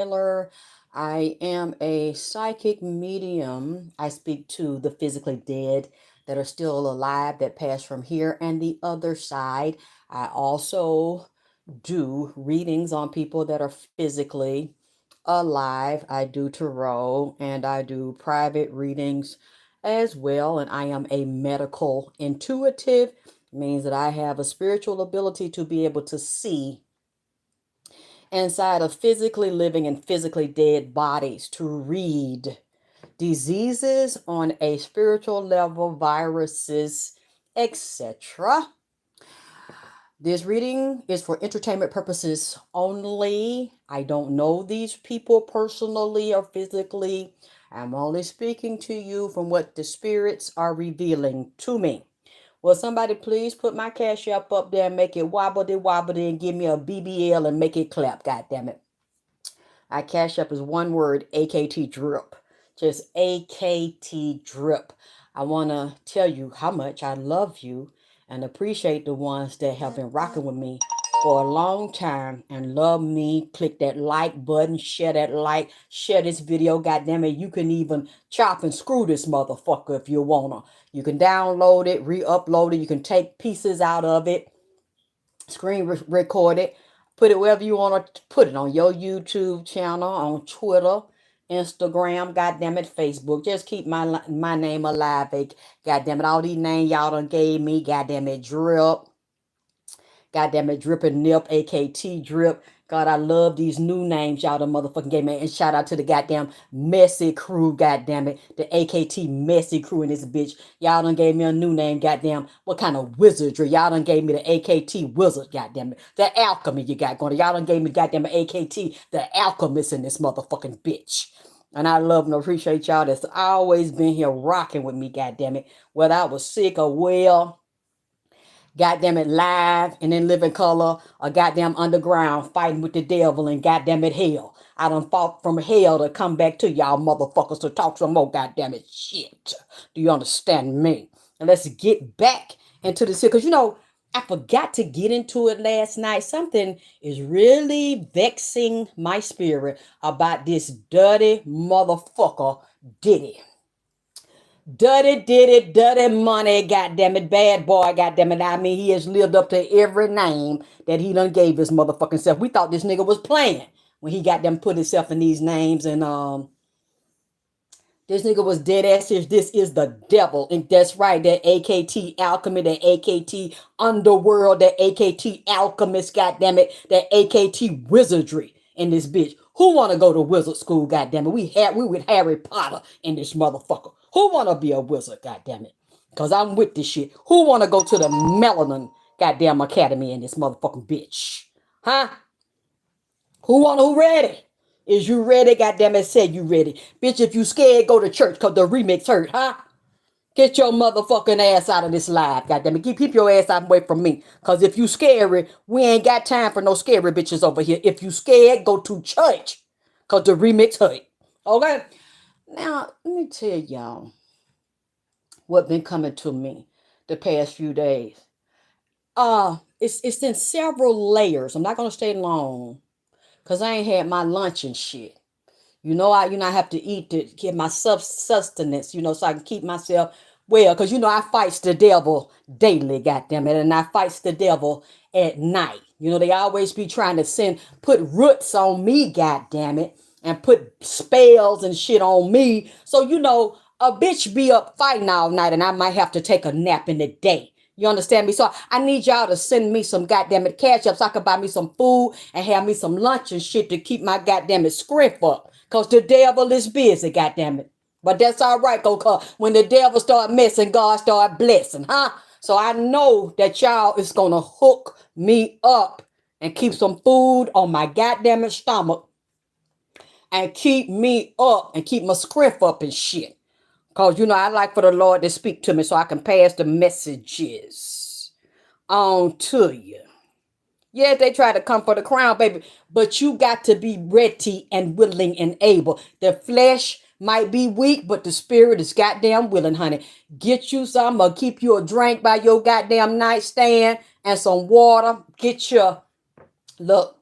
Taylor. I am a psychic medium. I speak to the physically dead that are still alive that pass from here and the other side. I also do readings on people that are physically alive. I do tarot and I do private readings as well. And I am a medical intuitive, means that I have a spiritual ability to be able to see inside of physically living and physically dead bodies, to read diseases on a spiritual level, viruses, etc. This reading is for entertainment purposes only. I don't know these people personally or physically. I'm only speaking to you from what the spirits are revealing to me. Will somebody please put my cash up there and make it wobbledy wobbly and give me a BBL and make it clap, God damn it. I cash up is one word, AKT drip. Just AKT drip. I want to tell you how much I love you and appreciate the ones that have been rocking with me for a long time and love me. Click that like button, share that like, share this video. God damn it, you can even chop and screw this motherfucker if you wanna. You can download it, re-upload it. You can take pieces out of it, screen record it, put it wherever you want to put it, on your YouTube channel, on Twitter, Instagram, goddamn it, Facebook. Just keep my name alive. Goddamn it, all these names y'all done gave me, goddamn it, drip. Goddamn it, Drip and Nip, AKT Drip. God, I love these new names y'all done motherfucking gave me. And shout out to the goddamn Messy Crew, goddamn it. The AKT Messy Crew in this bitch. Y'all done gave me a new name, goddamn. What kind of wizardry? Y'all done gave me the AKT Wizard, goddamn it. The Alchemy you got going. Y'all done gave me goddamn AKT, the Alchemist in this motherfucking bitch. And I love and appreciate y'all that's always been here rocking with me, goddamn it. Whether I was sick or well, goddamn it, live and in living color, or goddamn underground fighting with the devil and goddamn it, hell. I done fought from hell to come back to y'all motherfuckers to talk some more goddamn it shit. Do you understand me? And let's get back into this here, because I forgot to get into it last night. Something is really vexing my spirit about this dirty motherfucker Diddy. Dirty money, goddamn it, bad boy, goddamn it. I mean, he has lived up to every name that he done gave his motherfucking self. We thought this nigga was playing when he got them put himself in these names, and this nigga was dead ass serious. This is the devil, and that's right. That AKT alchemy, that AKT underworld, that AKT alchemist, goddamn it, that AKT wizardry in this bitch. Who want to go to wizard school, goddamn it? We with Harry Potter in this motherfucker. Who want to be a wizard, goddamn it? Cause I'm with this shit. Who want to go to the Melanin goddamn academy in this motherfucking bitch? Huh? Who ready? Is you ready? Goddamn it, said you ready. Bitch, if you scared, go to church, cause the remix hurt, huh? Get your motherfucking ass out of this live, goddamn it. Keep your ass out away from me. Cause if you scary, we ain't got time for no scary bitches over here. If you scared, go to church. Cause the remix hurt. Okay? Now, let me tell y'all what been coming to me the past few days. It's in several layers. I'm not gonna stay long. Cause I ain't had my lunch and shit. I have to eat to get my sustenance, so I can keep myself well. Because, I fights the devil daily, goddamn it. And I fights the devil at night. They always be trying to put roots on me, goddamn it. And put spells and shit on me. So, a bitch be up fighting all night and I might have to take a nap in the day. You understand me? So I need y'all to send me some goddamn it cash up so I can buy me some food and have me some lunch and shit to keep my goddamn it script up. Cause the devil is busy, goddamn it. But that's all right, cause when the devil start messing, God start blessing, huh? So I know that y'all is gonna hook me up and keep some food on my goddamn it stomach and keep me up and keep my script up and shit. Cause I like for the Lord to speak to me so I can pass the messages on to you. Yeah, they try to come for the crown, baby, but you got to be ready and willing and able. The flesh might be weak, but the spirit is goddamn willing, honey. Get you some or keep you a drink by your goddamn nightstand and some water. Look,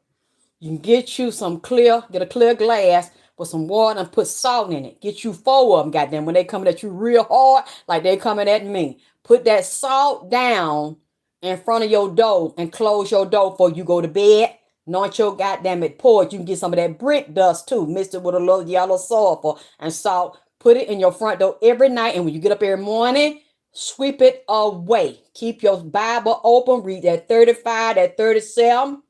You can get you some clear, get a clear glass with some water and put salt in it. Get you 4 of them, goddamn. When they coming at you real hard, like they coming at me, put that salt down in front of your door and close your door before you go to bed. Anoint your goddamn it porch. You can get some of that brick dust too. Mix it with a little yellow sulfur and salt. Put it in your front door every night. And when you get up every morning, sweep it away. Keep your Bible open. Read that 35, that 37,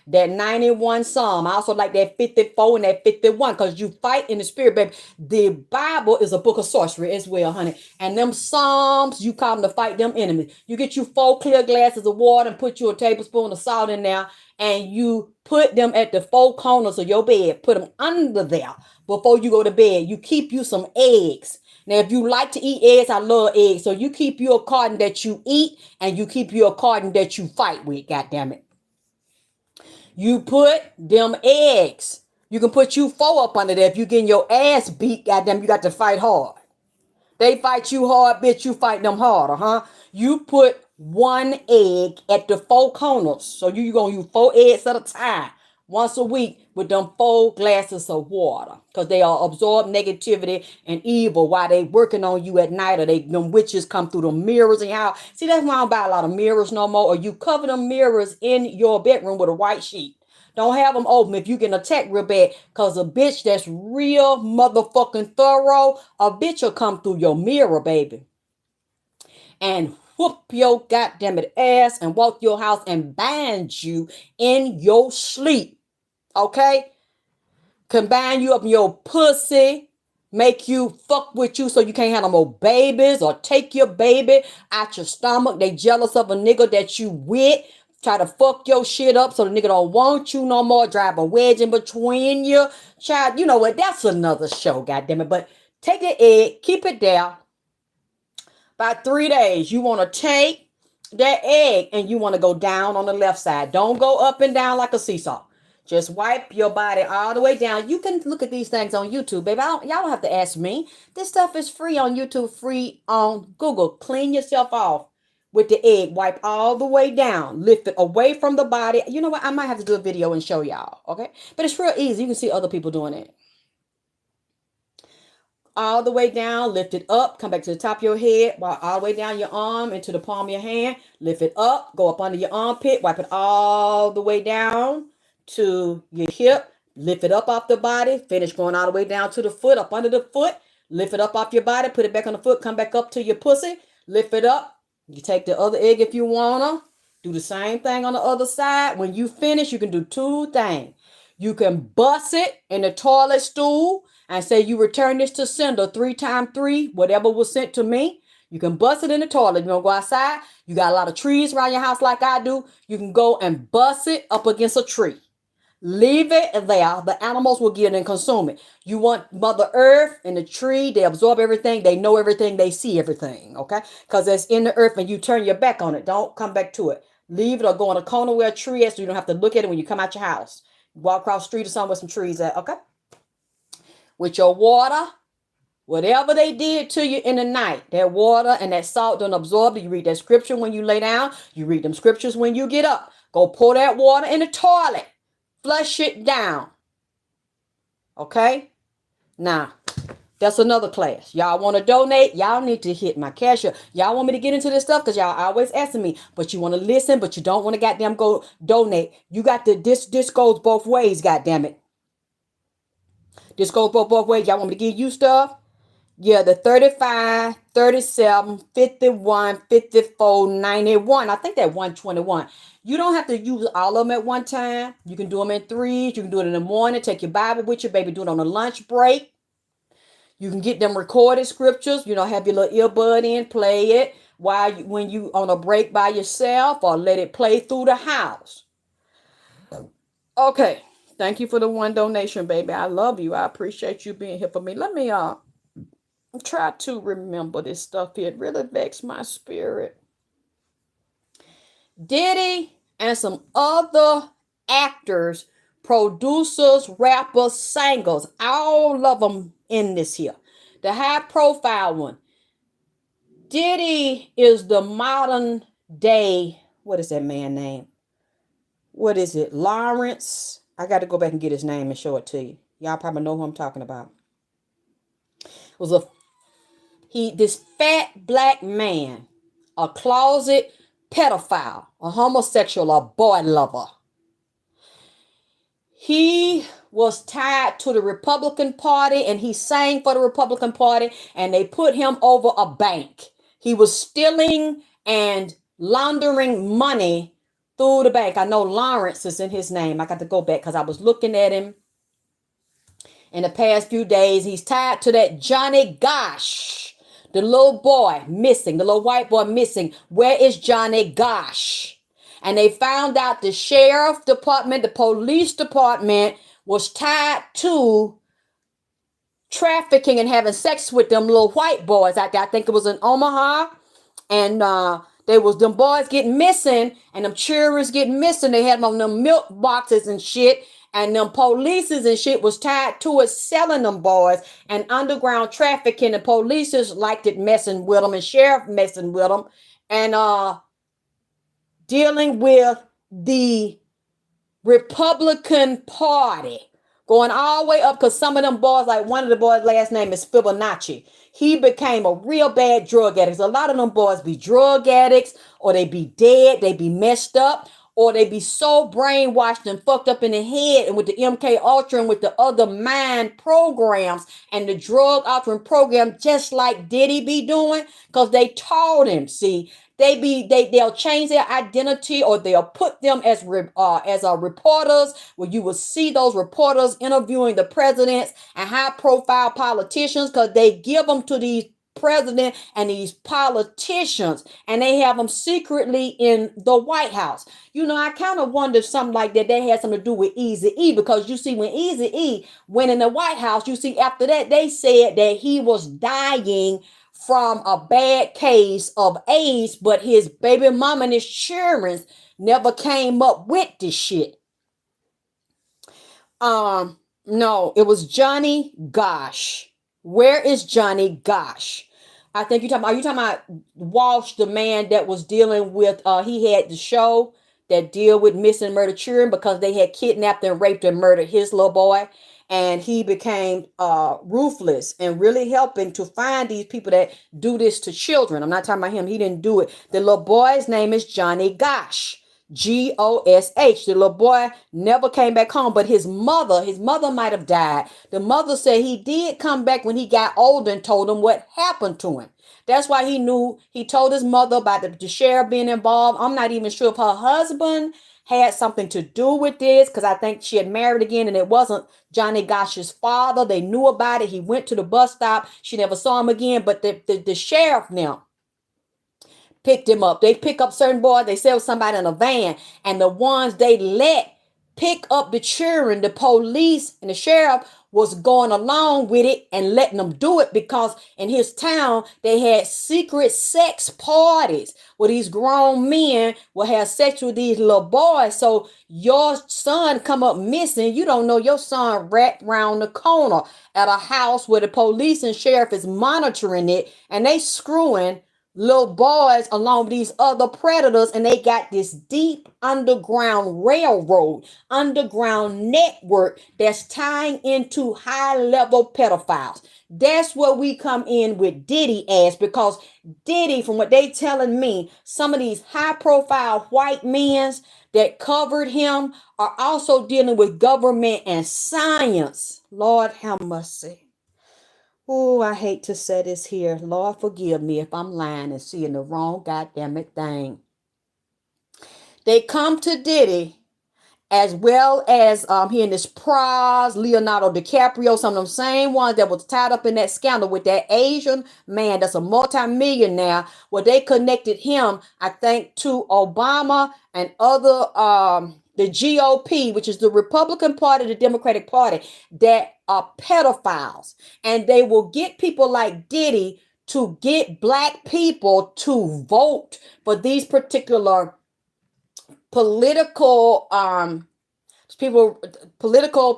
that 91 Psalm. I also like that 54 and that 51 because you fight in the spirit, baby. The Bible is a book of sorcery as well, honey. And them Psalms, you come to fight them enemies. You get you 4 clear glasses of water and put you a tablespoon of salt in there, and you put them at the 4 corners of your bed. Put them under there before you go to bed. You keep you some eggs. Now, if you like to eat eggs, I love eggs. So you keep you a carton that you eat, and you keep you a carton that you fight with, goddammit. You put them eggs. You can put you 4 up under there. If you getting your ass beat, goddamn, you got to fight hard. They fight you hard, bitch. You fight them harder, huh? You put 1 egg at the 4 corners. So you gonna use 4 eggs at a time. Once a week with them 4 glasses of water. Because they are absorb negativity and evil while they working on you at night, or them witches come through the mirrors and how. See, that's why I don't buy a lot of mirrors no more. Or you cover them mirrors in your bedroom with a white sheet. Don't have them open if you get attacked real bad. Because a bitch that's real motherfucking thorough, a bitch will come through your mirror, baby, and whoop your goddamn it ass and walk your house and bind you in your sleep. Okay? Combine you up in your pussy, make you fuck with you so you can't have no more babies, or take your baby out your stomach. They jealous of a nigga that you with. Try to fuck your shit up so the nigga don't want you no more. Drive a wedge in between you. Child, you know what? That's another show, goddammit. But take the egg, keep it there. About 3 days, you want to take that egg and you want to go down on the left side. Don't go up and down like a seesaw. Just wipe your body all the way down. You can look at these things on YouTube, baby. Y'all don't have to ask me. This stuff is free on YouTube, free on Google. Clean yourself off with the egg. Wipe all the way down. Lift it away from the body. You know what? I might have to do a video and show y'all, okay? But it's real easy. You can see other people doing it. All the way down, lift it up, come back to the top of your head, while all the way down your arm into the palm of your hand, lift it up, go up under your armpit, wipe it all the way down to your hip, lift it up off the body, finish going all the way down to the foot, up under the foot, lift it up off your body, put it back on the foot, come back up to your pussy, lift it up. You take the other egg if you wanna, do the same thing on the other side. When you finish, you can do 2 things. You can bust it in the toilet stool and say you return this to sender 3 times 3, whatever was sent to me. You can bust it in the toilet. You want to go outside? You got a lot of trees around your house like I do. You can go and bust it up against a tree. Leave it there. The animals will get it and consume it. You want Mother Earth and the tree. They absorb everything. They know everything. They see everything. Okay? Because it's in the earth and you turn your back on it. Don't come back to it. Leave it or go in a corner where a tree is so you don't have to look at it when you come out your house. Walk across the street or somewhere with some trees at. Okay? With your water, whatever they did to you in the night, that water and that salt don't absorb it. You read that scripture when you lay down. You read them scriptures when you get up. Go pour that water in the toilet. Flush it down. Okay? Now, that's another class. Y'all want to donate? Y'all need to hit my cash up. Y'all want me to get into this stuff because y'all always asking me, but you want to listen, but you don't want to goddamn go donate. You got to, this goes both ways, goddamn it. This goes both ways. Y'all want me to give you stuff? Yeah, the 35, 37, 51, 54, 91. I think that 121. You don't have to use all of them at one time. You can do them in 3s. You can do it in the morning. Take your Bible with you, baby. Do it on a lunch break. You can get them recorded scriptures. You know, have your little earbud in, play it when you on a break by yourself, or let it play through the house. Okay. Thank you for the 1 donation, baby. I love you. I appreciate you being here for me. Let me try to remember this stuff here. It really vexed my spirit. Diddy and some other actors, producers, rappers, singers, all of them in this here. The high profile one. Diddy is the modern day, what is that man name? What is it? Lawrence? I got to go back and get his name and show it to you. Y'all probably know who I'm talking about. It was this fat black man, a closet pedophile, a homosexual, a boy lover. He was tied to the Republican Party and he sang for the Republican Party, and they put him over a bank. He was stealing and laundering money through the bank. I know Lawrence is in his name. I got to go back because I was looking at him in the past few days. He's tied to that Johnny Gosh, the little boy missing, the little white boy missing. Where is Johnny Gosh? And they found out the sheriff department, the police department was tied to trafficking and having sex with them little white boys out there. I think it was in Omaha. And they was them boys getting missing and them children getting missing. They had them on them milk boxes and shit. And them polices and shit was tied to it, selling them boys and underground trafficking. The polices liked it messing with them and sheriff messing with them. And dealing with the Republican Party, going all the way up, because some of them boys, like one of the boys' last name is Fibonacci. He became a real bad drug addict. A lot of them boys be drug addicts, or they be dead, they be messed up, or they be so brainwashed and fucked up in the head, and with the MK Ultra and with the other mind programs and the drug altering program, just like Diddy be doing, because they taught him. See, they'll change their identity, or they'll put them as reporters, where you will see those reporters interviewing the presidents and high profile politicians, because they give them to these president and these politicians, and they have them secretly in the White House. You know, I kind of wonder if something like that had something to do with Eazy-E, because you see, when Eazy-E went in the White House, you see, after that, they said that he was dying from a bad case of AIDS, but his baby mama and his children never came up with this shit. No, it was Johnny Gosh. Where is Johnny Gosh? I think are you talking about Walsh, the man that was dealing with, he had the show that deal with missing and murdered children, because they had kidnapped and raped and murdered his little boy. And he became ruthless and really helping to find these people that do this to children. I'm not talking about him. He didn't do it. The little boy's name is Johnny Gosh. Gosh. The little boy never came back home, but his mother might have died. The mother said he did come back when he got older and told him what happened to him. That's why he told his mother about the sheriff being involved. I'm not even sure if her husband had something to do with this, because I think she had married again and it wasn't Johnny Gosh's father. They knew about it. He went to the bus stop. She never saw him again, but the sheriff now picked him up. They pick up certain boys, they sell somebody in a van, and the ones they let pick up the children, the police and the sheriff was going along with it and letting them do it, because in his town they had secret sex parties where these grown men will have sex with these little boys. So your son come up missing, you don't know your son wrapped around the corner at a house where the police and sheriff is monitoring it, and they screwing little boys along with these other predators, and they got this deep underground railroad, underground network that's tying into high-level pedophiles. That's where we come in with Diddy as, because Diddy, from what they telling me, some of these high-profile white men that covered him are also dealing with government and science. Lord have mercy. Oh, I hate to say this here. Lord, forgive me if I'm lying and seeing the wrong goddamn thing. They come to Diddy, as well as here in this Praz, Leonardo DiCaprio, some of them same ones that was tied up in that scandal with that Asian man that's a multi-millionaire, where they connected him, I think, to Obama and other the GOP, which is the Republican Party, the Democratic Party, that are pedophiles. And they will get people like Diddy to get black people to vote for these particular political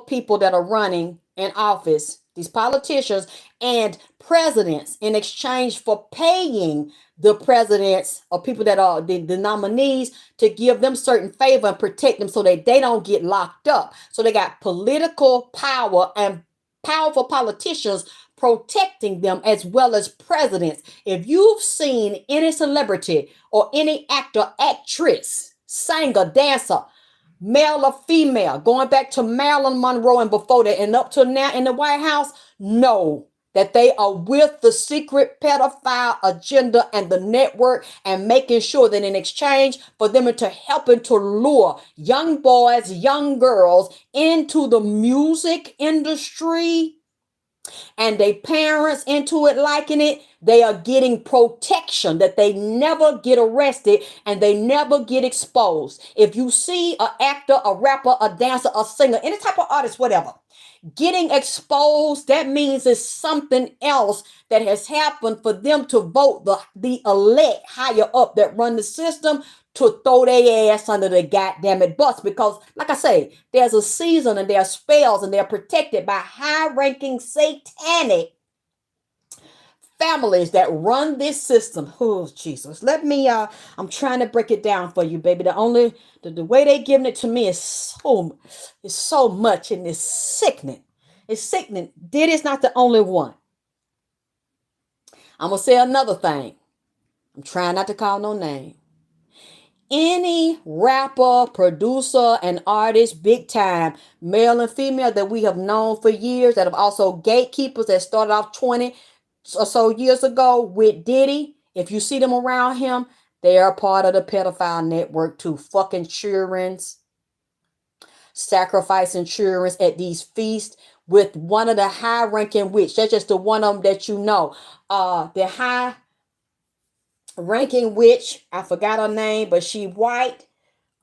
people that are running in office these politicians and presidents, in exchange for paying the presidents or people that are the nominees, to give them certain favor and protect them so that they don't get locked up. So they got political power and powerful politicians protecting them, as well as presidents. If you've seen any celebrity or any actor, actress, singer, dancer, male or female, going back to Marilyn Monroe and before that and up to now in the White House, know that they are with the secret pedophile agenda and the network, and making sure that in exchange for them to helping to lure young boys, young girls into the music industry, and they parents into it liking it, they are getting protection that they never get arrested and they never get exposed. If you see an actor, a rapper, a dancer, a singer, any type of artist, whatever, getting exposed, that means it's something else that has happened for them to vote the elect higher up that run the system to throw their ass under the goddamn it bus. Because, like I say, there's a season and there are spells and they're protected by high-ranking satanic families that run this system. Oh, Jesus. Let me, I'm trying to break it down for you, baby. The way they giving it to me is so much, and it's sickening. It's sickening. Diddy's not the only one. I'm going to say another thing. I'm trying not to call no name. Any rapper, producer, and artist, big time, male and female, that we have known for years, that have also gatekeepers that started off 20 or so years ago with Diddy, if you see them around him, they are part of the pedophile network too. Fucking children, sacrificing children at these feasts with one of the high-ranking witch. That's just the one of them that you know. The high-ranking witch, I forgot her name, but she white.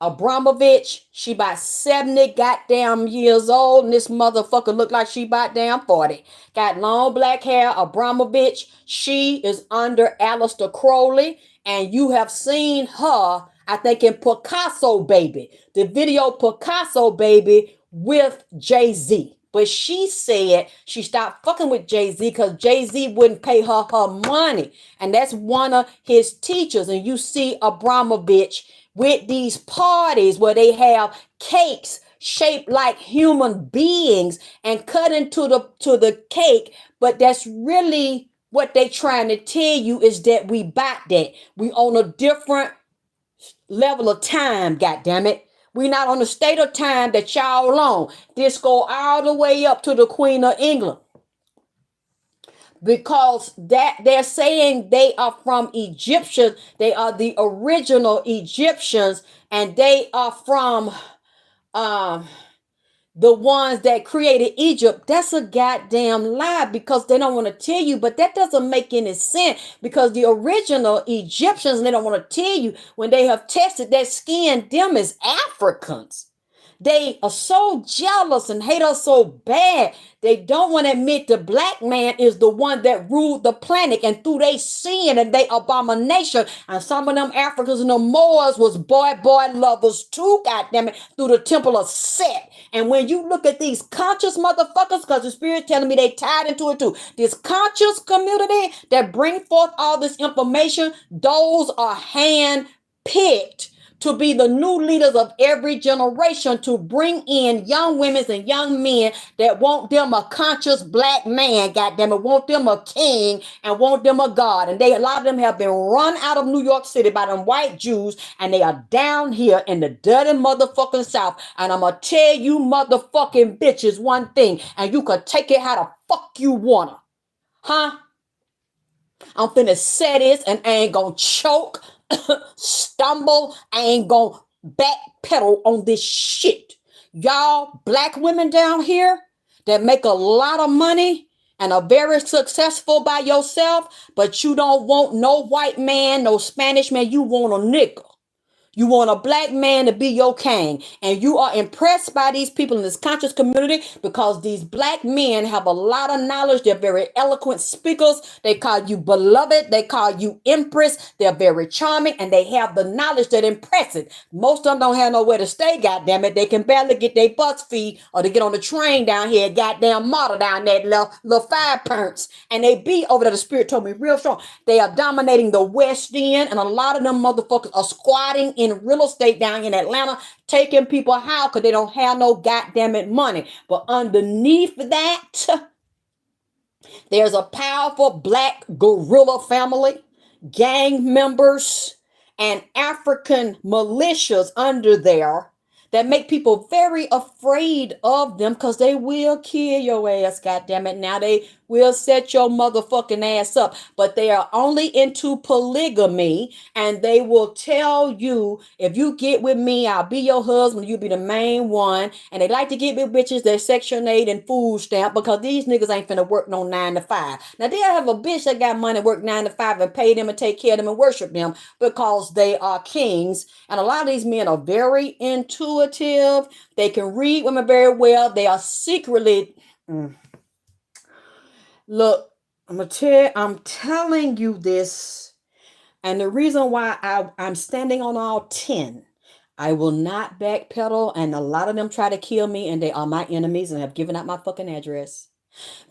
Abramovich, she about 70 goddamn years old, and this motherfucker look like she about damn 40. Got long black hair. Abramovich, she is under Aleister Crowley, and you have seen her, I think, in Picasso Baby, the video Picasso Baby with Jay-Z. But she said she stopped fucking with Jay-Z because Jay-Z wouldn't pay her money. And that's one of his teachers. And you see Abramovich with these parties where they have cakes shaped like human beings and cut into the cake. But that's really what they trying to tell you, is that we bought that. We on a different level of time, goddammit. We not on the state of time that y'all on. This go all the way up to the Queen of England. Because that they're saying they are from Egyptians. They are the original Egyptians, and they are from the ones that created Egypt. That's a goddamn lie, because they don't want to tell you, but that doesn't make any sense, because the original Egyptians, they don't want to tell you, when they have tested that skin, them is Africans. They are so jealous and hate us so bad. They don't want to admit the black man is the one that ruled the planet, and through they sin and they abomination. And some of them Africans and the Moors was boy lovers too, goddammit, through the temple of Set. And when you look at these conscious motherfuckers, because the spirit telling me they tied into it too, this conscious community that bring forth all this information, those are hand picked to be the new leaders of every generation, to bring in young women and young men that want them a conscious black man, goddammit, want them a king and want them a God. And a lot of them have been run out of New York City by them white Jews, and they are down here in the dirty motherfucking South. And I'm gonna tell you motherfucking bitches one thing, and you can take it how the fuck you wanna. Huh? I'm finna say this, and I ain't gonna choke, stumble. I ain't gonna backpedal on this shit. Y'all black women down here that make a lot of money and are very successful by yourself, but you don't want no white man, no Spanish man. You want a nigga. You want a black man to be your king. And you are impressed by these people in this conscious community because these black men have a lot of knowledge. They're very eloquent speakers. They call you beloved. They call you empress. They're very charming and they have the knowledge that impresses. Most of them don't have nowhere to stay, goddamn it. They can barely get their bus fee or to get on the train down here, goddamn model down there, little 5 points. And they be over there, the spirit told me real strong. They are dominating the West End, and a lot of them motherfuckers are squatting in real estate down in Atlanta, taking people out because they don't have no goddamn it money. But underneath that, there's a powerful black guerrilla family, gang members, and African militias under there that make people very afraid of them because they will kill your ass, goddammit. Now they will set your motherfucking ass up, but they are only into polygamy, and they will tell you, if you get with me, I'll be your husband, you be the main one. And they like to get with bitches that Section 8 and food stamp because these niggas ain't finna work no 9 to 5. Now they'll have a bitch that got money, work 9 to 5 and pay them and take care of them and worship them because they are kings. And a lot of these men are very intuitive. They can read women very well. They are secretly look, I'm telling you this, and the reason why I'm standing on all 10, I will not backpedal, and a lot of them try to kill me, and they are my enemies and have given out my fucking address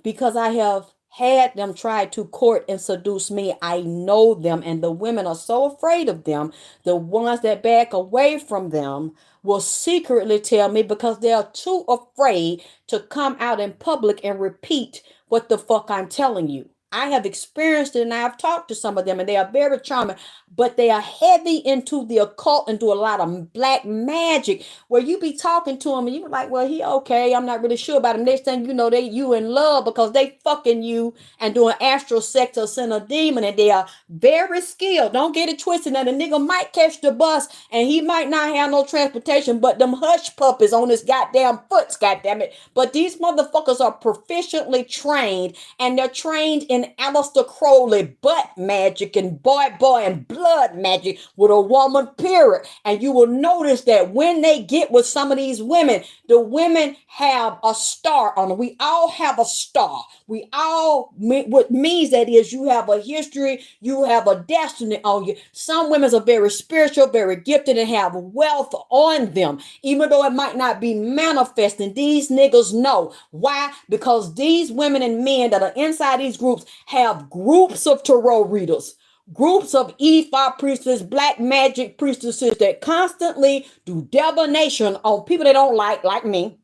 because I have had them try to court and seduce me. I know them, and the women are so afraid of them. The ones that back away from them will secretly tell me because they're too afraid to come out in public and repeat what the fuck I'm telling you. I have experienced it and I've talked to some of them and they are very charming, but they are heavy into the occult and do a lot of black magic where you be talking to them and you be like, well, he okay. I'm not really sure about him. Next thing you know, you in love because they fucking you and doing astral sex or send a demon, and they are very skilled. Don't get it twisted. Now the nigga might catch the bus and he might not have no transportation, but them hush puppies on his goddamn foots, goddamn it. But these motherfuckers are proficiently trained, and they're trained in Aleister Crowley butt magic and boy and blood magic with a woman, period. And you will notice that when they get with some of these women, the women have a star on them. We all have a star. We all, what means that is you have a history, you have a destiny on you. Some women are very spiritual, very gifted, and have wealth on them, even though it might not be manifesting. These niggas know. Why? Because these women and men that are inside these groups have groups of tarot readers, groups of Ifa priestesses, black magic priestesses that constantly do divination on people they don't like me,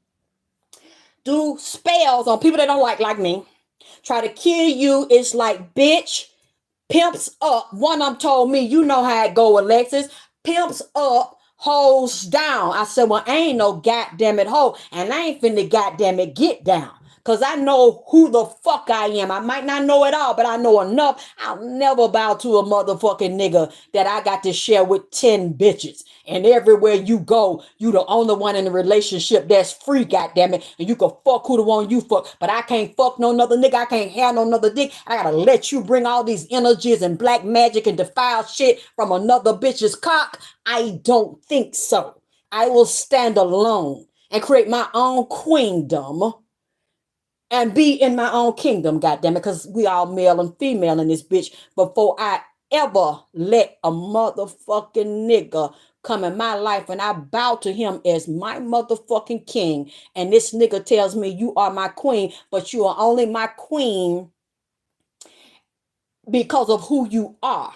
do spells on people they don't like me, try to kill you. It's like, bitch, pimps up. One of them told me, you know how it go, Alexis. Pimps up, hoes down. I said, well, I ain't no goddamn it hoe, and I ain't finna goddamn it get down. Because I know who the fuck I am. I might not know it all, but I know enough. I'll never bow to a motherfucking nigga that I got to share with 10 bitches. And everywhere you go, you the only one in the relationship that's free, goddammit. And you can fuck who the one you fuck. But I can't fuck no other nigga. I can't have no other dick. I gotta let you bring all these energies and black magic and defile shit from another bitch's cock. I don't think so. I will stand alone and create my own queendom and be in my own kingdom, goddammit, because we all male and female in this bitch before I ever let a motherfucking nigga come in my life and I bow to him as my motherfucking king. And this nigga tells me, you are my queen, but you are only my queen because of who you are.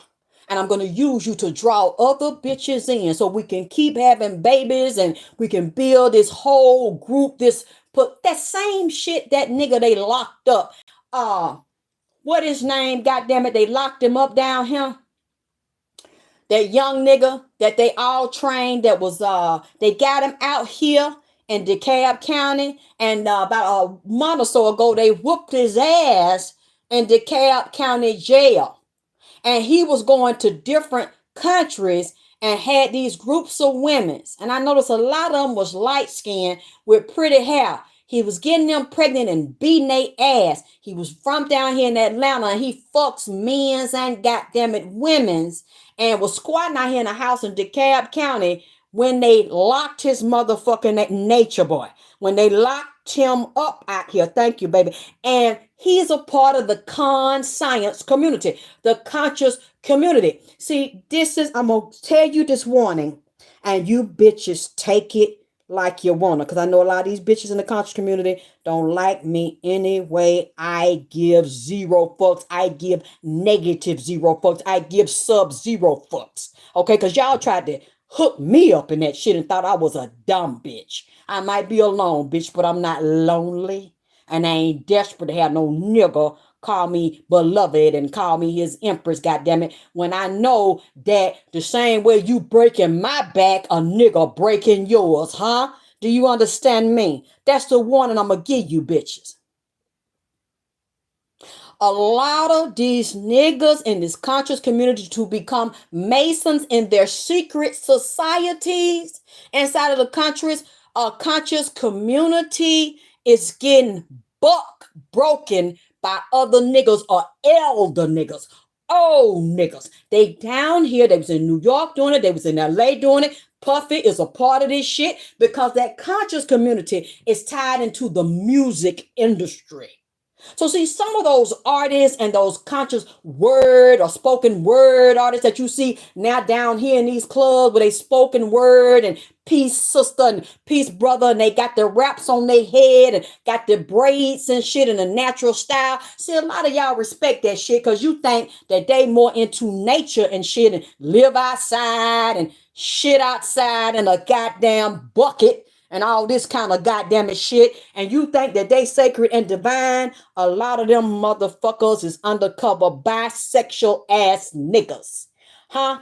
And I'm going to use you to draw other bitches in so we can keep having babies and we can build this whole group, this put that same shit that nigga they locked up. What his name? Goddamn it, they locked him up down here. That young nigga that they all trained that was they got him out here in DeKalb County, and about a month or so ago they whooped his ass in DeKalb County jail. And he was going to different countries and had these groups of women. And I noticed a lot of them was light skinned with pretty hair. He was getting them pregnant and beating their ass. He was from down here in Atlanta and he fucks men's and goddamn it women's and was squatting out here in a house in DeKalb County when they locked his motherfucking nature boy. When they locked him up out here. Thank you, baby. And he's a part of the science community, the conscious community. See, I'm going to tell you this warning, and you bitches take it like you wanna, because I know a lot of these bitches in the conscious community don't like me anyway. I give zero fucks. I give negative zero fucks. I give sub-zero fucks. Okay, because y'all tried to hook me up in that shit and thought I was a dumb bitch. I might be alone, bitch, but I'm not lonely. And I ain't desperate to have no nigga call me beloved and call me his empress, goddammit, when I know that the same way you breaking my back, a nigga breaking yours, huh? Do you understand me? That's the warning I'm gonna give you bitches. A lot of these niggas in this conscious community to become masons in their secret societies inside of the conscious community is getting broken by other niggas or elder niggas, old niggas. They down here, they was in New York doing it, they was in LA doing it. Puffy is a part of this shit because that conscious community is tied into the music industry. So see, some of those artists and those conscious word or spoken word artists that you see now down here in these clubs where they spoken word and peace sister and peace brother, and they got their wraps on their head and got their braids and shit in a natural style. See, a lot of y'all respect that shit because you think that they more into nature and shit and live outside and shit outside in a goddamn bucket and all this kind of goddamn shit, and you think that they sacred and divine. A lot of them motherfuckers is undercover bisexual ass niggas. Huh?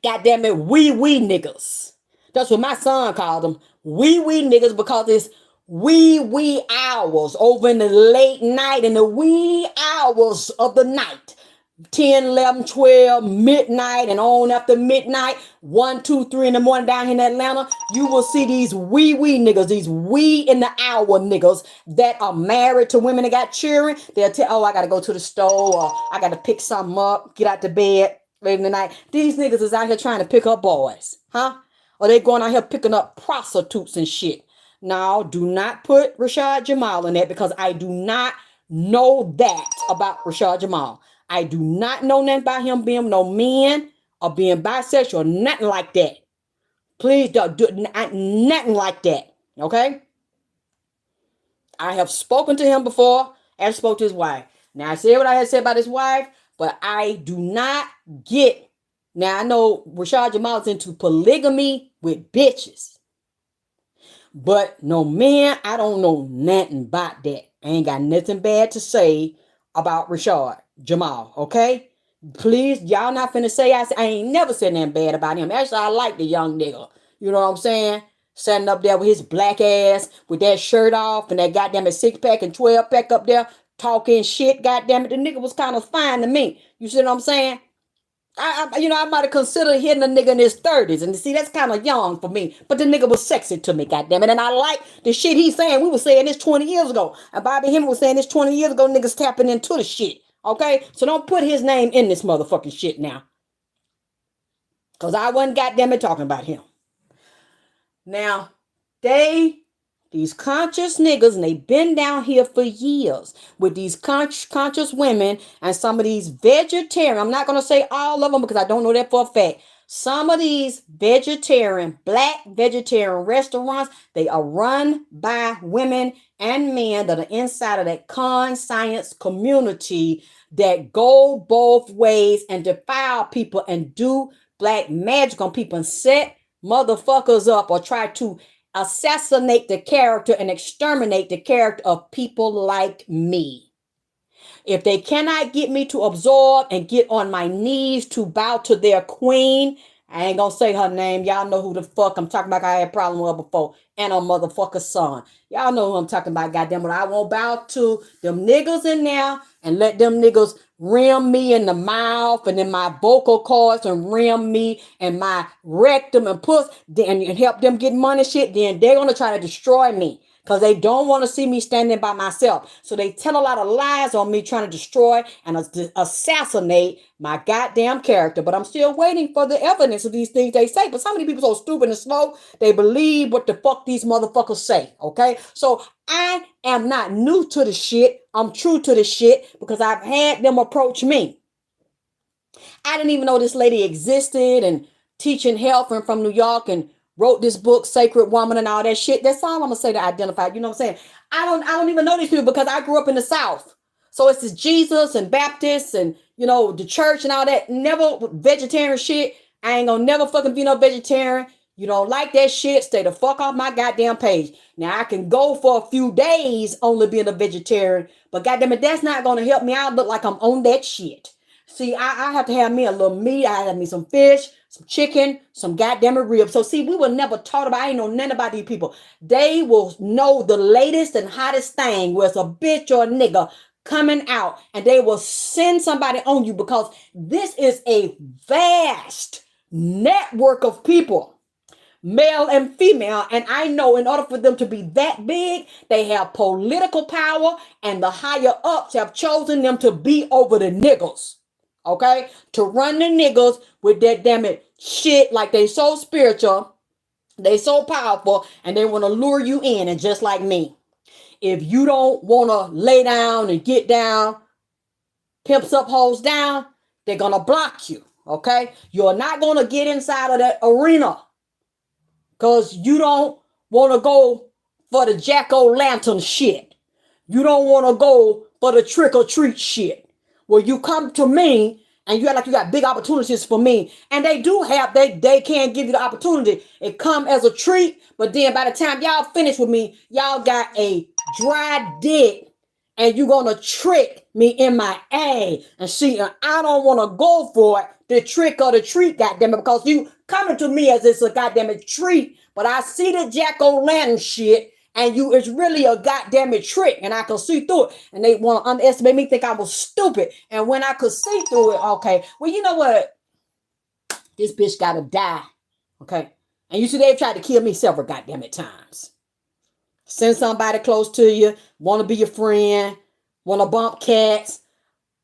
Goddamn it, wee niggas. That's what my son called them. Wee niggas, because it's wee hours over in the late night, in the wee hours of the night. 10, 11, 12, midnight, and on after midnight, 1, 2, 3 in the morning down here in Atlanta, you will see these wee niggas, these wee in the hour niggas that are married to women that got children. They'll tell, oh, I got to go to the store, or I got to pick something up, get out to bed late in the night. These niggas is out here trying to pick up boys, huh? Or they going out here picking up prostitutes and shit. Now, do not put Rashad Jamal in that, because I do not know that about Rashad Jamal. I do not know nothing about him being no man or being bisexual, nothing like that. Please don't do nothing like that, okay? I have spoken to him before and spoke to his wife. Now, I said what I had said about his wife, but I do not get. Now, I know Rashad Jamal is into polygamy with bitches. But no, man, I don't know nothing about that. I ain't got nothing bad to say about Rashad Jamal, okay? Please, y'all not finna say I ain't never said nothing bad about him. Actually, I like the young nigga. You know what I'm saying? Sitting up there with his black ass, with that shirt off, and that goddamn 6-pack and 12-pack up there, talking shit, goddamn it. The nigga was kind of fine to me. You see what I'm saying? I might have considered hitting a nigga in his 30s. And see, that's kind of young for me. But the nigga was sexy to me, goddammit. And I like the shit he's saying. We were saying this 20 years ago. And Bobby Hemming was saying this 20 years ago. Niggas tapping into the shit. Okay? So don't put his name in this motherfucking shit now. Because I wasn't goddammit talking about him. Now, these conscious niggas, and they been down here for years with these conscious women and some of these vegetarian. I'm not going to say all of them because I don't know that for a fact. Some of these black vegetarian restaurants, they are run by women and men that are inside of that science community that go both ways and defile people and do black magic on people and set motherfuckers up or try to assassinate the character and exterminate the character of people like me. If they cannot get me to absorb and get on my knees to bow to their queen, I ain't gonna say her name. Y'all know who the fuck I'm talking about. I had a problem with her before. And her motherfucker son. Y'all know who I'm talking about, goddamn it. I won't bow to them niggas in there and let them niggas rim me in the mouth and in my vocal cords and rim me and my rectum and puss and help them get money shit. Then they're gonna try to destroy me. because they don't want to see me standing by myself. So they tell a lot of lies on me, trying to destroy and assassinate my goddamn character. But I'm still waiting for the evidence of these things they say. But so many people so stupid and slow, they believe what the fuck these motherfuckers say. Okay? So I am not new to the shit. I'm true to the shit because I've had them approach me. I didn't even know this lady existed and teaching health and from New York and wrote this book, Sacred Woman, and all that shit. That's all I'm gonna say to identify. You know what I'm saying? I don't even know these people because I grew up in the South. So it's this Jesus and Baptists and the church and all that. Never vegetarian shit. I ain't gonna never fucking be no vegetarian. You don't like that shit, stay the fuck off my goddamn page. Now I can go for a few days only being a vegetarian, but goddamn it, that's not gonna help me out. Look like I'm on that shit. See, I have to have me a little meat. I have me some fish, some chicken, some goddamn ribs. So see, we were never taught about, I ain't know nothing about these people. They will know the latest and hottest thing, where it's a bitch or a nigga coming out, and they will send somebody on you because this is a vast network of people, male and female. And I know in order for them to be that big, they have political power, and the higher ups have chosen them to be over the niggas. Okay, to run the niggas with that damn it shit, like they so spiritual, they so powerful, and they want to lure you in. And just like me, if you don't want to lay down and get down, pimps up, hoes down, they're gonna block you. Okay, you're not gonna get inside of that arena because you don't want to go for the jack-o'-lantern shit. You don't want to go for the trick-or-treat shit. Well, you come to me and you act like you got big opportunities for me. And they do have, they can give you the opportunity. It come as a treat, but then by the time y'all finish with me, y'all got a dry dick and you gonna trick me in my A. And see, and I don't want to go for it, the trick or the treat, goddamn it, because you coming to me as it's a goddamn it treat, but I see the jack-o'-lantern shit, and it's really a goddamn trick, and I can see through it. And they want to underestimate me, think I was stupid. And when I could see through it, okay, well, you know what? This bitch gotta die. Okay. And you see, they've tried to kill me several goddamn it times. Send somebody close to you, want to be your friend, want to bump cats,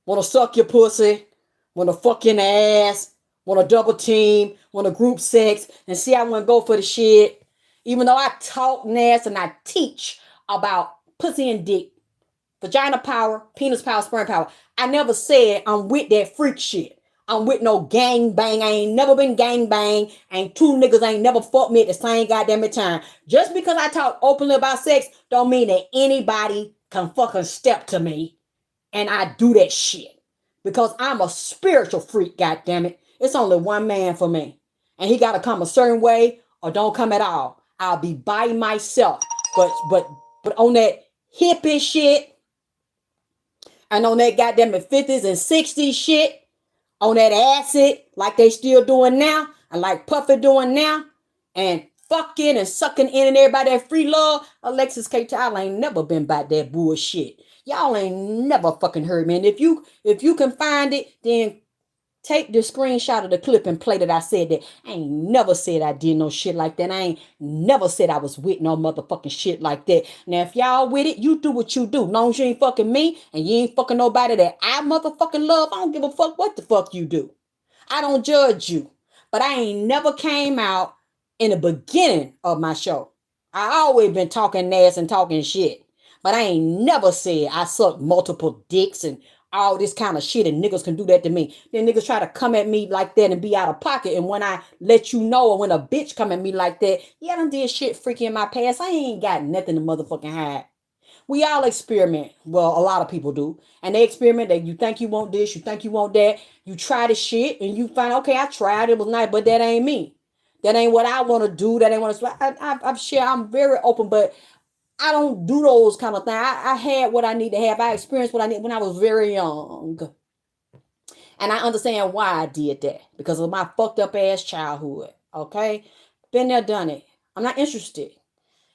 want to suck your pussy, want to fuck your ass, want to double team, want to group sex, and see, I want to go for the shit. Even though I talk nasty and I teach about pussy and dick, vagina power, penis power, sperm power, I never said I'm with that freak shit. I'm with no gang bang. I ain't never been gang bang. Ain't two niggas ain't never fucked me at the same goddamn time. Just because I talk openly about sex don't mean that anybody can fucking step to me and I do that shit. Because I'm a spiritual freak, goddammit. It's only one man for me. And he gotta come a certain way or don't come at all. I'll be by myself. But on that hippie shit and on that goddamn 50s and 60s shit, on that acid like they still doing now and like Puffy doing now, and fucking and sucking in and everybody that free love, Alexis K. Tyler ain't never been about that bullshit. Y'all ain't never fucking heard me. And if you can find it, then take the screenshot of the clip and play that I said that. I ain't never said I did no shit like that. I ain't never said I was with no motherfucking shit like that. Now, if y'all with it, you do what you do. As long as you ain't fucking me and you ain't fucking nobody that I motherfucking love, I don't give a fuck what the fuck you do. I don't judge you. But I ain't never came out in the beginning of my show. I always been talking ass and talking shit. But I ain't never said I suck multiple dicks and all this kind of shit, and niggas can do that to me. Then niggas try to come at me like that and be out of pocket. And when I let you know, or when a bitch come at me like that, yeah, I done did shit freaky in my past. I ain't got nothing to motherfucking hide. We all experiment. Well, a lot of people do. And they experiment that you think you want this, you think you want that. You try the shit and you find, okay, I tried, it was nice, but that ain't me. That ain't what I want to do. That ain't what I'm sure I'm very open, but I don't do those kind of things. I had what I need to have. I experienced what I need when I was very young. And I understand why I did that. Because of my fucked up ass childhood. Okay? Been there, done it. I'm not interested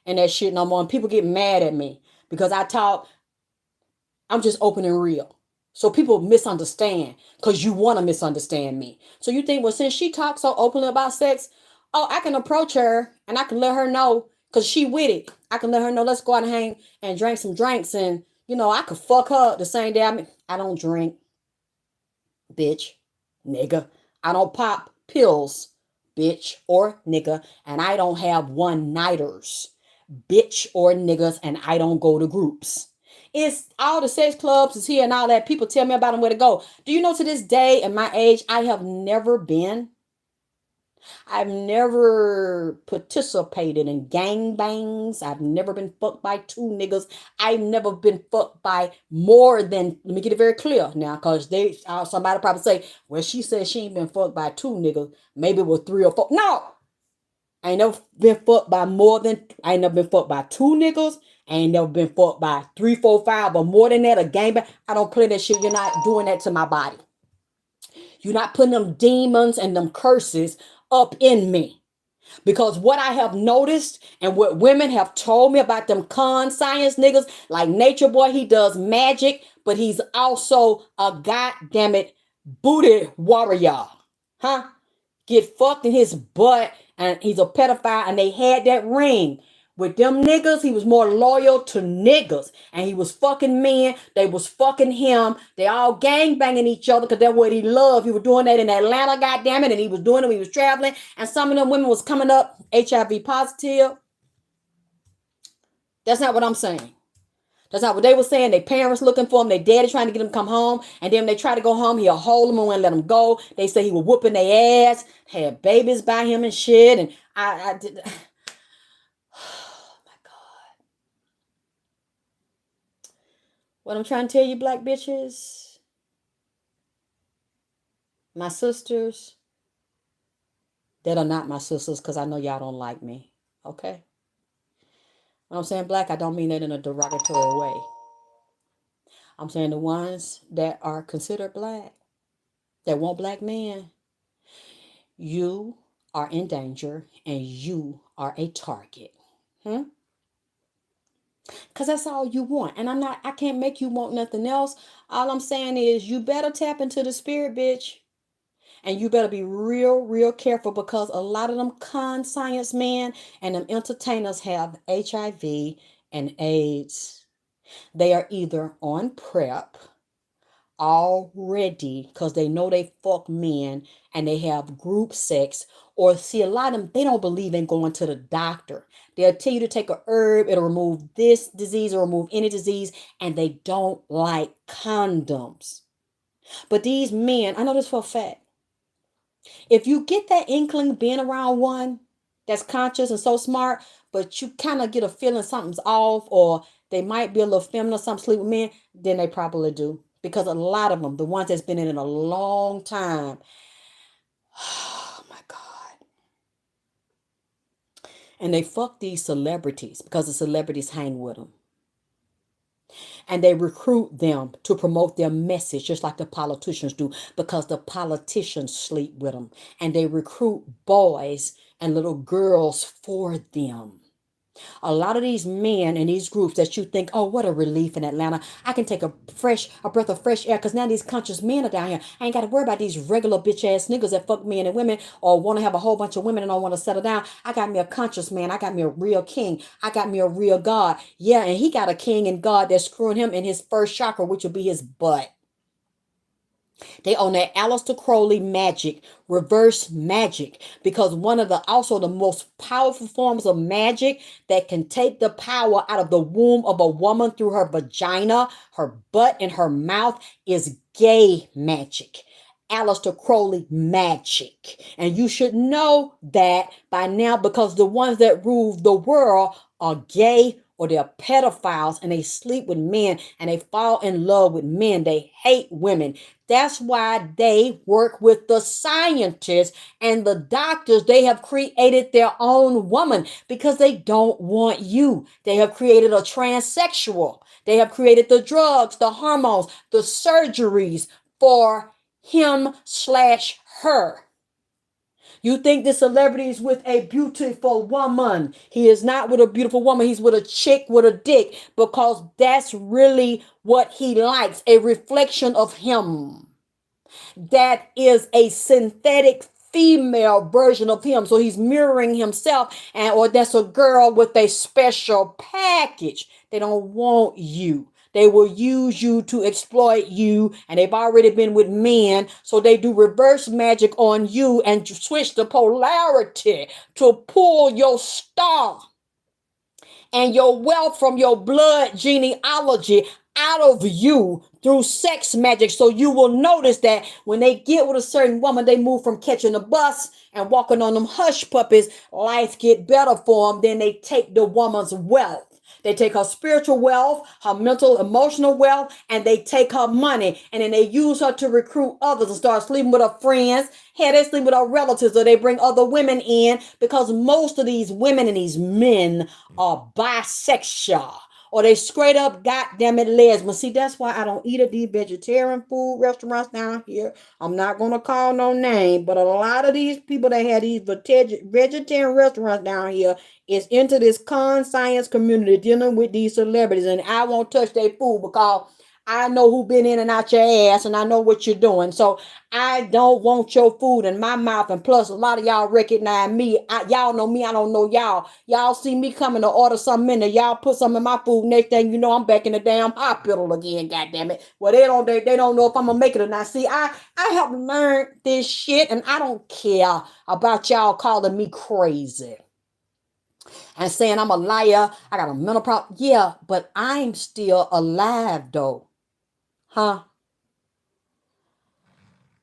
in that shit no more. And people get mad at me. Because I'm just open and real. So people misunderstand. Because you want to misunderstand me. So you think, well, since she talks so openly about sex, oh, I can approach her and I can let her know Cause she with it. I can let her know, let's go out and hang and drink some drinks. And, I could fuck her the same day. I don't drink, bitch, nigga. I don't pop pills, bitch or nigga. And I don't have one nighters, bitch or niggas. And I don't go to groups. It's all the sex clubs is here and all that. People tell me about them, where to go. Do you know, to this day at my age, I've never participated in gang bangs. I've never been fucked by two niggas. I've never been fucked by more than, let me get it very clear now, because somebody probably say, well, she said she ain't been fucked by two niggas. Maybe it was three or four. No! I ain't never been fucked by I ain't never been fucked by two niggas. I ain't never been fucked by three, four, five, or more than that, a gang bang. I don't play that shit. You're not doing that to my body. You're not putting them demons and them curses up in me. Because what I have noticed and what women have told me about them con science niggas, like Nature Boy, he does magic, but he's also a goddammit booty warrior. Huh? Get fucked in his butt, and he's a pedophile, and they had that ring. With them niggas, he was more loyal to niggas. And he was fucking men. They was fucking him. They all gang banging each other because that's what he loved. He was doing that in Atlanta, goddammit. And he was doing it when he was traveling. And some of them women was coming up HIV positive. That's not what I'm saying. That's not what they were saying. Their parents looking for him. Their daddy trying to get him to come home. And then when they try to go home, he'll hold them and won't let them go. They say he was whooping their ass. Had babies by him and shit. And I did... What I'm trying to tell you, black bitches, my sisters, that are not my sisters, because I know y'all don't like me, okay? When I'm saying black, I don't mean that in a derogatory way. I'm saying the ones that are considered black, that want black men, you are in danger and you are a target. Because that's all you want. And I can't make you want nothing else. All I'm saying is you better tap into the spirit, bitch. And you better be real, real careful, because a lot of them con science men and them entertainers have HIV and AIDS. They are either on PrEP already because they know they fuck men and they have group sex, or see, a lot of them, they don't believe in going to the doctor. They'll tell you to take a herb, it'll remove this disease or remove any disease, and they don't like condoms. But these men, I know this for a fact, if you get that inkling being around one that's conscious and so smart, but you kind of get a feeling something's off, or they might be a little feminine, some sleep with men, then they probably do. Because a lot of them, the ones that's been in it a long time, oh my God. And they fuck these celebrities because the celebrities hang with them. And they recruit them to promote their message, just like the politicians do, because the politicians sleep with them. And they recruit boys and little girls for them. A lot of these men in these groups that you think, oh, what a relief in Atlanta. I can take a breath of fresh air, because now these conscious men are down here. I ain't got to worry about these regular bitch ass niggas that fuck men and women, or want to have a whole bunch of women and don't want to settle down. I got me a conscious man. I got me a real king. I got me a real God. Yeah, and he got a king and God that's screwing him in his first chakra, which will be his butt. They own that Aleister Crowley magic, reverse magic, because one of the most powerful forms of magic that can take the power out of the womb of a woman through her vagina, her butt, and her mouth is gay magic. Aleister Crowley magic. And you should know that by now, because the ones that rule the world are gay, or they're pedophiles, and they sleep with men and they fall in love with men. They hate women. That's why they work with the scientists and the doctors. They have created their own woman because they don't want you. They have created a transsexual. They have created the drugs, the hormones, the surgeries for him/her. You think the celebrity is with a beautiful woman. He is not with a beautiful woman. He's with a chick with a dick, because that's really what he likes, a reflection of him. That is a synthetic female version of him. So he's mirroring himself, and or that's a girl with a special package. They don't want you. They will use you to exploit you, and they've already been with men, so they do reverse magic on you and switch the polarity to pull your star and your wealth from your blood genealogy out of you through sex magic. So you will notice that when they get with a certain woman, they move from catching a bus and walking on them hush puppies. Life get better for them. Then they take the woman's wealth. They take her spiritual wealth, her mental, emotional wealth, and they take her money. And then they use her to recruit others and start sleeping with her friends. Hell, they sleep with her relatives, or they bring other women in, because most of these women and these men are bisexual, or they straight up goddamn it lesbian. See, that's why I don't eat at these vegetarian food restaurants down here. I'm not gonna call no name, but a lot of these people that have these vegetarian restaurants down here is into this con science community dealing with these celebrities, and I won't touch their food because I know who been in and out your ass, and I know what you're doing. So I don't want your food in my mouth. And plus, a lot of y'all recognize me. Y'all know me. I don't know y'all. Y'all see me coming to order something in there. Y'all put some in my food. Next thing you know, I'm back in the damn hospital again. God damn it. Well, they don't know if I'm gonna make it or not. See, I have learned this shit, and I don't care about y'all calling me crazy and saying I'm a liar. I got a mental problem. Yeah, but I'm still alive though. Huh?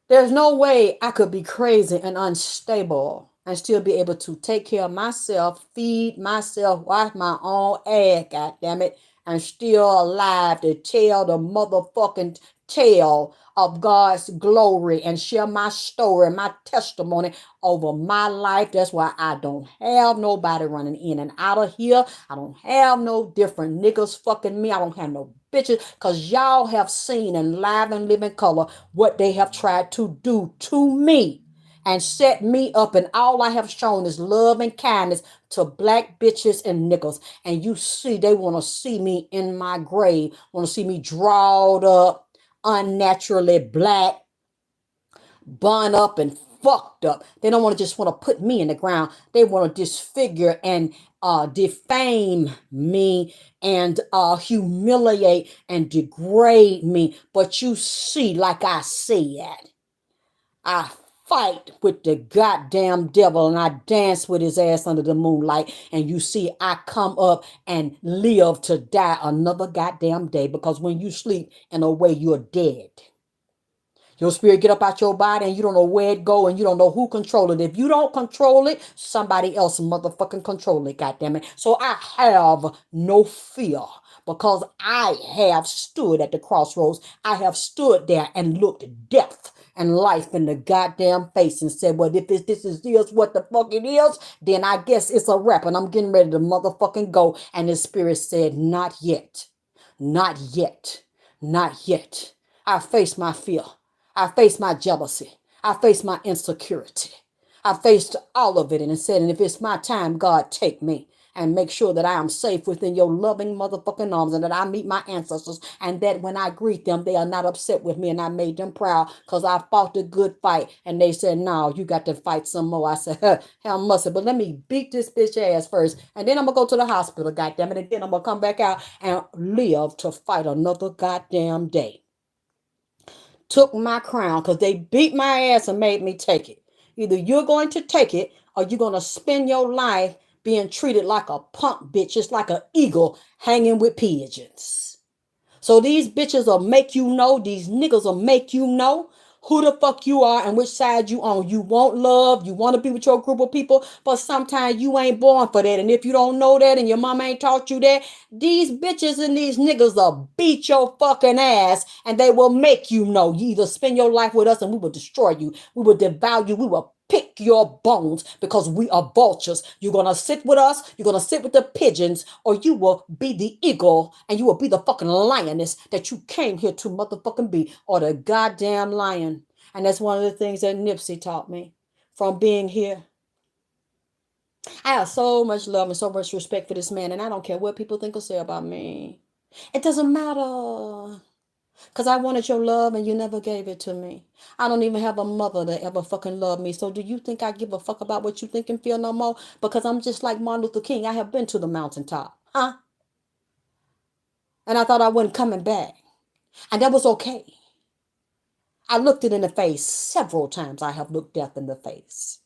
There's no way I could be crazy and unstable and still be able to take care of myself, feed myself, wash my own ass, God damn it, and still alive to tell the motherfucking tale of God's glory and share my story, my testimony over my life. That's why I don't have nobody running in and out of here. I don't have no different niggas fucking me. I don't have no bitches, because y'all have seen in live and living color what they have tried to do to me and set me up, and all I have shown is love and kindness to black bitches and niggas. And you see, they want to see me in my grave, want to see me drawed up, unnaturally black, bun up and fucked up. They don't want to just want to put me in the ground. They want to disfigure and defame me and humiliate and degrade me. But you see, like I said, I fight with the goddamn devil and I dance with his ass under the moonlight. And you see, I come up and live to die another goddamn day, because when you sleep in a way, you're dead. Your spirit get up out your body and you don't know where it go and you don't know who control it. If you don't control it, somebody else motherfucking control it, goddammit. So I have no fear, because I have stood at the crossroads. I have stood there and looked death and life in the goddamn face and said, well, if this is what the fuck it is, then I guess it's a wrap and I'm getting ready to motherfucking go. And the spirit said, not yet, not yet, not yet. I face my fear. I faced my jealousy. I faced my insecurity. I faced all of it and said, and if it's my time, God, take me and make sure that I am safe within your loving motherfucking arms, and that I meet my ancestors, and that when I greet them, they are not upset with me, and I made them proud because I fought the good fight. And they said, no, you got to fight some more. I said, hell must it, but let me beat this bitch ass first, and then I'm going to go to the hospital, goddamn it, and then I'm going to come back out and live to fight another goddamn day. Took my crown because they beat my ass and made me take it. Either you're going to take it or you're going to spend your life being treated like a punk bitch, just like an eagle hanging with pigeons. So these bitches will make you know, these niggas will make you know who the fuck you are and which side you on. You want love, you want to be with your group of people, but sometimes you ain't born for that. And if you don't know that and your mama ain't taught you that, these bitches and these niggas will beat your fucking ass and they will make you know. You either spend your life with us and we will destroy you. We will devour you. We will pick your bones because we are vultures. You're going to sit with us, you're going to sit with the pigeons, or you will be the eagle and you will be the fucking lioness that you came here to motherfucking be, or the goddamn lion. And that's one of the things that Nipsey taught me from being here. I have so much love and so much respect for this man, and I don't care what people think or say about me. It doesn't matter. Because I wanted your love and you never gave it to me. I don't even have a mother that ever fucking loved me. So do you think I give a fuck about what you think and feel no more? Because I'm just like Martin Luther King. I have been to the mountaintop. Huh? And I thought I wasn't coming back. And that was okay. I looked it in the face several times. I have looked death in the face.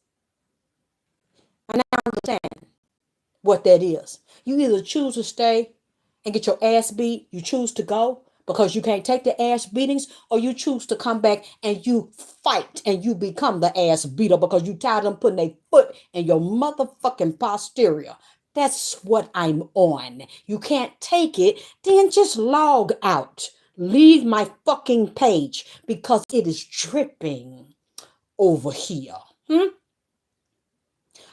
And I understand what that is. You either choose to stay and get your ass beat, you choose to go because you can't take the ass beatings, or you choose to come back and you fight and you become the ass beater because you tired of them putting a foot in your motherfucking posterior. That's what I'm on. You can't take it, then just log out. Leave my fucking page because it is dripping over here.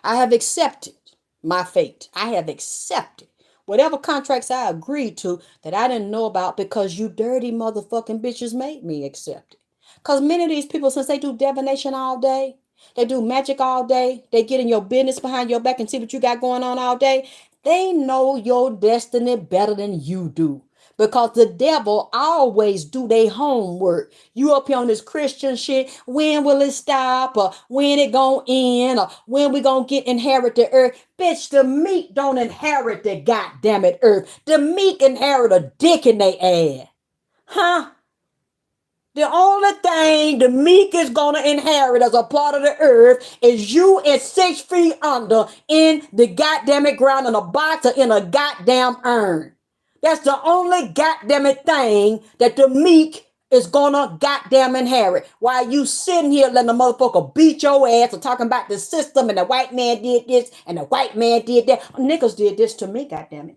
I have accepted my fate. I have accepted whatever contracts I agreed to that I didn't know about because you dirty motherfucking bitches made me accept it. Because many of these people, since they do divination all day, they do magic all day, they get in your business behind your back and see what you got going on all day, they know your destiny better than you do. Because the devil always do their homework. You up here on this Christian shit, when will it stop? Or when it gonna end? Or when we gonna get inherit the earth? Bitch, the meek don't inherit the goddamn it earth. The meek inherit a dick in their ass. Huh? The only thing the meek is gonna inherit as a part of the earth is you and 6 feet under in the goddamn it ground in a box or in a goddamn urn. That's the only goddamn it thing that the meek is gonna goddamn inherit. While you sitting here letting the motherfucker beat your ass or talking about the system and the white man did this and the white man did that. Niggas did this to me, goddamn it.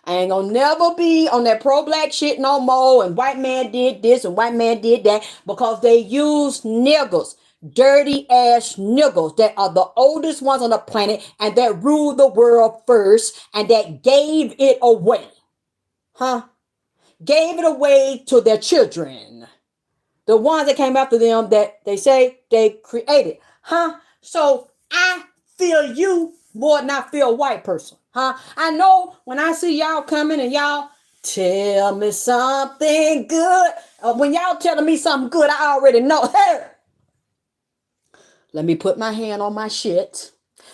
I ain't gonna never be on that pro-black shit no more. And white man did this and white man did that because they use niggers, dirty ass niggers that are the oldest ones on the planet and that ruled the world first and that gave it away. Huh? Gave it away to their children. The ones that came after them that they say they created. Huh? So I feel you more than I feel a white person. Huh? I know when I see y'all coming and y'all tell me something good. When y'all telling me something good, I already know. Hey, let me put my hand on my shit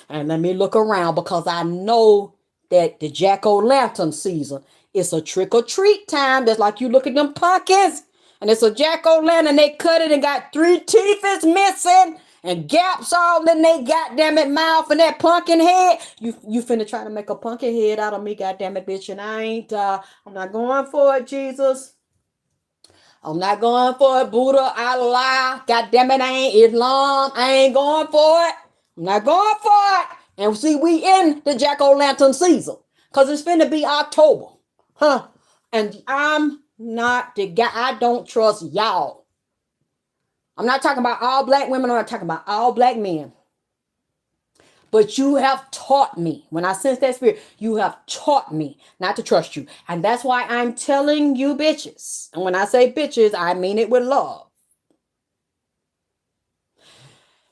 and let me look around because I know that the jack-o'-lantern season, it's a trick-or-treat time. That's like you look at them pumpkins and it's a jack-o'-lantern. They cut it and got 3 teeth is missing and gaps all in they goddamn it mouth and that pumpkin head. You finna try to make a pumpkin head out of me, goddamn it, bitch, and I ain't. I'm not going for it, Jesus. I'm not going for it, Buddha, Allah. God damn it, I ain't Islam. I ain't going for it. I'm not going for it. And see, we in the jack-o'-lantern season. Because it's finna be October. Huh? And I'm not the guy. I don't trust y'all. I'm not talking about all black women. I'm not talking about all black men. But you have taught me, when I sense that spirit, you have taught me not to trust you. And that's why I'm telling you bitches. And when I say bitches, I mean it with love.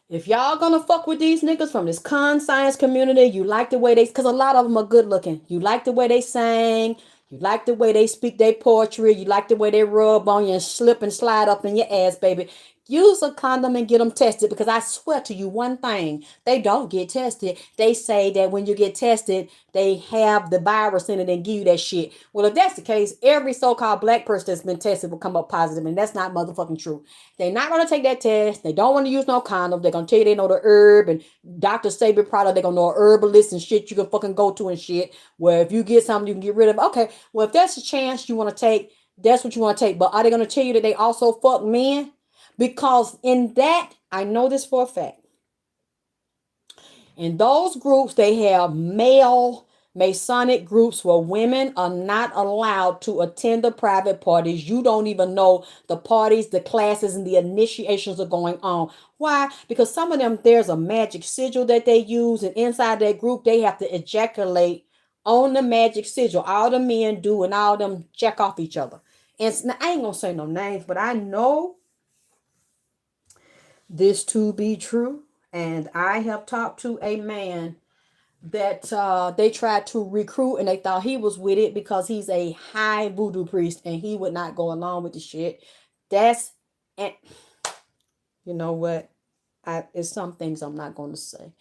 If y'all gonna fuck with these niggas from this con science community, you like the way they, because a lot of them are good looking. You like the way they sang. You like the way they speak their poetry. You like the way they rub on you and slip and slide up in your ass, baby. Use a condom and get them tested because I swear to you one thing, they don't get tested. They say that when you get tested, they have the virus in it and give you that shit. Well, if that's the case, every so-called black person that's been tested will come up positive, and that's not motherfucking true. They're not going to take that test. They don't want to use no condom. They're going to tell you they know the herb and Dr. Sabi product. They're going to know a herbalist and shit you can fucking go to and shit. Where if you get something, you can get rid of it. Okay, well, if that's a chance you want to take, that's what you want to take. But are they going to tell you that they also fuck men? Because in that, I know this for a fact. In those groups, they have male Masonic groups where women are not allowed to attend the private parties. You don't even know the parties, the classes, and the initiations are going on. Why? Because some of them, there's a magic sigil that they use, and inside that group, they have to ejaculate on the magic sigil. All the men do, and all them check off each other. And I ain't gonna say no names, but I know this to be true. And I have talked to a man that they tried to recruit and they thought he was with it because he's a high voodoo priest and he would not go along with the shit. That's, and you know what? It's some things I'm not going to say,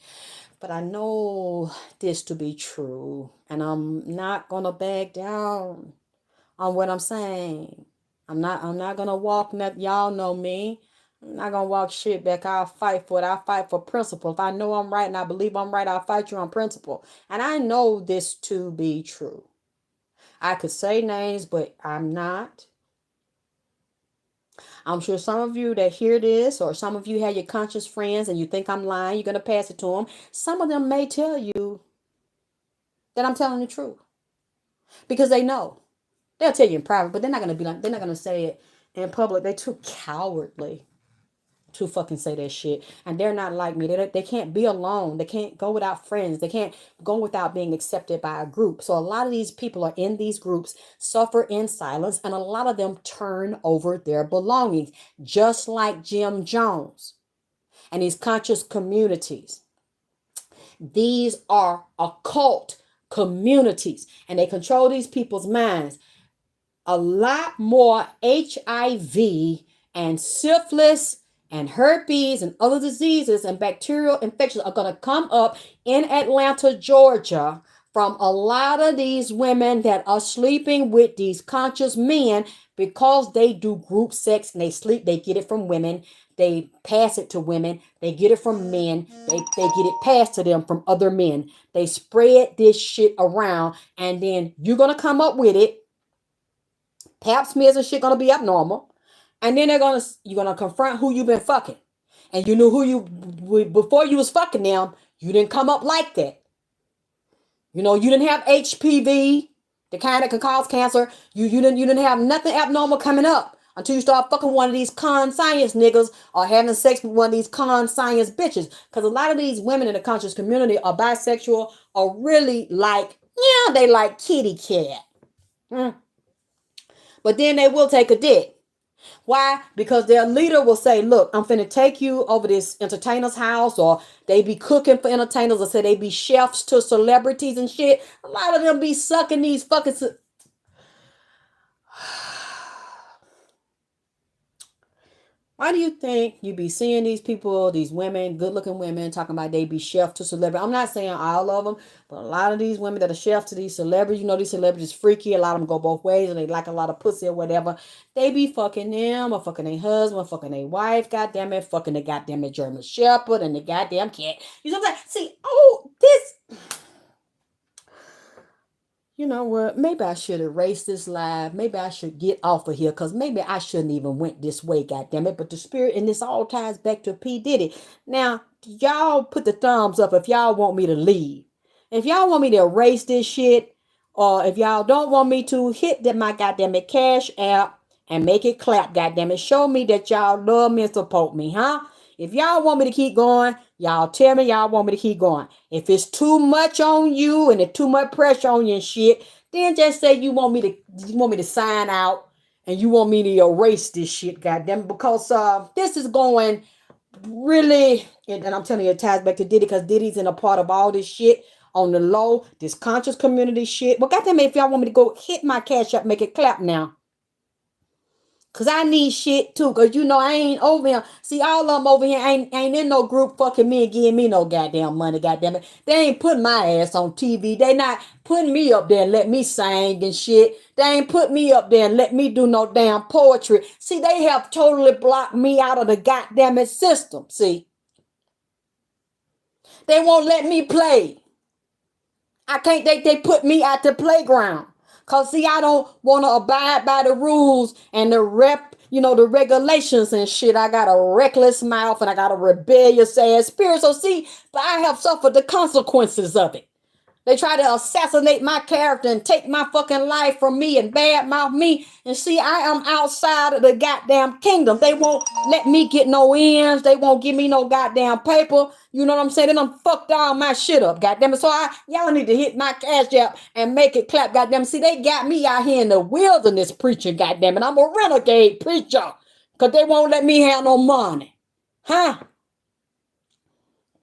but I know this to be true, and I'm not going to back down on what I'm saying. I'm not gonna walk that, y'all know me. I'm not gonna walk shit back. I'll fight for it. I'll fight for principle. If I know I'm right and I believe I'm right, I'll fight you on principle. And I know this to be true. I could say names, but I'm not. I'm sure some of you that hear this, or some of you have your conscious friends and you think I'm lying, you're gonna pass it to them. Some of them may tell you that I'm telling the truth because they know. They'll tell you in private, but they're not gonna be like, they're not gonna say it in public. They're too cowardly to fucking say that shit. And they're not like me. They can't be alone. They can't go without friends. They can't go without being accepted by a group. So a lot of these people are in these groups, suffer in silence, and a lot of them turn over their belongings, just like Jim Jones and these conscious communities. These are occult communities, and they control these people's minds. A lot more HIV and syphilis and herpes and other diseases and bacterial infections are going to come up in Atlanta, Georgia, from a lot of these women that are sleeping with these conscious men because they do group sex and they get it from women. They pass it to women. They get it from men. They get it passed to them from other men. They spread this shit around, and then you're going to come up with it. Pap smears and shit gonna be abnormal, and then you're gonna confront who you've been fucking, and you knew who you before you was fucking them. You didn't come up like that. You know, you didn't have HPV, the kind that can cause cancer. You didn't have nothing abnormal coming up until you start fucking one of these con science niggas or having sex with one of these con science bitches. Because a lot of these women in the conscious community are bisexual or really like, yeah, they like kitty cat. But then they will take a dick. Why? Because their leader will say, look, I'm finna take you over this entertainer's house, or they be cooking for entertainers, or say they be chefs to celebrities and shit. A lot of them be sucking these fucking... Why do you think you be seeing these people, these women, good-looking women, talking about they be chef to celebrity? I'm not saying all of them, but a lot of these women that are chefs to these celebrities, you know, these celebrities freaky. A lot of them go both ways, and they like a lot of pussy or whatever. They be fucking them, or fucking their husband, or fucking their wife, goddamn it, fucking the goddamn German Shepherd and the goddamn cat. You know what I'm saying? See, oh, this... You know what? Maybe I should erase this live. Maybe I should get off of here, because maybe I shouldn't even went this way, goddammit. But the spirit, and this all ties back to P. Diddy. Now, y'all put the thumbs up if y'all want me to leave. If y'all want me to erase this shit, or if y'all don't want me to, hit that my goddammit Cash App and make it clap, goddammit. Show me that y'all love me and support me, huh? If y'all want me to keep going, y'all tell me y'all want me to keep going. If it's too much on you and it's too much pressure on you and shit, then just say you want me to sign out and you want me to erase this shit, goddamn, because this is going really, and I'm telling you, it ties back to Diddy, because Diddy's in a part of all this shit on the low, this conscious community shit. But goddamn it, if y'all want me to go hit my Cash App, make it clap now. Cause I need shit too. Cause you know I ain't over here. See, all of them over here ain't in no group fucking me and giving me no goddamn money, goddamn it. They ain't putting my ass on TV. They not putting me up there and let me sing and shit. They ain't put me up there and let me do no damn poetry. See, they have totally blocked me out of the goddamn system. See, they won't let me play. I can't, they put me at the playground. Cause see, I don't want to abide by the rules and the regulations and shit. I got a reckless mouth and I got a rebellious ass spirit. So see, but I have suffered the consequences of it. They try to assassinate my character and take my fucking life from me and badmouth me. And see, I am outside of the goddamn kingdom. They won't let me get no ends. They won't give me no goddamn paper. You know what I'm saying? They done fucked all my shit up, goddamn it. So y'all need to hit my Cash App and make it clap, goddamn it. See, they got me out here in the wilderness preaching, goddamn it. I'm a renegade preacher because they won't let me have no money. Huh?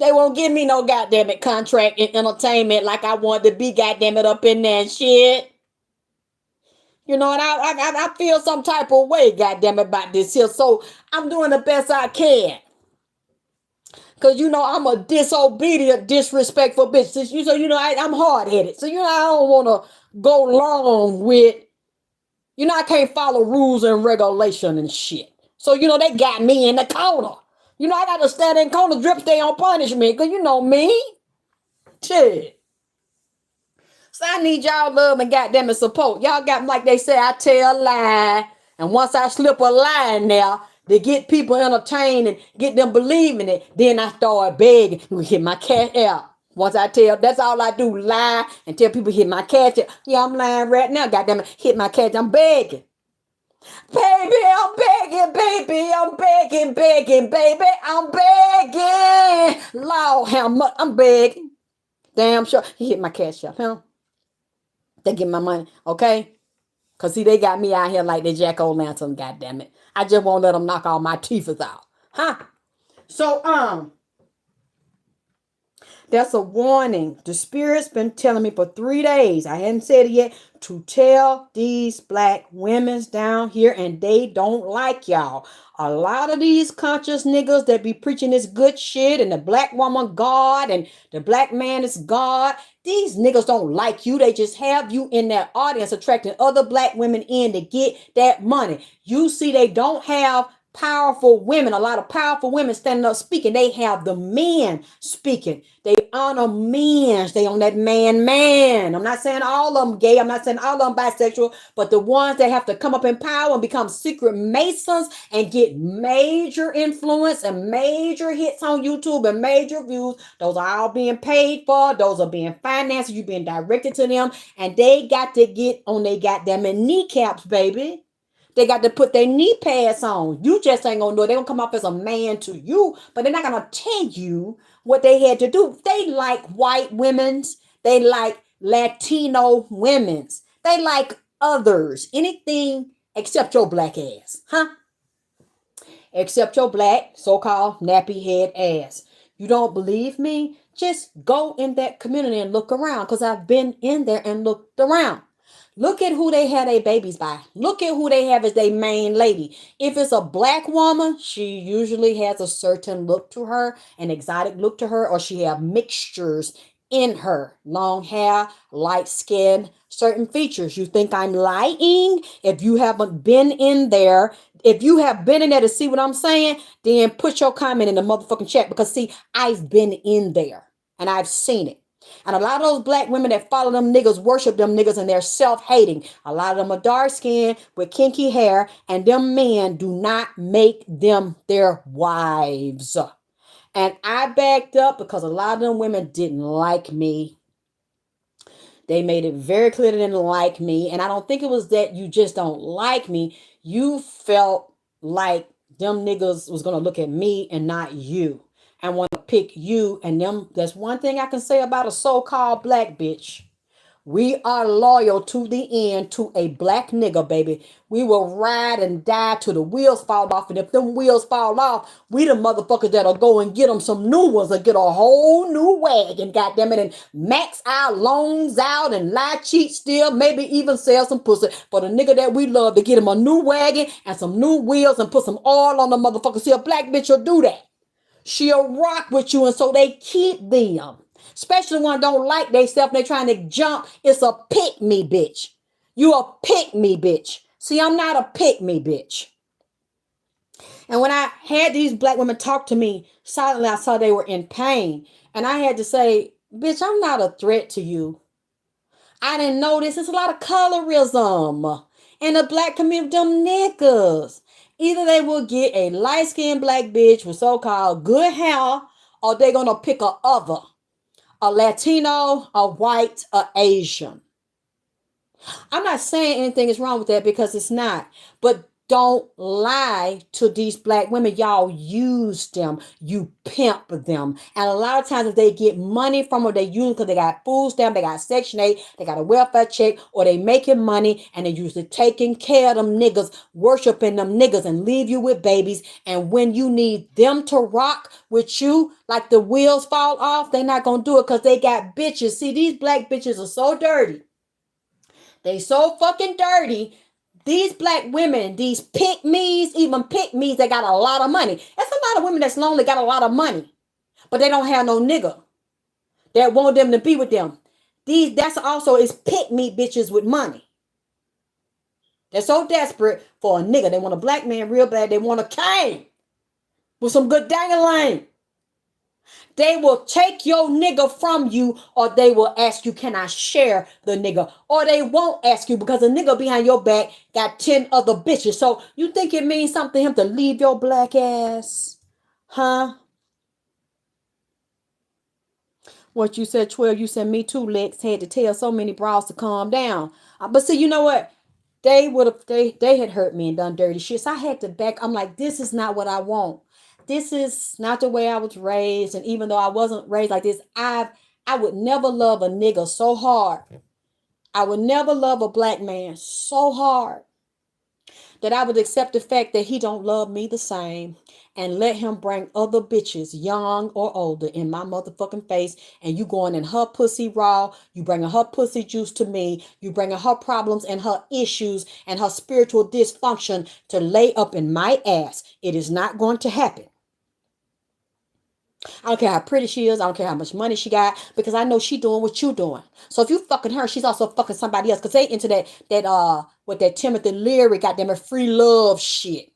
They won't give me no goddamn it contract in entertainment like I want to be goddamn it up in there and shit. You know, and I feel some type of way, goddamn it, about this here. So I'm doing the best I can. Cause you know I'm a disobedient, disrespectful bitch. So you know I'm hard headed. So you know I don't want to go along with. You know I can't follow rules and regulation and shit. So you know they got me in the corner. You know I got to stand in corner, drip, stay on punishment. Cause you know me, shit. So I need y'all love and goddamn it support. Y'all got like they say I tell a lie, and once I slip a lie in there to get people entertained and get them believing it, then I start begging. You hit my cash out. Once I tell, that's all I do, lie and tell people hit my cash out. Yeah, I'm lying right now. Goddamn it, hit my cash. I'm begging. Baby, I'm begging, baby. I'm begging, begging, baby. I'm begging. Lord, how much? I'm begging. Damn sure. He hit my cash out, huh? They get my money, okay? Cause see, they got me out here like they Jack O'Lantern, goddamn it. I just won't let them knock all my teeth out. Huh? So, that's a warning. The spirit's been telling me for 3 days. I hadn't said it yet. To tell these black women's down here, and they don't like y'all. A lot of these conscious niggas that be preaching this good shit, and the black woman God, and the black man is God. These niggas don't like you. They just have you in that audience attracting other black women in to get that money. You see, they don't have powerful women, a lot of powerful women standing up speaking. They have the men speaking. They honor men. They on that man. I'm not saying all of them gay. I'm not saying all of them bisexual, but the ones that have to come up in power and become secret masons and get major influence and major hits on YouTube and major views. Those are all being paid for. Those are being financed. You being directed to them, and they got to get on. They got them in kneecaps, baby. They got to put their knee pads on. You just ain't gonna know. They're gonna come off as a man to you, but they're not gonna tell you what they had to do. They like white women's. They like Latino women's. They like others. Anything except your black ass. Huh? Except your black, so-called nappy head ass. You don't believe me? Just go in that community and look around, because I've been in there and looked around. Look at who they had their babies by. Look at who they have as their main lady. If it's a black woman, she usually has a certain look to her, an exotic look to her, or she have mixtures in her. Long hair, light skin, certain features. You think I'm lying? If you haven't been in there, if you have been in there to see what I'm saying, then put your comment in the motherfucking chat, because see, I've been in there and I've seen it. And a lot of those black women that follow them niggas worship them niggas, and they're self-hating. A lot of them are dark skinned with kinky hair, and them men do not make them their wives. And I backed up because a lot of them women didn't like me. They made it very clear they didn't like me. And I don't think it was that you just don't like me. You felt like them niggas was going to look at me and not you, and want to pick you and them. That's one thing I can say about a so-called black bitch. We are loyal to the end to a black nigga, baby. We will ride and die till the wheels fall off. And if them wheels fall off, we the motherfuckers that'll go and get them some new ones or get a whole new wagon, goddammit, and max our loans out and lie, cheat, steal, maybe even sell some pussy for the nigga that we love, to get him a new wagon and some new wheels and put some oil on the motherfucker. See, a black bitch will do that. She'll rock with you, and so they keep them. Especially when don't like they self and they trying to jump. It's a pick me bitch. You a pick me bitch. See, I'm not a pick me bitch. And when I had these black women talk to me silently, I saw they were in pain. And I had to say, bitch, I'm not a threat to you. I didn't know this. It's a lot of colorism in the black community, them niggas. Either they will get a light-skinned black bitch with so-called good hair, or they're going to pick a other. A Latino, a white, a Asian. I'm not saying anything is wrong with that, because it's not. But Don't lie to these black women. Y'all use them. You pimp them. And a lot of times if they get money from them, they use them because they got food stamp, they got Section 8, they got a welfare check, or they making money and they usually taking care of them niggas, worshiping them niggas and leave you with babies. And when you need them to rock with you, like the wheels fall off, they not going to do it because they got bitches. See, these black bitches are so dirty. They so fucking dirty. These black women, these pick-me's, even pick-me's, they got a lot of money. There's a lot of women that's lonely, got a lot of money, but they don't have no nigga that want them to be with them. That's also is pick-me bitches with money. They're so desperate for a nigga. They want a black man real bad. They want a king with some good dangling. They will take your nigga from you, or they will ask you, can I share the nigga? Or they won't ask you because the nigga behind your back got 10 other bitches. So you think it means something to him to leave your black ass? Huh? What you said, 12, you said me too, Lex. Had to tell so many bras to calm down. But see, you know what? They had hurt me and done dirty shit. So I had to back. I'm like, this is not what I want. This is not the way I was raised. And even though I wasn't raised like this, I would never love a nigga so hard. I would never love a black man so hard that I would accept the fact that he don't love me the same and let him bring other bitches, young or older, in my motherfucking face. And you going in her pussy raw. You bringing her pussy juice to me. You bringing her problems and her issues and her spiritual dysfunction to lay up in my ass. It is not going to happen. I don't care how pretty she is. I don't care how much money she got, because I know she doing what you doing. So if you fucking her, she's also fucking somebody else, because they into with that Timothy Leary goddamn it free love shit.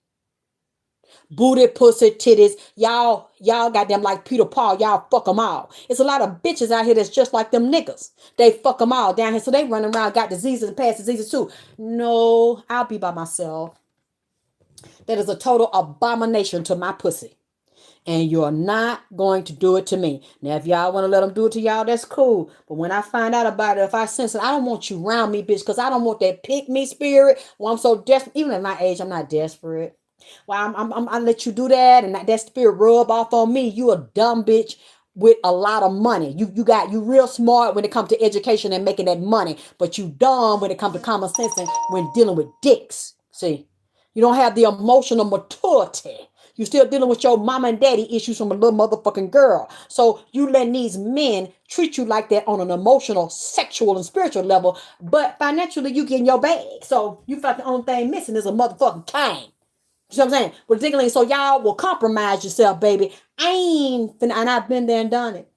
Booty, pussy, titties. Y'all got them like Peter Paul. Y'all fuck them all. It's a lot of bitches out here that's just like them niggas. They fuck them all down here. So they running around, got diseases and past diseases too. No, I'll be by myself. That is a total abomination to my pussy. And you're not going to do it to me. Now, if y'all want to let them do it to y'all, that's cool. But when I find out about it, if I sense it, I don't want you around me, bitch, because I don't want that pick me spirit. Well, I'm so desperate. Even at my age, I'm not desperate. Well, I let you do that, and that spirit rub off on me. You a dumb bitch with a lot of money. You real smart when it comes to education and making that money, but you dumb when it comes to common sense and when dealing with dicks. See, you don't have the emotional maturity. You still dealing with your mama and daddy issues from a little motherfucking girl. So you letting these men treat you like that on an emotional, sexual, and spiritual level, but financially you getting your bag. So you feel like the only thing missing is a motherfucking cane. You know what I'm saying? Ridiculous. So y'all will compromise yourself, baby. I ain't finna, and I've been there and done it.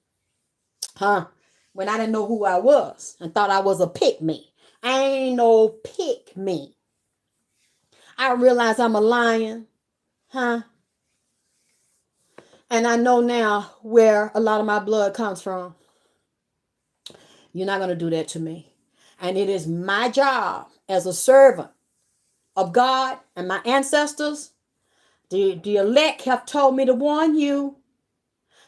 Huh? When I didn't know who I was and thought I was a pick me. I ain't no pick me. I realize I'm a lion. Huh? And I know now where a lot of my blood comes from. You're not going to do that to me. And it is my job as a servant of God and my ancestors. The elect have told me to warn you.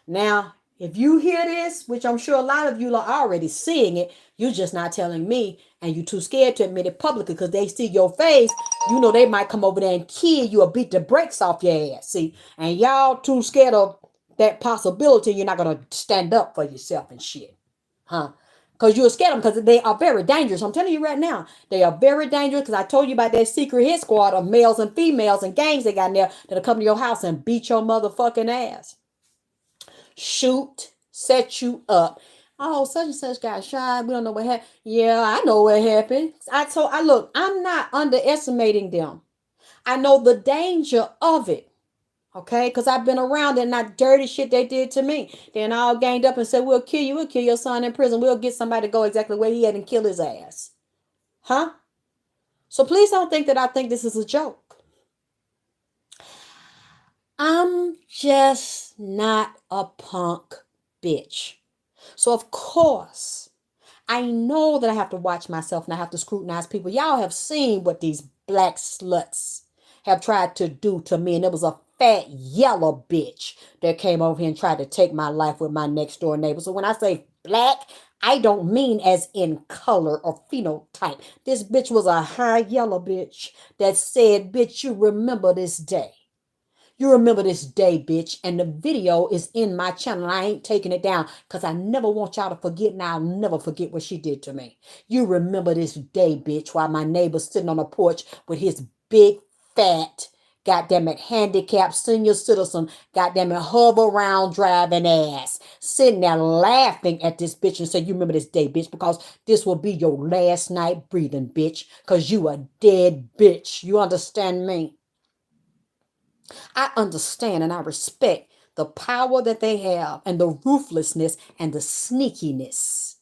Now, if you hear this, which I'm sure a lot of you are already seeing it, you're just not telling me, and you're too scared to admit it publicly because they see your face. You know they might come over there and kill you or beat the brakes off your ass. See, and y'all too scared of that possibility. You're not gonna stand up for yourself and shit, huh? Because you're scared of them because they are very dangerous. I'm telling you right now, they are very dangerous because I told you about that secret hit squad of males and females and gangs they got in there that'll come to your house and beat your motherfucking ass. Shoot, set you up. Oh, such and such got shot. We don't know what happened. Yeah, I know what happened. Look, I'm not underestimating them. I know the danger of it. Okay, because I've been around and that dirty shit they did to me. Then all ganged up and said, we'll kill you. We'll kill your son in prison. We'll get somebody to go exactly where he had and kill his ass. Huh? So please don't think that I think this is a joke. I'm just not a punk bitch. So of course, I know that I have to watch myself and I have to scrutinize people. Y'all have seen what these black sluts have tried to do to me. And it was a fat yellow bitch that came over here and tried to take my life with my next door neighbor. So when I say black, I don't mean as in color or phenotype. This bitch was a high yellow bitch that said, bitch, you remember this day. You remember this day, bitch. And the video is in my channel. I ain't taking it down because I never want y'all to forget, and I'll never forget what she did to me. You remember this day, bitch, while my neighbor's sitting on the porch with his big, fat, goddamn it, handicapped senior citizen, goddamn it, hover around driving ass, sitting there laughing at this bitch and say, you remember this day, bitch, because this will be your last night breathing, bitch, because you a dead bitch. You understand me? I understand and I respect the power that they have and the ruthlessness and the sneakiness.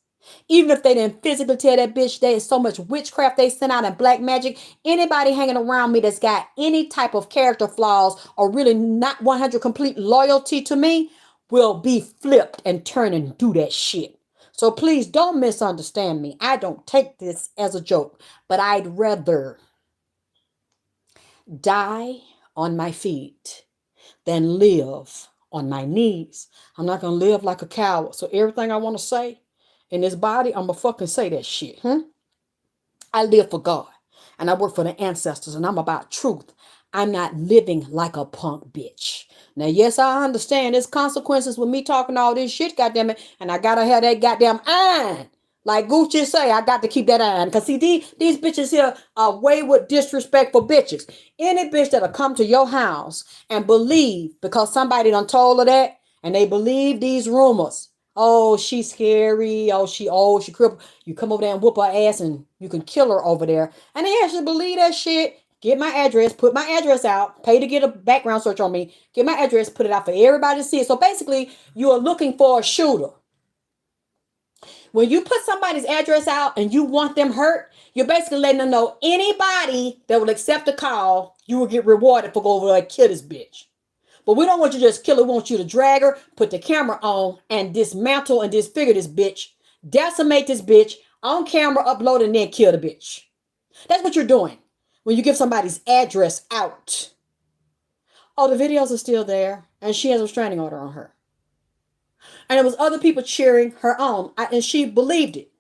Even if they didn't physically tell that bitch there's so much witchcraft they sent out and black magic, anybody hanging around me that's got any type of character flaws or really not 100 complete loyalty to me will be flipped and turn and do that shit. So please don't misunderstand me. I don't take this as a joke, but I'd rather die on my feet than live on my knees. I'm not going to live like a coward. So everything I want to say in this body, I'm going to fucking say that shit. I live for God and I work for the ancestors and I'm about truth. I'm not living like a punk bitch. Now, yes, I understand there's consequences with me talking all this shit, goddamn it, and I gotta have that goddamn iron. Like Gucci say, I got to keep that iron. Because see, these bitches here are wayward, disrespectful bitches. Any bitch that'll come to your house and believe because somebody done told her that, and they believe these rumors. Oh, she's scary. She crippled. You come over there and whoop her ass and you can kill her over there. And they actually believe that shit. Get my address, put my address out, pay to get a background search on me, get my address, put it out for everybody to see it. So basically, you are looking for a shooter. When you put somebody's address out and you want them hurt, you're basically letting them know anybody that will accept a call, you will get rewarded for going over there and kill this bitch. But we don't want you to just kill her. We want you to drag her, put the camera on, and dismantle and disfigure this bitch, decimate this bitch on camera, upload, and then kill the bitch. That's what you're doing when you give somebody's address out. Oh, the videos are still there, and she has a restraining order on her. And there was other people cheering her on, and she believed it.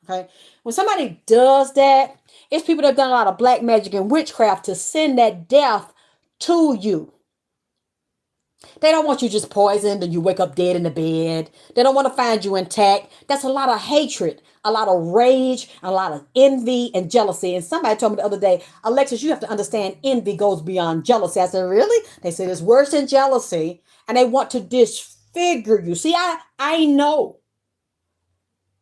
Okay, when somebody does that, it's people that have done a lot of black magic and witchcraft to send that death to you. They don't want you just poisoned and you wake up dead in the bed. They don't want to find you intact. That's a lot of hatred, a lot of rage, a lot of envy and jealousy. And somebody told me the other day, Alexis, you have to understand envy goes beyond jealousy. I said, really? They said it's worse than jealousy. And they want to disfigure you. See, I know.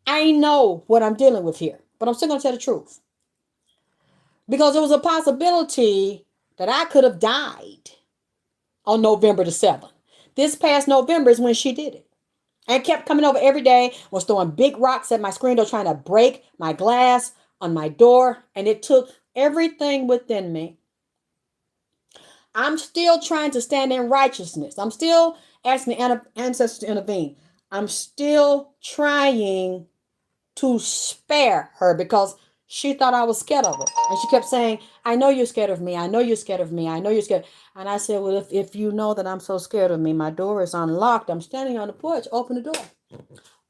I know what I'm dealing with here. But I'm still going to tell the truth. Because there was a possibility that I could have died on November the 7th. This past November is when she did it. And kept coming over every day, was throwing big rocks at my screen door, trying to break my glass on my door. And it took everything within me. I'm still trying to stand in righteousness. I'm still asking the ancestors to intervene. I'm still trying to spare her because she thought I was scared of her. And she kept saying, I know you're scared of me. I know you're scared of me. I know you're scared. And I said, well, if you know that I'm so scared of me, my door is unlocked. I'm standing on the porch. Open the door.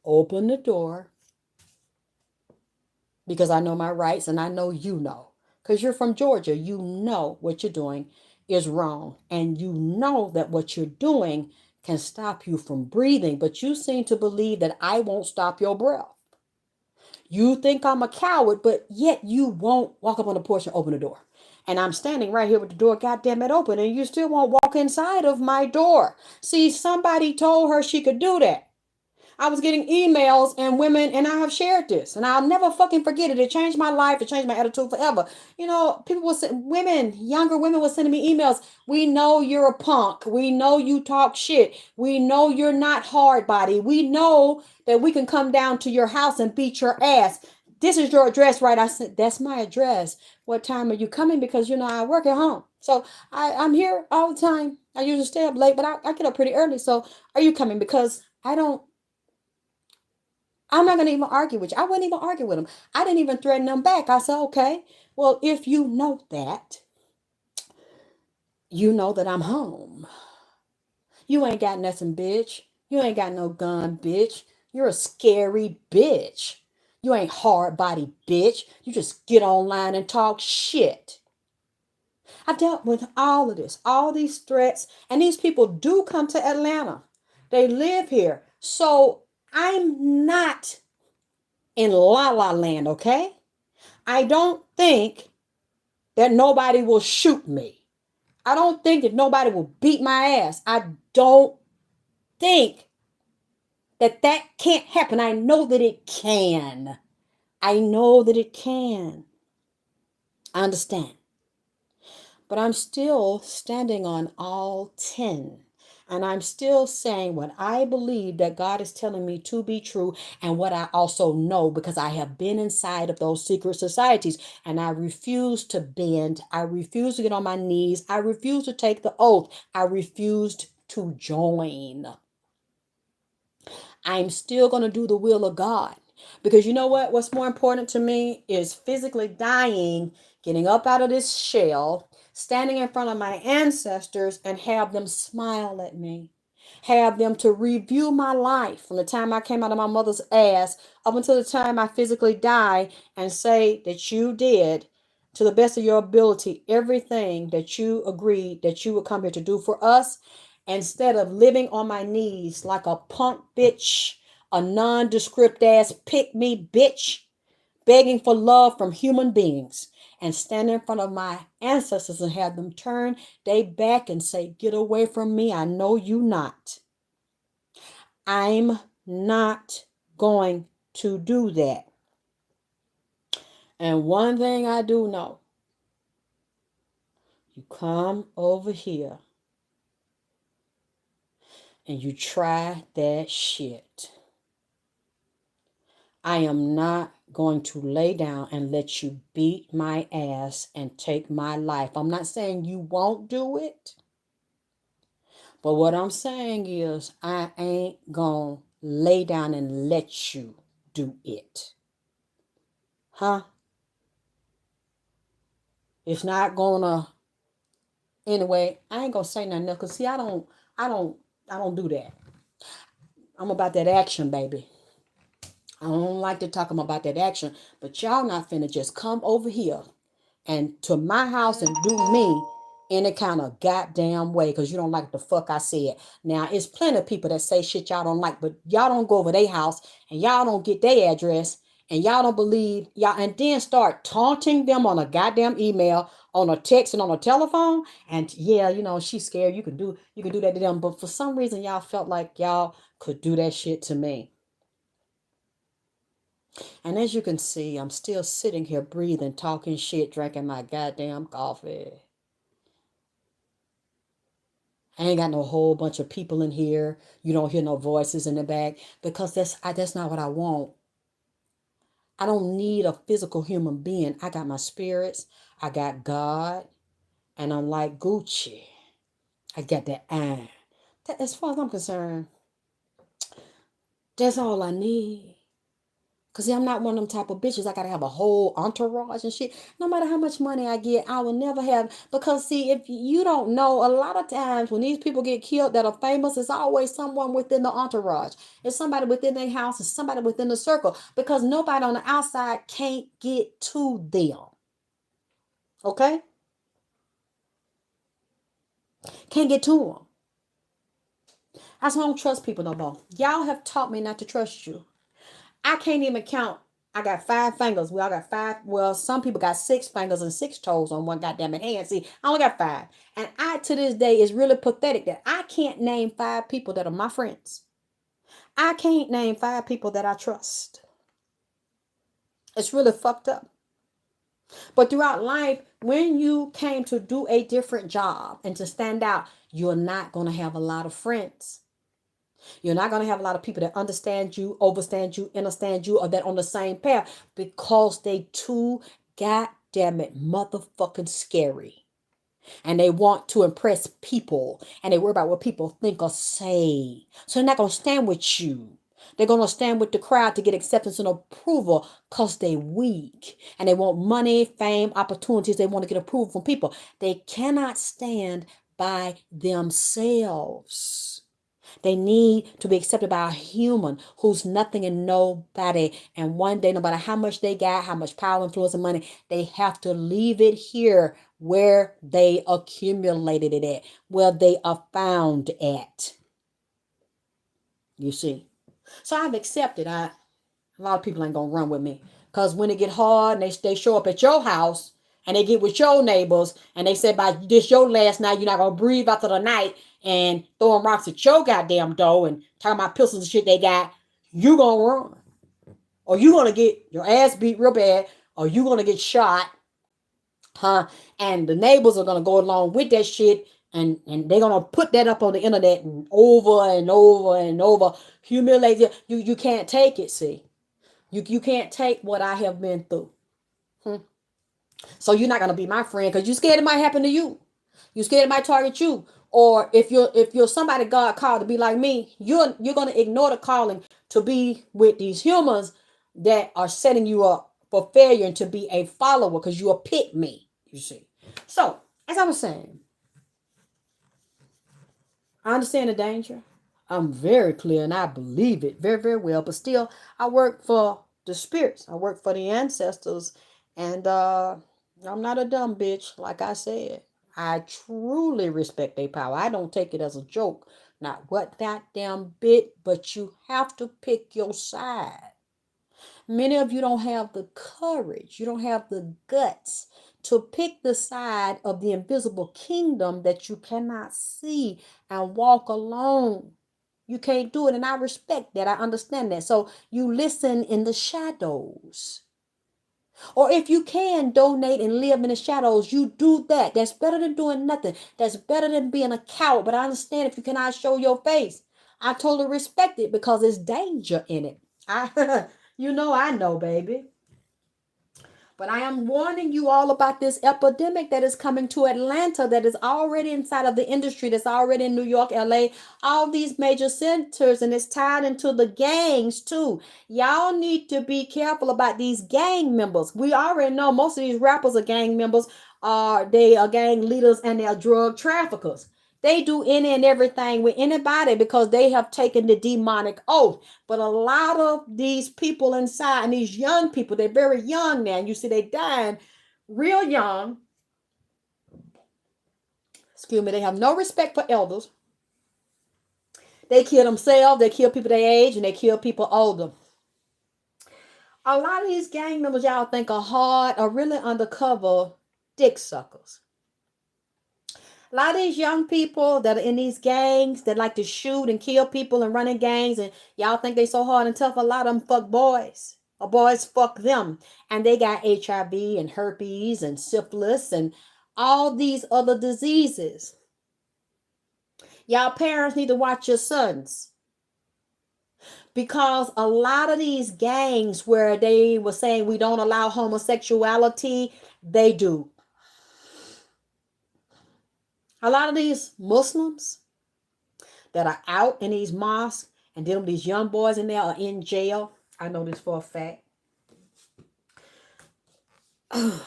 Open the door. Because I know my rights and I know you know. Because you're from Georgia. You know what you're doing is wrong. And you know that what you're doing can stop you from breathing. But you seem to believe that I won't stop your breath. You think I'm a coward, but yet you won't walk up on the porch and open the door. And I'm standing right here with the door, goddamn it, open, and you still won't walk inside of my door. See, somebody told her she could do that. I was getting emails and women, and I have shared this, and I'll never fucking forget it. It changed my life. It changed my attitude forever. You know, people will say, younger women were sending me emails. We know you're a punk. We know you talk shit. We know you're not hard body. We know that we can come down to your house and beat your ass. This is your address, right? I said, that's my address. What time are you coming? Because, you know, I work at home. So I'm here all the time. I usually stay up late, but I get up pretty early. So are you coming? Because I'm not going to even argue with you. I wouldn't even argue with them. I didn't even threaten them back. I said, okay, well, if you know that, you know that I'm home. You ain't got nothing, bitch. You ain't got no gun, bitch. You're a scary bitch. You ain't hard body bitch. You just get online and talk shit. I dealt with all of this, all these threats, and these people do come to Atlanta. They live here. So I'm not in la la land, okay? I don't think that nobody will shoot me. I don't think that nobody will beat my ass. I don't think that that can't happen. I know that it can. I know that it can. I understand. But I'm still standing on all 10. And I'm still saying what I believe that God is telling me to be true and what I also know because I have been inside of those secret societies and I refuse to bend. I refuse to get on my knees. I refuse to take the oath. I refused to join. I'm still going to do the will of God. Because you know what? What's more important to me is physically dying, getting up out of this shell, standing in front of my ancestors and have them smile at me. Have them to review my life from the time I came out of my mother's ass up until the time I physically die and say that you did, to the best of your ability, everything that you agreed that you would come here to do for us, instead of living on my knees like a punk bitch, a nondescript ass pick me bitch, begging for love from human beings, and stand in front of my ancestors and have them turn they back and say, get away from me. I know you not. I'm not going to do that. And one thing I do know, you come over here and you try that shit. I am not going to lay down and let you beat my ass and take my life. I'm not saying you won't do it. But what I'm saying is I ain't going to lay down and let you do it. Huh? It's not going to. Anyway, I ain't going to say nothing else. Because see, I don't do that. I'm about that action, baby. I don't like to talk about that action. But y'all not finna just come over here and to my house and do me any kind of goddamn way because you don't like the fuck I said. Now, it's plenty of people that say shit y'all don't like, but y'all don't go over their house and y'all don't get their address and y'all don't believe y'all and then start taunting them on a goddamn email, on a text and on a telephone. And yeah, she's scared. You can do that to them. But for some reason, y'all felt like y'all could do that shit to me. And as you can see, I'm still sitting here breathing, talking shit, drinking my goddamn coffee. I ain't got no whole bunch of people in here. You don't hear no voices in the back because that's not what I want. I don't need a physical human being. I got my spirits. I got God. And I'm like Gucci. I got that. As far as I'm concerned, that's all I need. Because see, I'm not one of them type of bitches. I got to have a whole entourage and shit. No matter how much money I get, I will never have. Because see, if you don't know, a lot of times when these people get killed that are famous, it's always someone within the entourage. It's somebody within their house. It's somebody within the circle. Because nobody on the outside can't get to them. Okay? Can't get to them. That's why I don't trust people no more. Y'all have taught me not to trust you. I can't even count. I got 5 fingers. We all got 5. Well, some people got 6 fingers and 6 toes on one goddamn hand. See, I only got 5. And I, to this day, is really pathetic that I can't name 5 people that are my friends. I can't name 5 people that I trust. It's really fucked up. But throughout life, when you came to do a different job and to stand out, you're not going to have a lot of friends. You're not going to have a lot of people that understand you, overstand you, understand you, or that on the same path because they too goddamn it motherfucking scary. And they want to impress people and they worry about what people think or say. So they're not going to stand with you. They're going to stand with the crowd to get acceptance and approval because they weak. And they want money, fame, opportunities. They want to get approval from people. They cannot stand by themselves. They need to be accepted by a human who's nothing and nobody. And one day, no matter how much they got, how much power, influence, and money, they have to leave it here where they accumulated it at, where they are found at. You see. So I've accepted. A lot of people ain't gonna run with me. Cause when it get hard and they show up at your house and they get with your neighbors and they say by this your last night, you're not gonna breathe after the night and throwing rocks at your goddamn door and talking about pistols and shit they got, you gonna run. Or you gonna get your ass beat real bad, or you gonna get shot, huh? And the neighbors are gonna go along with that shit and they're gonna put that up on the internet and over, humiliate you. You can't take it, see. You can't take what I have been through. Hmm. So you're not gonna be my friend because you're scared it might happen to you. You're scared it might target you. Or if you're somebody God called to be like me, you're gonna ignore the calling to be with these humans that are setting you up for failure and to be a follower because you are pick me. You see. So as I was saying, I understand the danger. I'm very clear and I believe it very, very well. But still, I work for the spirits. I work for the ancestors. And I'm not a dumb bitch, like I said. I truly respect their power. I don't take it as a joke. Not what that damn bit, but you have to pick your side. Many of you don't have the courage, you don't have the guts to pick the side of the invisible kingdom that you cannot see and walk alone. You can't do it, and I respect that. I understand that. So you listen in the shadows. Or if you can donate and live in the shadows, you do that. That's better than doing nothing. That's better than being a coward. But I understand if you cannot show your face. I totally respect it because there's danger in it. I know, baby. But I am warning you all about this epidemic that is coming to Atlanta, that is already inside of the industry, that's already in New York, LA, all these major centers, and it's tied into the gangs too. Y'all need to be careful about these gang members. We already know most of these rappers are gang members, they are gang leaders and they are drug traffickers. They do any and everything with anybody because they have taken the demonic oath. But a lot of these people inside, and these young people, they're very young now. And you see, they dying real young. Excuse me, they have no respect for elders. They kill themselves, they kill people their age, and they kill people older. A lot of these gang members y'all think are hard are really undercover dick suckers. A lot of these young people that are in these gangs that like to shoot and kill people and run in gangs, and y'all think they so hard and tough. A lot of them fuck boys. Or boys fuck them. And they got HIV and herpes and syphilis and all these other diseases. Y'all parents need to watch your sons. Because a lot of these gangs where they were saying we don't allow homosexuality, they do. A lot of these Muslims that are out in these mosques and then these young boys in there are in jail. I know this for a fact. A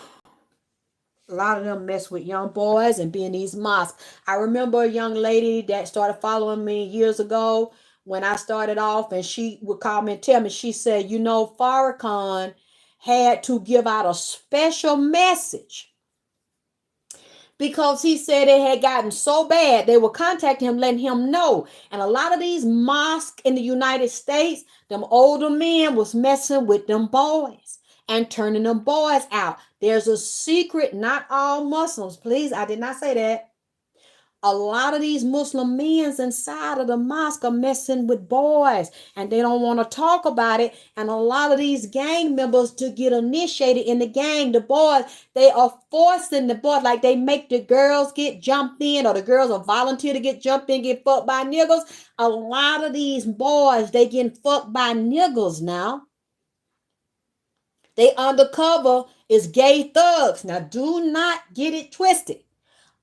lot of them mess with young boys and be in these mosques. I remember a young lady that started following me years ago when I started off, and she would call me and tell me, she said, Farrakhan had to give out a special message because he said it had gotten so bad. They were contacting him, letting him know. And a lot of these mosques in the United States, them older men was messing with them boys and turning them boys out. There's a secret, not all Muslims, please, I did not say that. A lot of these Muslim men inside of the mosque are messing with boys and they don't want to talk about it. And a lot of these gang members to get initiated in the gang, the boys, they are forcing the boys, like they make the girls get jumped in, or the girls are volunteer to get jumped in, get fucked by niggas. A lot of these boys, they getting fucked by niggas now. They undercover is gay thugs. Now do not get it twisted.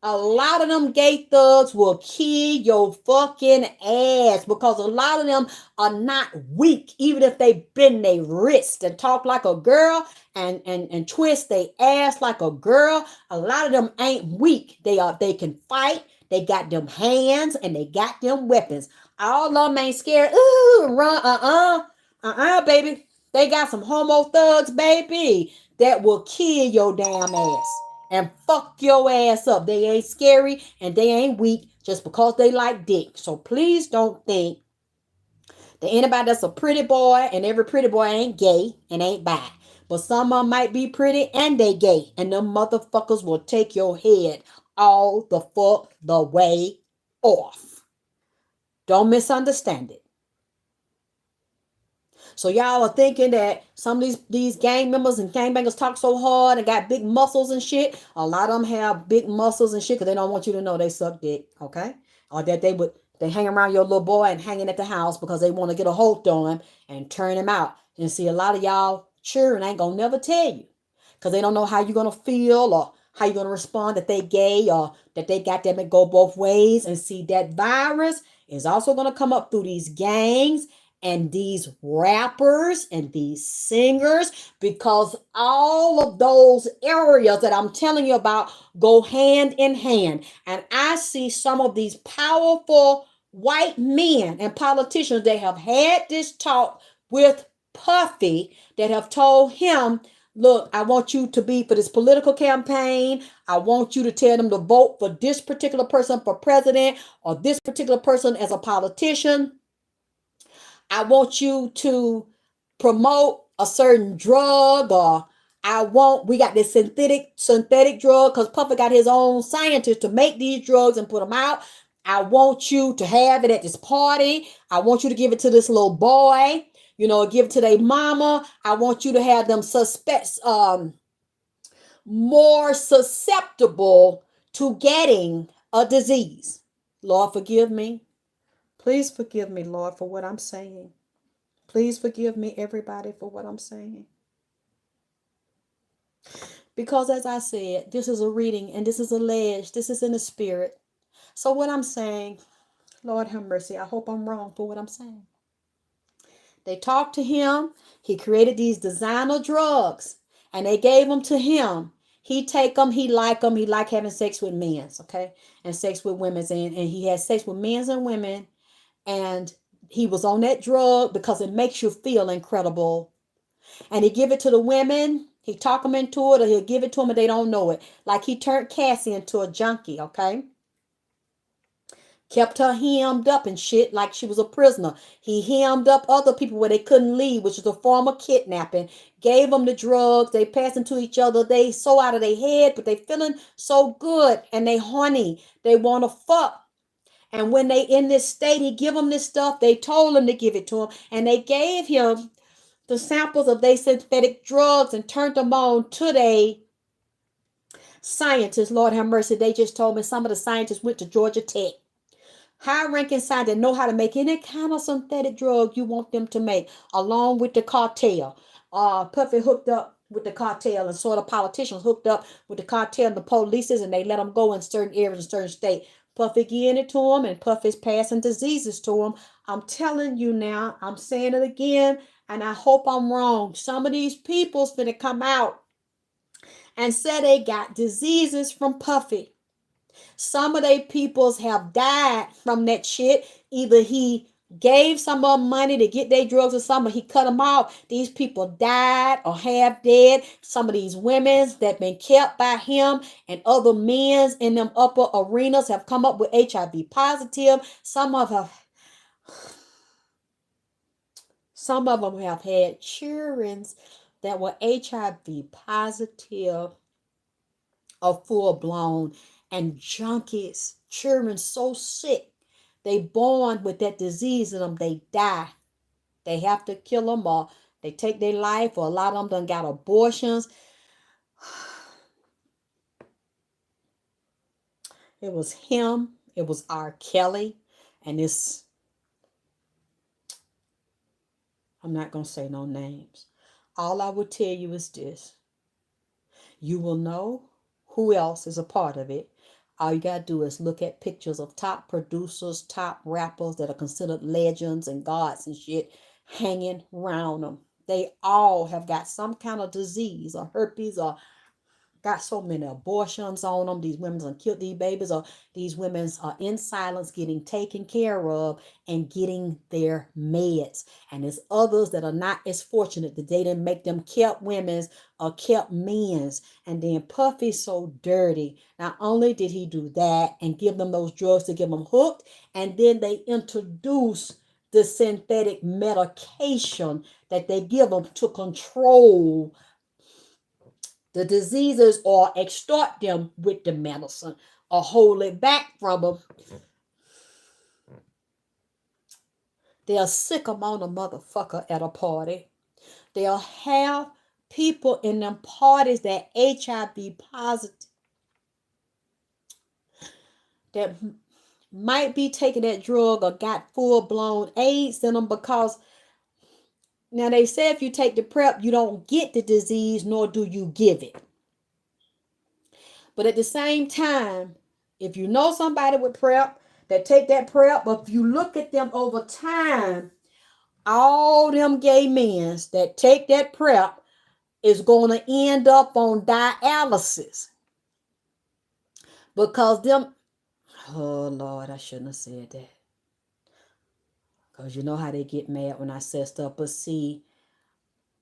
A lot of them gay thugs will kill your fucking ass because a lot of them are not weak, even if they bend their wrist and talk like a girl and twist their ass like a girl. A lot of them ain't weak. They can fight. They got them hands and they got them weapons. All of them ain't scared. Ooh, run, baby. They got some homo thugs, baby, that will kill your damn ass and fuck your ass up. They ain't scary and they ain't weak just because they like dick. So please don't think that anybody that's a pretty boy, and every pretty boy ain't gay and ain't bi. But some of them might be pretty and they gay. And them motherfuckers will take your head all the fuck the way off. Don't misunderstand it. So y'all are thinking that some of these gang members and gangbangers talk so hard and got big muscles and shit. A lot of them have big muscles and shit because they don't want you to know they suck dick, okay? Or that they hang around your little boy and hanging at the house because they want to get a hold on him and turn him out. And see, a lot of y'all children ain't gonna never tell you because they don't know how you're gonna feel or how you're gonna respond that they gay or that they got them and go both ways. And see, that virus is also gonna come up through these gangs and these rappers and these singers because all of those areas that I'm telling you about go hand in hand. And I see some of these powerful white men and politicians that have had this talk with Puffy that have told him, look, I want you to be for this political campaign. I want you to tell them to vote for this particular person for president or this particular person as a politician. I want you to promote a certain drug, or we got this synthetic drug because Puffer got his own scientists to make these drugs and put them out. I want you to have it at this party. I want you to give it to this little boy, give it to their mama. I want you to have them suspects more susceptible to getting a disease. Lord, forgive me. Please forgive me, Lord, for what I'm saying. Please forgive me, everybody, for what I'm saying. Because as I said, this is a reading and this is alleged. This is in the spirit. So what I'm saying, Lord have mercy. I hope I'm wrong for what I'm saying. They talked to him. He created these designer drugs and they gave them to him. He take them. He like them. He like having sex with men, okay? And sex with women. And he had sex with men and women. And he was on that drug because it makes you feel incredible. And he give it to the women. He talk them into it, or he'll give it to them and they don't know it. Like he turned Cassie into a junkie, okay? Kept her hemmed up and shit like she was a prisoner. He hemmed up other people where they couldn't leave, which is a form of kidnapping. Gave them the drugs. They passing to each other. They so out of their head, but they feeling so good and they horny. They want to fuck. And when they in this state, he give them this stuff. They told him to give it to him. And they gave him the samples of their synthetic drugs and turned them on to their scientists. Lord have mercy. They just told me some of the scientists went to Georgia Tech. High-ranking scientists know how to make any kind of synthetic drug you want them to make, along with the cartel. Puffy hooked up with the cartel, and sort of politicians hooked up with the cartel and the polices, and they let them go in certain areas in certain states. Puffy getting it to them, and Puffy's passing diseases to them. I'm telling you now, I'm saying it again, and I hope I'm wrong. Some of these people's finna come out and say they got diseases from Puffy. Some of they peoples have died from that shit. Either he gave some of them money to get their drugs or something, he cut them off. These people died or have dead. Some of these women that been kept by him and other men in them upper arenas have come up with HIV positive. Some of them have had children that were HIV positive or full blown, and junkies, children so sick, they born with that disease in them, they die. They have to kill them or they take their life, or a lot of them done got abortions. It was him, it was R. Kelly, and this, I'm not going to say no names. All I will tell you is this. You will know who else is a part of it. All you gotta do is look at pictures of top producers, top rappers that are considered legends and gods and shit hanging around them. They all have got some kind of disease or herpes or got so many abortions on them. These women have killed these babies, or these women are in silence getting taken care of and getting their meds. And there's others that are not as fortunate that they didn't make them kept women's or kept men's. And then Puffy's so dirty. Not only did he do that and give them those drugs to get them hooked, and then they introduce the synthetic medication that they give them to control the diseases or extort them with the medicine or hold it back from them. They'll sick them on a motherfucker at a party. They'll have people in them parties that HIV positive that might be taking that drug or got full-blown AIDS in them, because now they say if you take the PrEP, you don't get the disease, nor do you give it. But at the same time, if you know somebody with PrEP that take that PrEP, but if you look at them over time, all them gay men that take that PrEP is going to end up on dialysis. Because them, oh Lord, I shouldn't have said that. Because you know how they get mad when I say stuff. But see,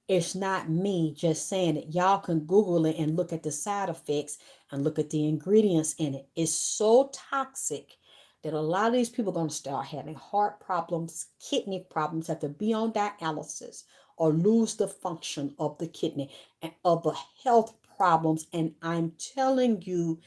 it's not me just saying it. Y'all can Google it and look at the side effects and look at the ingredients in it. It's so toxic that a lot of these people are going to start having heart problems, kidney problems, have to be on dialysis or lose the function of the kidney and other health problems. And I'm telling you,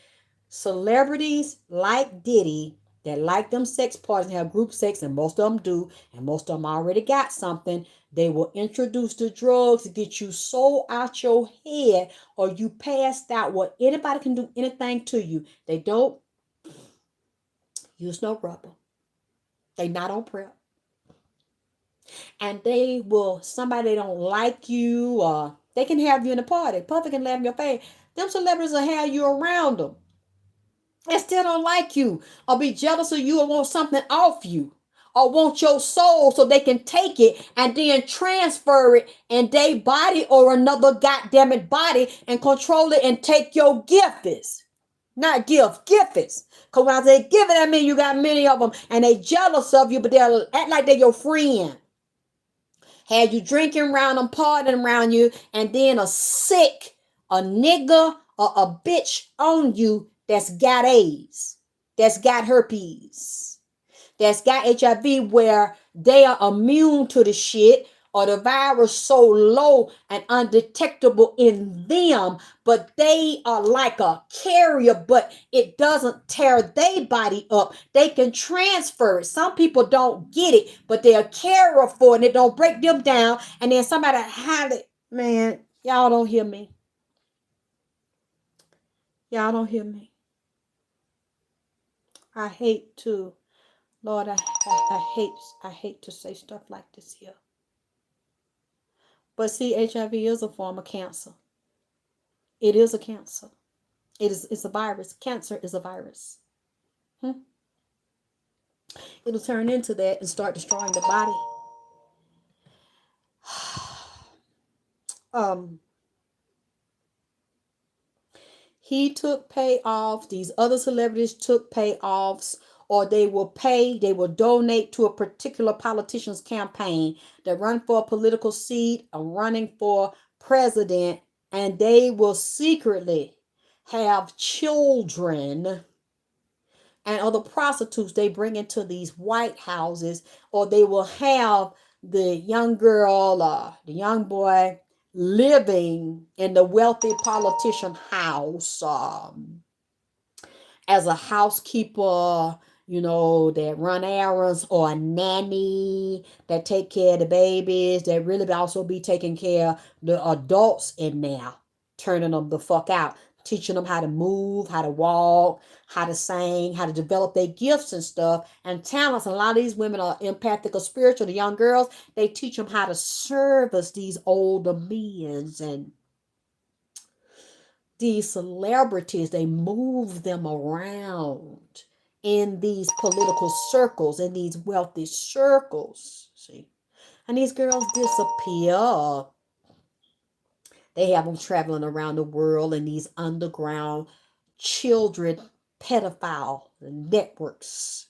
celebrities like Diddy that like them sex parties and have group sex, and most of them do, and most of them already got something, they will introduce the drugs to get you so out your head or you passed out where anybody can do anything to you. They don't use no rubber. They not on PrEP. And they will, somebody don't like you, or they can have you in the party. Puffy can laugh in your face. Them celebrities will have you around them and still don't like you or be jealous of you or want something off you or want your soul so they can take it and then transfer it in their body or another goddamn it body and control it and take your gifts. Not gifts. Because when I say give it, I mean you got many of them and they jealous of you, but they'll act like they're your friend. Had you drinking around them, partying around you, and then a nigga or a bitch on you that's got AIDS, that's got herpes, that's got HIV, where they are immune to the shit or the virus so low and undetectable in them, but they are like a carrier, but it doesn't tear their body up. They can transfer it. Some people don't get it, but they're a carrier for it and it don't break them down. And then somebody had it. Man, y'all don't hear me. Y'all don't hear me. I hate to, Lord, I hate to say stuff like this here. But see, HIV is a form of cancer. It is a cancer. It's a virus. Cancer is a virus. It'll turn into that and start destroying the body. He took payoffs. These other celebrities took payoffs, or they will donate to a particular politician's campaign. They run for a political seat or running for president, and they will secretly have children and other prostitutes they bring into these White Houses, or they will have the young girl or the young boy living in the wealthy politician house as a housekeeper, that run errands, or a nanny that take care of the babies, that really also be taking care of the adults in there, turning them the fuck out, teaching them how to move, how to walk, how to sing, how to develop their gifts and stuff and talents. And a lot of these women are empathic or spiritual. The young girls, they teach them how to service these older men. And these celebrities, they move them around in these political circles, in these wealthy circles. See? And these girls disappear. They have them traveling around the world in these underground children pedophile networks.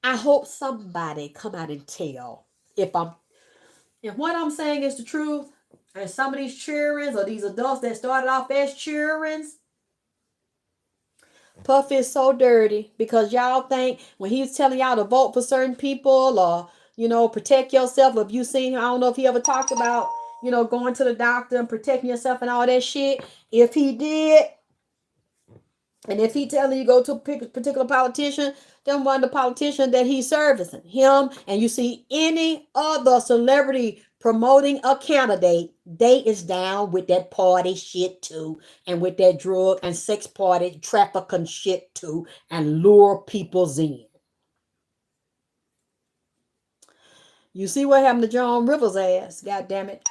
I hope somebody come out and tell if what I'm saying is the truth, and some of these children or these adults that started off as children, Puff is so dirty because y'all think when he's telling y'all to vote for certain people or, protect yourself. If you seen him, I don't know if he ever talked about, going to the doctor and protecting yourself and all that shit. If he did, and if he telling you go to a particular politician, then one of the politicians that he's servicing, him, and you see any other celebrity promoting a candidate, they is down with that party shit too, and with that drug and sex party trafficking shit too, and lure people's in. You see what happened to Joan Rivers' ass, god damn it.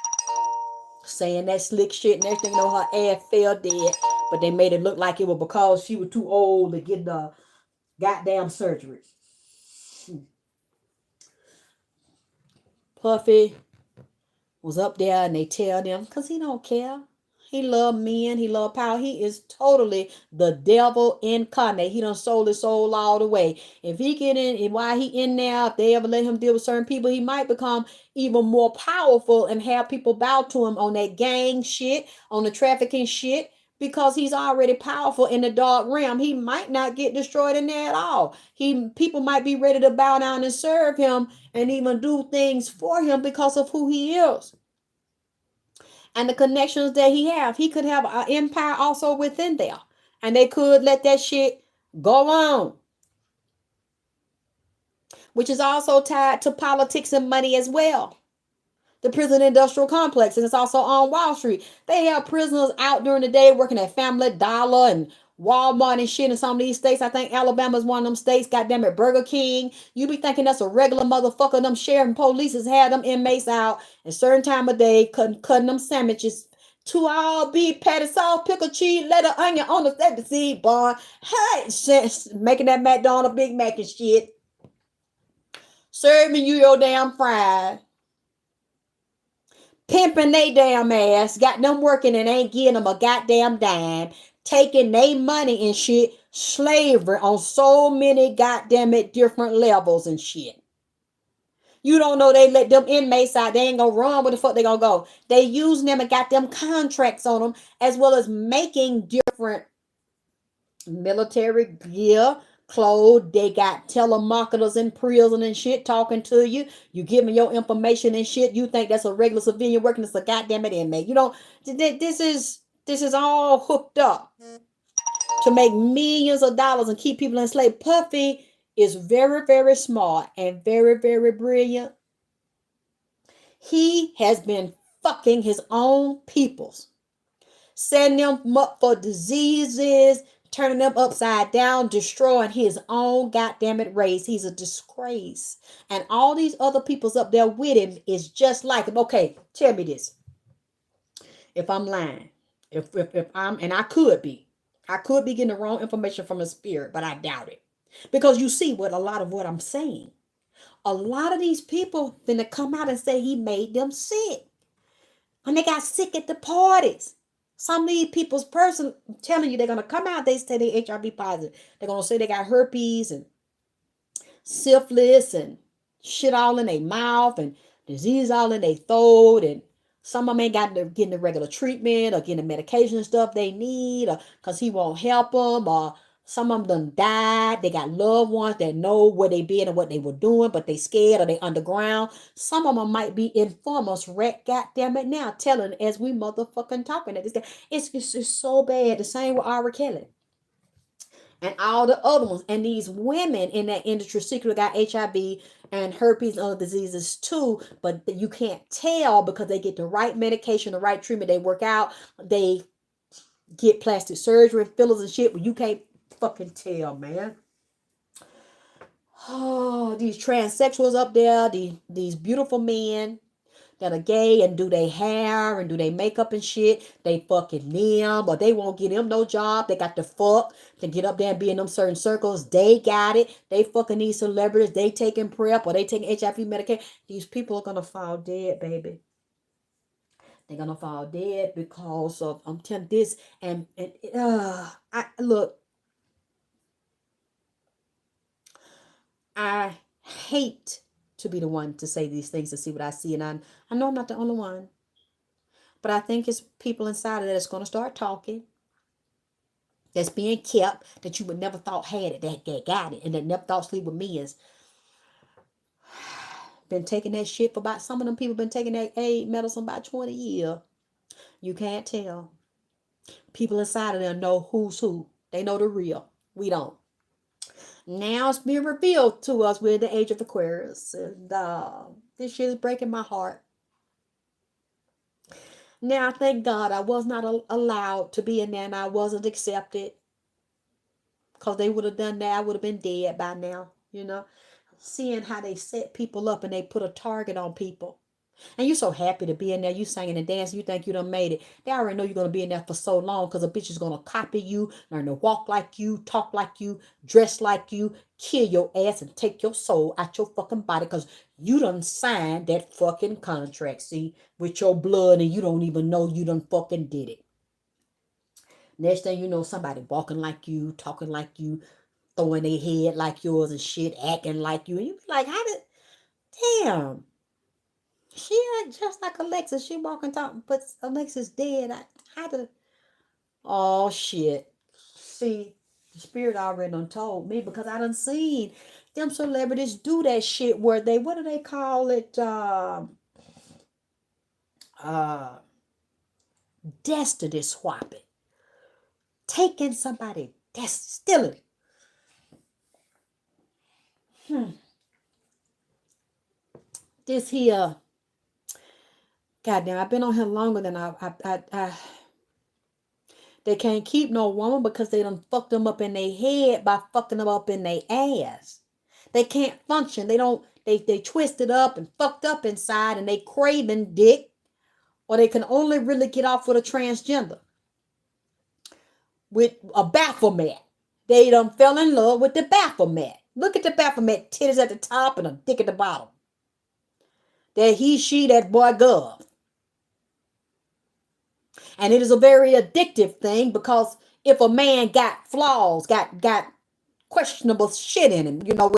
Saying that slick shit and everything, her ass fell dead. But they made it look like it was because she was too old to get the goddamn surgery. Puffy was up there and they tell them, because he don't care. He love men. He love power. He is totally the devil incarnate. He done sold his soul all the way. If he get in, and while he in there, if they ever let him deal with certain people, he might become even more powerful and have people bow to him on that gang shit, on the trafficking shit, because he's already powerful in the dark realm. He might not get destroyed in there at all. People might be ready to bow down and serve him and even do things for him because of who he is and the connections that he have. He could have an empire also within there, and they could let that shit go on, which is also tied to politics and money as well. The prison industrial complex, and it's also on Wall Street. They have prisoners out during the day working at Family Dollar and Walmart and shit in some of these states. I think Alabama's one of them states. Goddamn it, Burger King. You be thinking that's a regular motherfucker. Them sheriff and police has had them inmates out at a certain time of day, cutting them sandwiches. To all beef patty, salt, pickle, cheese, lettuce, onion on the safety seed bun. Hey, making that McDonald's Big Mac and shit. Serving you your damn fries. Pimping they damn ass, got them working and ain't getting them a goddamn dime, taking they money and shit, slavery on so many goddamn it different levels and shit. You don't know they let them inmates out, they ain't gonna run, where the fuck they gonna go? They using them and got them contracts on them, as well as making different military gear, clothes. They got telemarketers in prison and shit talking to you. You give them your information and shit. You think that's a regular civilian working as a goddamn it inmate. You don't. This is all hooked up to make millions of dollars and keep people enslaved. Puffy is very, very smart and very, very brilliant. He has been fucking his own peoples, setting them up for diseases, turning them upside down, destroying his own goddamn it race. He's a disgrace. And all these other people's up there with him is just like him. Okay, tell me this. If I'm lying, if I'm, and I could be getting the wrong information from a spirit, but I doubt it. Because you see what a lot of what I'm saying. A lot of these people finna come out and say he made them sick. When they got sick at the parties. Some of these people's person telling you they're gonna come out, they say they HIV positive. They're gonna say they got herpes and syphilis and shit all in their mouth and disease all in their throat, and some of them ain't got getting the regular treatment or getting the medication and stuff they need, or because he won't help them, or some of them done died. They got loved ones that know where they been and what they were doing, but they scared or they underground. Some of them might be informers, right? Goddamn it now, telling as we motherfucking talking at this guy. It's so bad. The same with R. Kelly and all the other ones. And these women in that industry secretly got HIV and herpes and other diseases too, but you can't tell because they get the right medication, the right treatment. They work out, they get plastic surgery, fillers and shit, but you can't fucking tell, man. Oh, these transsexuals up there, these beautiful men that are gay and do they hair and do they makeup and shit, they fucking them, or they won't get them no job. They got to fuck to get up there and be in them certain circles. They got it. They fucking these celebrities. They taking PrEP or they taking HIV medication. These people are gonna fall dead, baby. They're gonna fall dead because of I'm telling this and I look. I hate to be the one to say these things and see what I see, and I know I'm not the only one. But I think it's people inside of that that's going to start talking, that's being kept, that you would never thought had it, that got it, and that never thought sleep with me is been taking that shit for about, some of them people been taking that aid medicine about 20 years. You can't tell. People inside of them know who's who. They know the real. We don't. Now it's being revealed to us. We're in the age of Aquarius. And this shit is breaking my heart. Now, thank God I was not allowed to be in there and I wasn't accepted. Because they would have done that. I would have been dead by now, you know. Seeing how they set people up and they put a target on people. And you're so happy to be in there. You singing and dancing. You think you done made it. They already know you're going to be in there for so long because a bitch is going to copy you, learn to walk like you, talk like you, dress like you, kill your ass and take your soul out your fucking body because you done signed that fucking contract, see, with your blood and you don't even know you done fucking did it. Next thing you know, somebody walking like you, talking like you, throwing their head like yours and shit, acting like you. And you be like, how did, damn. She ain't just like Alexis. She walking talking, but Alexis dead. How did, oh shit. See, the spirit already done told me because I done seen them celebrities do that shit where they, what do they call it? Uh, destiny swapping. Taking somebody, that's stealing. This here, goddamn, I've been on here longer than they can't keep no woman because they done fucked them up in their head by fucking them up in their ass. They can't function. They twisted up and fucked up inside and they craving dick, or they can only really get off with a transgender. With a Baphomet. They done fell in love with the Baphomet. Look at the Baphomet, titties at the top and a dick at the bottom. That he, she, that boy, gov. And it is a very addictive thing because if a man got flaws, got questionable shit in him, you know,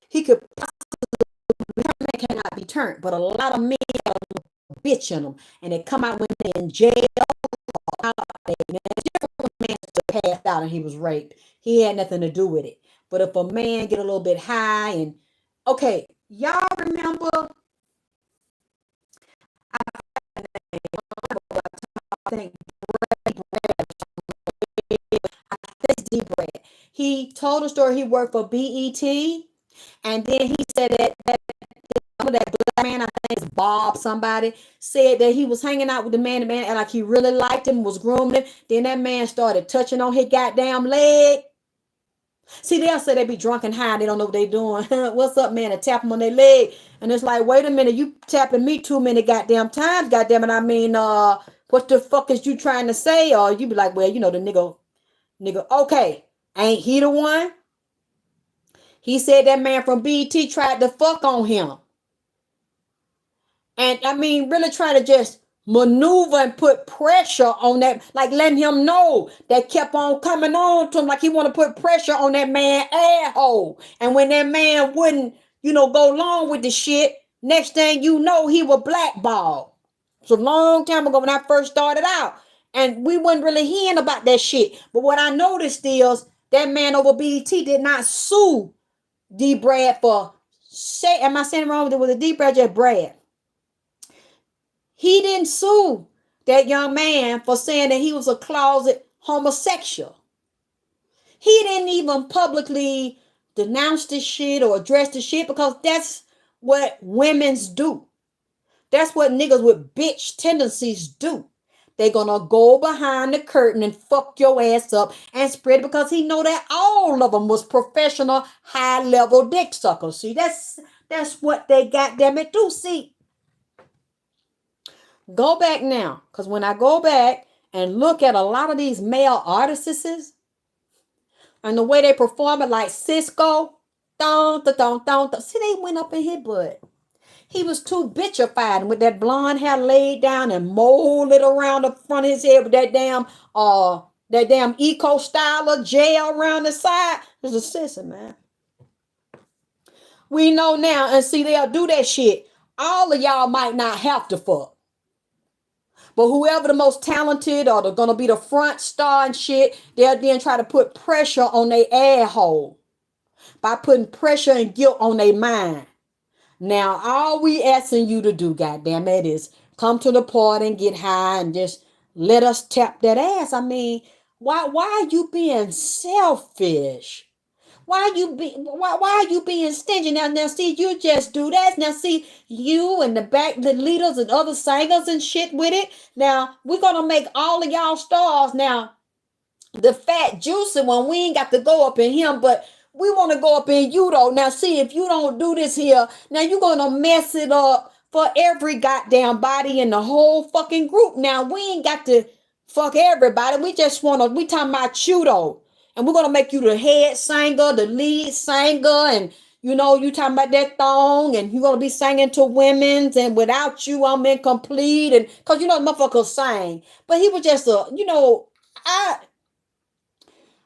he could possibly cannot be turned. But a lot of men got a bitch in them, and they come out when they're in jail. Or out, it's different when a man passed out and he was raped. He had nothing to do with it. But if a man get a little bit high and okay, y'all remember? I think D-Brad. He told a story. He worked for BET, and then he said that black man, I think it's Bob, somebody said that he was hanging out with the man, and like he really liked him, was grooming him. Then that man started touching on his goddamn leg. See, they'll say they be drunk and high, they don't know what they doing. What's up, man? And tap them on their leg, and it's like, wait a minute, you tapping me too many goddamn times, goddamn it. I mean, what the fuck is you trying to say? Or you be like, well, you know, the nigga, okay, ain't he the one? He said that man from BT tried to fuck on him. And I mean, really try to just maneuver and put pressure on that, like letting him know that kept on coming on to him, like he want to put pressure on that man asshole. And when that man wouldn't, you know, go along with the shit, next thing you know, he was blackballed. It's a long time ago when I first started out. And we wasn't really hearing about that shit. But what I noticed is that man over BT did not sue D Brad for say, am I saying wrong? There was a D Brad, just Brad. He didn't sue that young man for saying that he was a closet homosexual. He didn't even publicly denounce this shit or address the shit because that's what women's do. That's what niggas with bitch tendencies do. They're gonna go behind the curtain and fuck your ass up and spread it because he know that all of them was professional high-level dick suckers. See, that's what they got, damn it, do. See, Go back now. Because when I go back and look at a lot of these male artists and the way they perform it, like Cisco, don, don, don, don. See, they went up in his butt. He was too bitchified with that blonde hair laid down and molded around the front of his head with that damn eco styler gel around the side. It's a sissy, man. We know now, and see, they'll do that shit. All of y'all might not have to fuck. But whoever the most talented or they're gonna be the front star and shit, they'll then try to put pressure on their asshole by putting pressure and guilt on their mind. Now, all we asking you to do, goddamn it, is come to the party and get high and just let us tap that ass. I mean, why are you being selfish? Why are you being stingy? Now see, you just do that. Now see, you and the leaders and other singers and shit with it. Now we're gonna make all of y'all stars. Now the fat juicy one, we ain't got to go up in him, but we want to go up in you though. Now see, if you don't do this here, now you're gonna mess it up for every goddamn body in the whole fucking group. Now we ain't got to fuck everybody. We talking about you though. And we're gonna make you the head singer, the lead singer, and you talking about that thong, and you're gonna be singing to women's, and without you, I'm incomplete. And cause the motherfucker sang. But he was just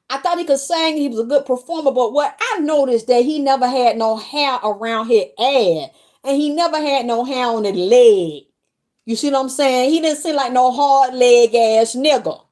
I thought he could sing. He was a good performer. But what I noticed that he never had no hair around his ass. And he never had no hair on his leg. You see what I'm saying? He didn't seem like no hard leg ass nigga.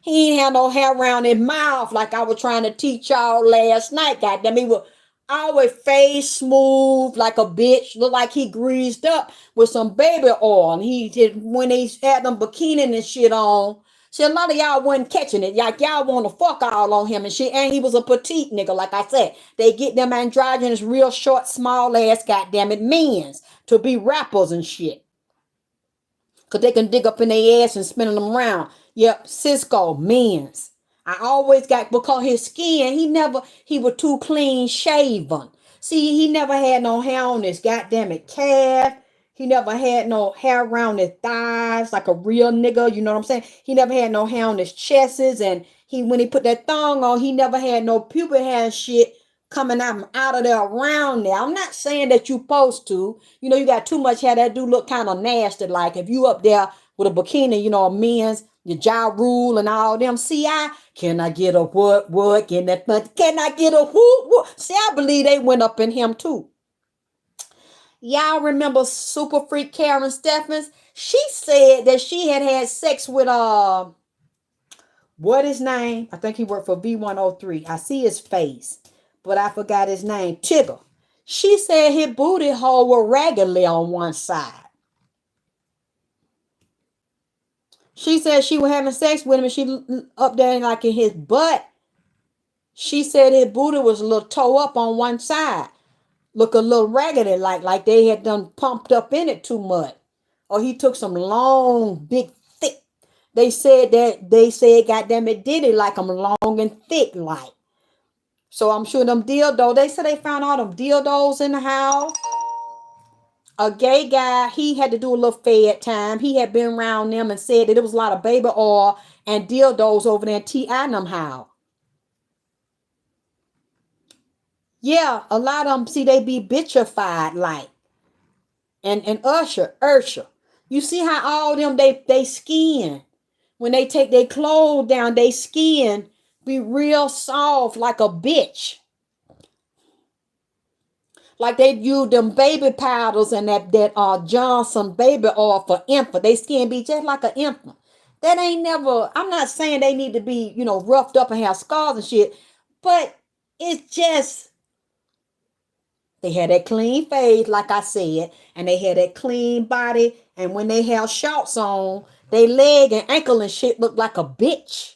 He ain't had no hair around his mouth like I was trying to teach y'all last night. Goddamn, he was always face smooth like a bitch. Looked like he greased up with some baby oil. And he did when he had them bikini and shit on. See, a lot of y'all wasn't catching it. Like y'all want to fuck all on him and shit. And he was a petite nigga, like I said. They get them androgynous, real short, small ass, goddamn it, men's to be rappers and shit. Because they can dig up in their ass and spin them around. Yep, Cisco, men's. I always got, because his skin, he was too clean shaven. See, he never had no hair on his goddamn it calf. He never had no hair around his thighs like a real nigga. You know what I'm saying? He never had no hair on his chests. And when he put that thong on, he never had no pubic hair and shit coming out of there around there. I'm not saying that you supposed to. You got too much hair. That do look kind of nasty. Like if you up there with a bikini, a men's, your Ja Rule and all them. See, can I get a what? Can I get a whoop? See, I believe they went up in him too. Y'all remember Super Freak Karen Steffens? She said that she had sex with what his name? I think he worked for V103. I see his face, but I forgot his name. Tigger. She said his booty hole was raggedly on one side. She said she was having sex with him and she up there like in his butt. She said his booty was a little toe up on one side. Look a little raggedy, like they had done pumped up in it too much. Or he took some long, big, thick. They said goddamn it, Diddy like them long and thick like. So I'm sure them dildos, they said they found all them dildos in the house. A gay guy, he had to do a little fed time. He had been around them and said that there was a lot of baby oil and dildos over there in T.I. them house. Yeah, a lot of them, see, they be bitchified like. And Usher. You see how all them, they skin, when they take their clothes down, they skin be real soft like a bitch. Like they use them baby powders and that Johnson baby oil for infant. They skin be just like an infant. That ain't never, I'm not saying they need to be, roughed up and have scars and shit, but it's just, they had that clean face, like I said, and they had that clean body. And when they have shorts on, they leg and ankle and shit look like a bitch.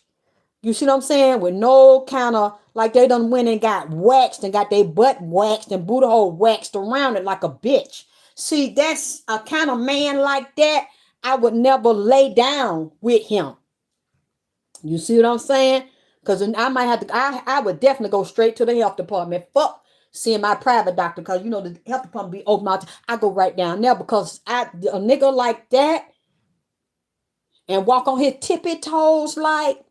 You see what I'm saying? With no kind of, like they done went and got waxed and got their butt waxed and booty hole waxed around it like a bitch. See, that's a kind of man like that. I would never lay down with him. You see what I'm saying? Because I might have to, I would definitely go straight to the health department. Fuck seeing my private doctor, because the health department be open out. I go right down there because a nigga like that, and walk on his tippy toes like.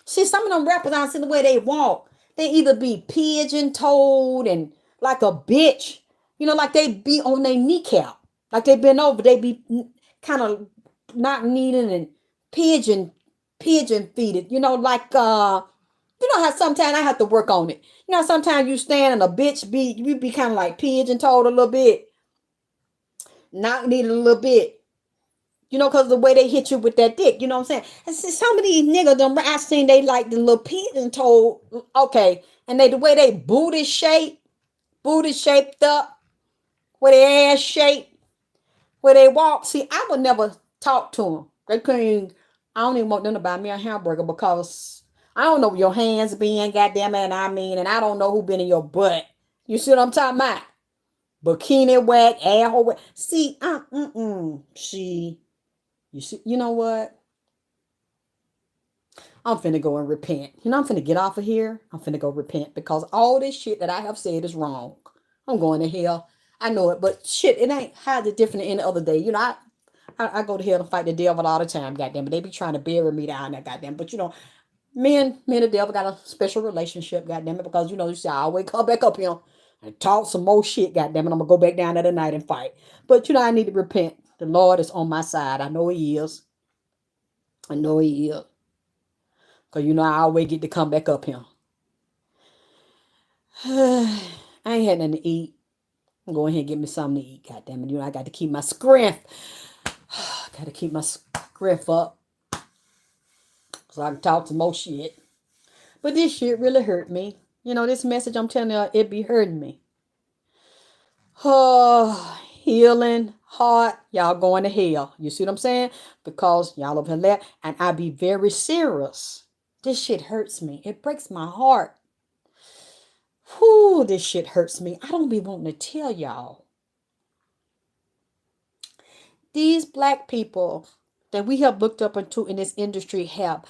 See, some of them rappers, I see the way they walk. They either be pigeon-toed and like a bitch, like they be on their kneecap, like they been over. They be kind of not kneading and pigeon feeded. How sometimes I have to work on it. Sometimes you stand and a bitch you be kind of like pigeon-toed a little bit, not kneaded a little bit. Because the way they hit you with that dick, you know what I'm saying? And see, some of these niggas, I seen they like the little pigeon toe, okay, and the way they booty shaped up, where their ass shaped, where they walk. See, I would never talk to them. They couldn't, I don't even want them to buy me a hamburger because I don't know where your hands been, goddamn it, and I don't know who been in your butt. You see what I'm talking about? Bikini whack, asshole whack. See, you know what? I'm finna go and repent. I'm finna get off of here. I'm finna go repent because all this shit that I have said is wrong. I'm going to hell. I know it, but shit, it ain't hardly different than any other day. I go to hell and fight the devil all the time, goddamn. But they be trying to bury me down there, goddamn. But me and the devil got a special relationship, goddamn it, because you see, I always come back up here and talk some more shit, goddamn it. I'm gonna go back down there tonight and fight. But I need to repent. The Lord is on my side. I know He is. I know He is. Because I always get to come back up here. I ain't had nothing to eat. I'm going ahead and get me something to eat. God damn it. I got to keep my strength. Got to keep my strength up. So I can talk some more shit. But this shit really hurt me. This message I'm telling you, it be hurting me. Oh, healing heart. Y'all going to hell. You see what I'm saying? Because y'all over here left. And I be very serious. This shit hurts me. It breaks my heart. Whew, this shit hurts me. I don't be wanting to tell y'all. These black people that we have looked up into in this industry have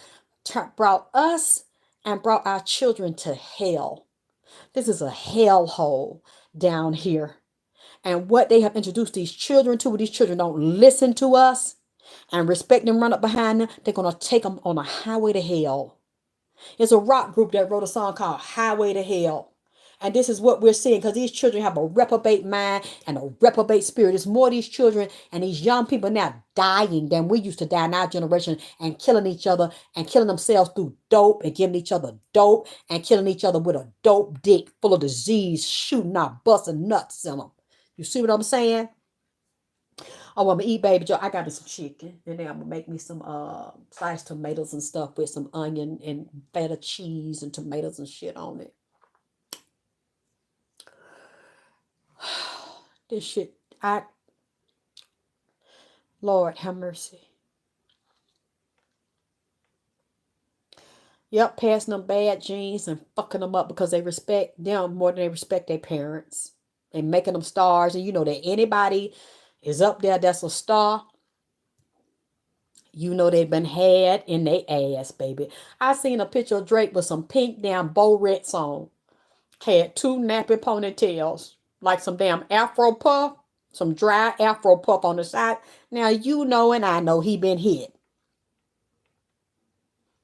brought us and brought our children to hell. This is a hellhole down here. And what they have introduced these children to, these children don't listen to us and respect them, run up behind them, they're going to take them on a highway to hell. It's a rock group that wrote a song called Highway to Hell. And this is what we're seeing because these children have a reprobate mind and a reprobate spirit. It's more of these children and these young people now dying than we used to die in our generation and killing each other and killing themselves through dope and giving each other dope and killing each other with a dope dick full of disease, shooting out, busting nuts in them. You see what I'm saying? Oh, I'm gonna eat baby Joe. I got me some chicken. And then I'm gonna make me some sliced tomatoes and stuff with some onion and feta cheese and tomatoes and shit on it. This shit, Lord have mercy. Yep, passing them bad genes and fucking them up because they respect them more than they respect their parents. They making them stars, and that anybody is up there that's a star, they've been had in their ass, baby. I seen a picture of Drake with some pink damn Bow-Reds on. Had two nappy ponytails, like some damn Afro puff, some dry Afro puff on the side. Now and I know he been hit.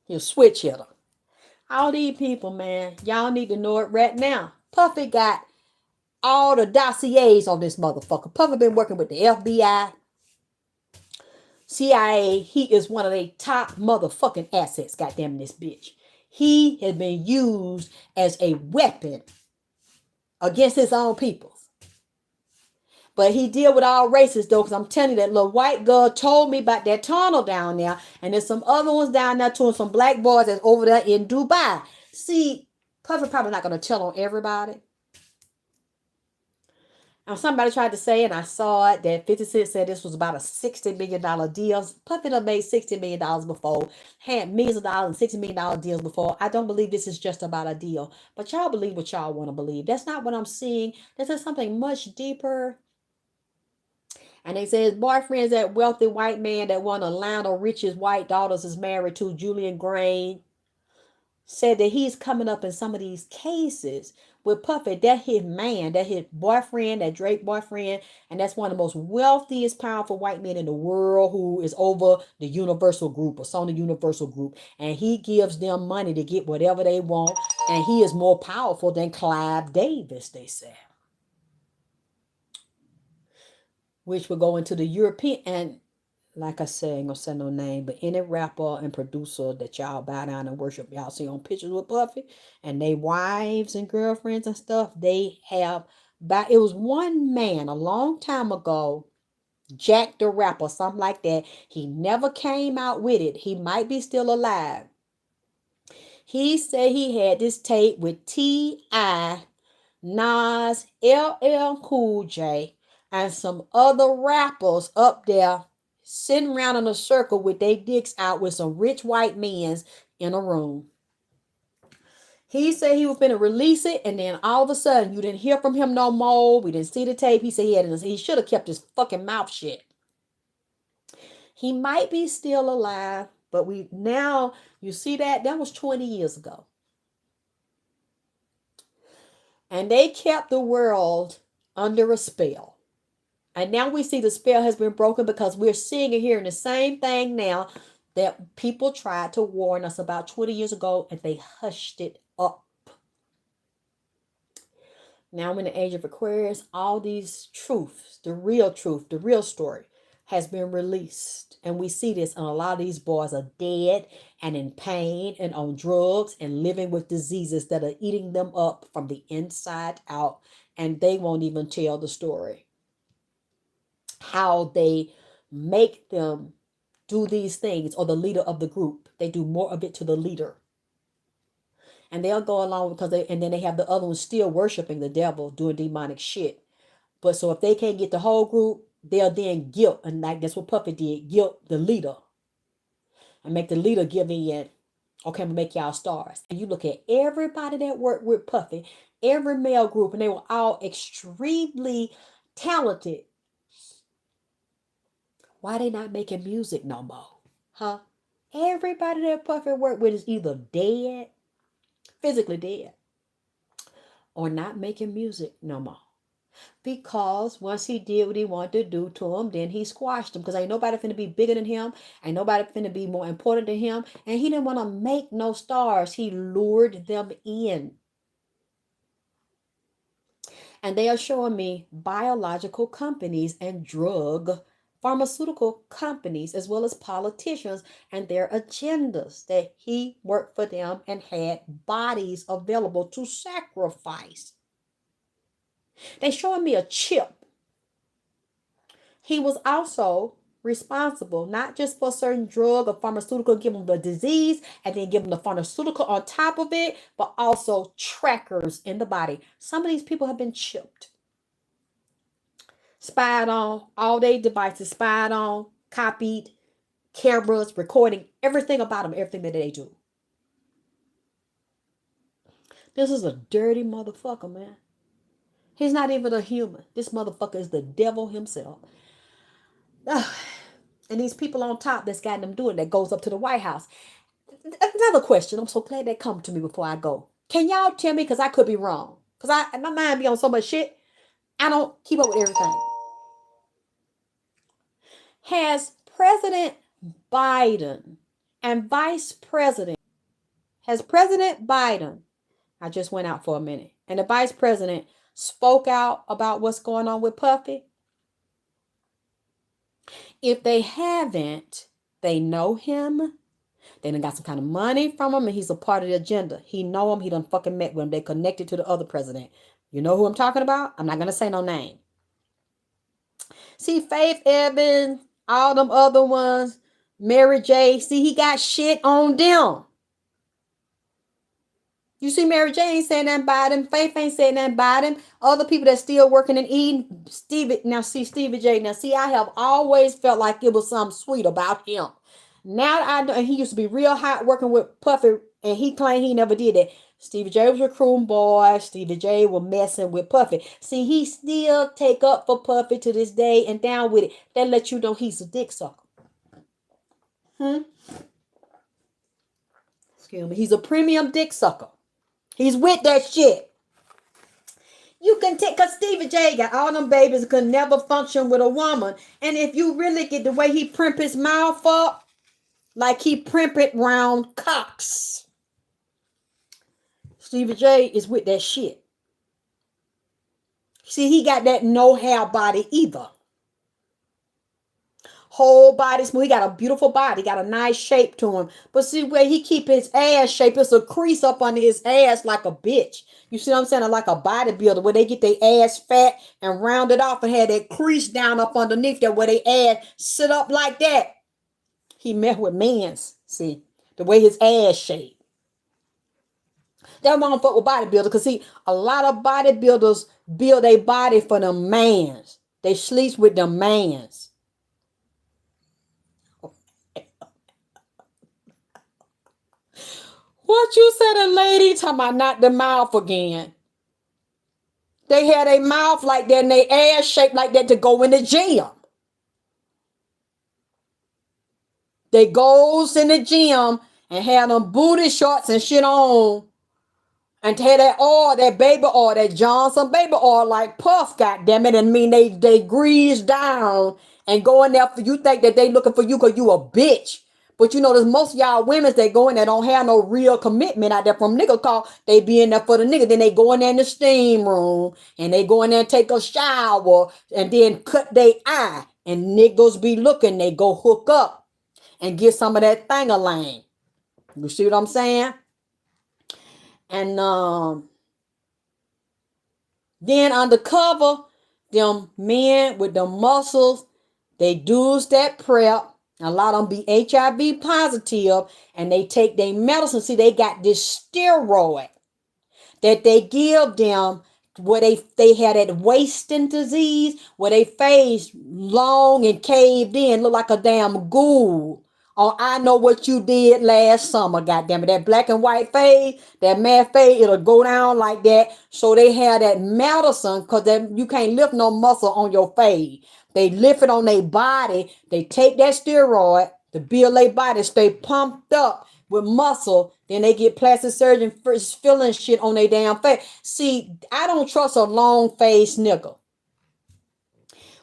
He'll switch hitter. All these people, man, y'all need to know it right now. Puffy got all the dossiers on this motherfucker. Puffy been working with the FBI, CIA. He is one of their top motherfucking assets, goddamn this bitch. He has been used as a weapon against his own people. But he deal with all races though, because I'm telling you, that little white girl told me about that tunnel down there. And there's some other ones down there too, and some black boys that's over there in Dubai. See, Puffy probably not going to tell on everybody. And somebody tried to say, and I saw it, that 50 Cent said this was about a $60 million deal. Puffy done made $60 million before, had millions of dollars and $60 million deals before. I don't believe this is just about a deal. But y'all believe what y'all want to believe. That's not what I'm seeing. This is something much deeper. And they say his boyfriend's that wealthy white man that one of Lionel Richie's white daughters is married to, Julian Grain, said that he's coming up in some of these cases with Puffy. That his man, that his boyfriend, that Drake boyfriend, and that's one of the most wealthiest, powerful white men in the world who is over the Universal Group or Sony Universal Group. And he gives them money to get whatever they want. And he is more powerful than Clive Davis, they say. Which will go into the European, and like I said, I ain't gonna say no name, but any rapper and producer that y'all bow down and worship, y'all see on pictures with Puffy, and they wives and girlfriends and stuff, they have, it was one man a long time ago, Jack the Rapper, something like that. He never came out with it. He might be still alive. He said he had this tape with T.I., Nas, LL Cool J, and some other rappers up there sitting around in a circle with their dicks out with some rich white men in a room. He said he was going to release it, and then all of a sudden you didn't hear from him no more. We didn't see the tape. He said he should have kept his fucking mouth shut. He might be still alive, but you see that was 20 years ago. And they kept the world under a spell. And now we see the spell has been broken because we're seeing and hearing the same thing now that people tried to warn us about 20 years ago, and they hushed it up. Now in the age of Aquarius, all these truths, the real truth, the real story has been released. And we see this, and a lot of these boys are dead and in pain and on drugs and living with diseases that are eating them up from the inside out. And they won't even tell the story. How they make them do these things, or the leader of the group. They do more of it to the leader. And they'll go along because and then they have the other ones still worshiping the devil, doing demonic shit. But so if they can't get the whole group, they'll then guilt, and like that's what Puffy did, guilt the leader. And make the leader give in, okay, I'm gonna make y'all stars. And you look at everybody that worked with Puffy, every male group, and they were all extremely talented. Why they not making music no more? Huh? Everybody that Puffy worked with is either dead, physically dead, or not making music no more. Because once he did what he wanted to do to him, then he squashed him. Because ain't nobody finna be bigger than him. Ain't nobody finna be more important than him. And he didn't want to make no stars. He lured them in. And they are showing me biological companies and pharmaceutical companies, as well as politicians and their agendas, that he worked for them and had bodies available to sacrifice. They showing me a chip. He was also responsible, not just for a certain drug or pharmaceutical, give them the disease and then give them the pharmaceutical on top of it, but also trackers in the body. Some of these people have been chipped, spied on, all their devices spied on, copied, cameras, recording everything about them, everything that they do. This is a dirty motherfucker, man. He's not even a human. This motherfucker is the devil himself. And these people on top that's got them doing that goes up to the White House. Another question. I'm so glad they come to me before I go. Can y'all tell me, because I could be wrong, because my mind be on so much shit, I don't keep up with everything. Has President Biden and Vice President, has President Biden, I just went out for a minute, and the Vice President spoke out about what's going on with Puffy? If they haven't, they know him. They done got some kind of money from him, and he's a part of the agenda. He know him. He done fucking met with him. They connected to the other president. You know who I'm talking about? I'm not going to say no name. See, Faith Evans, all them other ones, Mary J. See, he got shit on them. You see, Mary J ain't saying nothing about him. Faith ain't saying nothing about him. Other people that's still working and eating. Stevie J. Now, see, I have always felt like it was something sweet about him. Now I know, and he used to be real hot working with Puffy, and he claimed he never did that. Stevie J was recruiting boys. Stevie J was messing with Puffy. See, he still take up for Puffy to this day and down with it. That let you know he's a dick sucker. Excuse me. He's a premium dick sucker. He's with that shit. couldn't take, because Stevie J got all them babies, could never function with a woman. And if you really get the way he primp his mouth up, like he primp it round cocks. Stevie J is with that shit. See, he got that no hair body either. Whole body smooth. He got a beautiful body, got a nice shape to him. But see where he keep his ass shape, it's a crease up under his ass like a bitch. You see what I'm saying? Like a bodybuilder where they get their ass fat and round it off and have that crease down up underneath there where they ass sit up like that. He met with men's. See, the way his ass shape. That's why I don't fuck with bodybuilders. Because see, a lot of bodybuilders build a body for the mans. They sleep with the mans. What you said, a lady talking about not the mouth again? They had a mouth like that and they ass shaped like that to go in the gym. They goes in the gym and had them booty shorts and shit on. And had that oil, that baby oil, that Johnson baby oil like Puff, goddammit. And mean they grease down and go in there for you think that they looking for you because you a bitch. But you know, there's most of y'all women that go in there don't have no real commitment out there from nigga call. They be in there for the nigga. Then they go in there in the steam room and they go in there and take a shower and then cut their eye. And niggas be looking, they go hook up and get some of that thing-a-lang. You see what I'm saying? And then undercover, them men with the muscles, they do that prep. A lot of them be HIV positive and they take their medicine. See, they got this steroid that they give them where they had that wasting disease, where they face long and caved in, look like a damn ghoul. Oh, I know what you did last summer, goddammit. That black and white fade, that mad fade, it'll go down like that. So they have that medicine because you can't lift no muscle on your fade. They lift it on their body. They take that steroid to build their body, stay pumped up with muscle. Then they get plastic surgeon first filling shit on their damn face. See, I don't trust a long-faced nigga.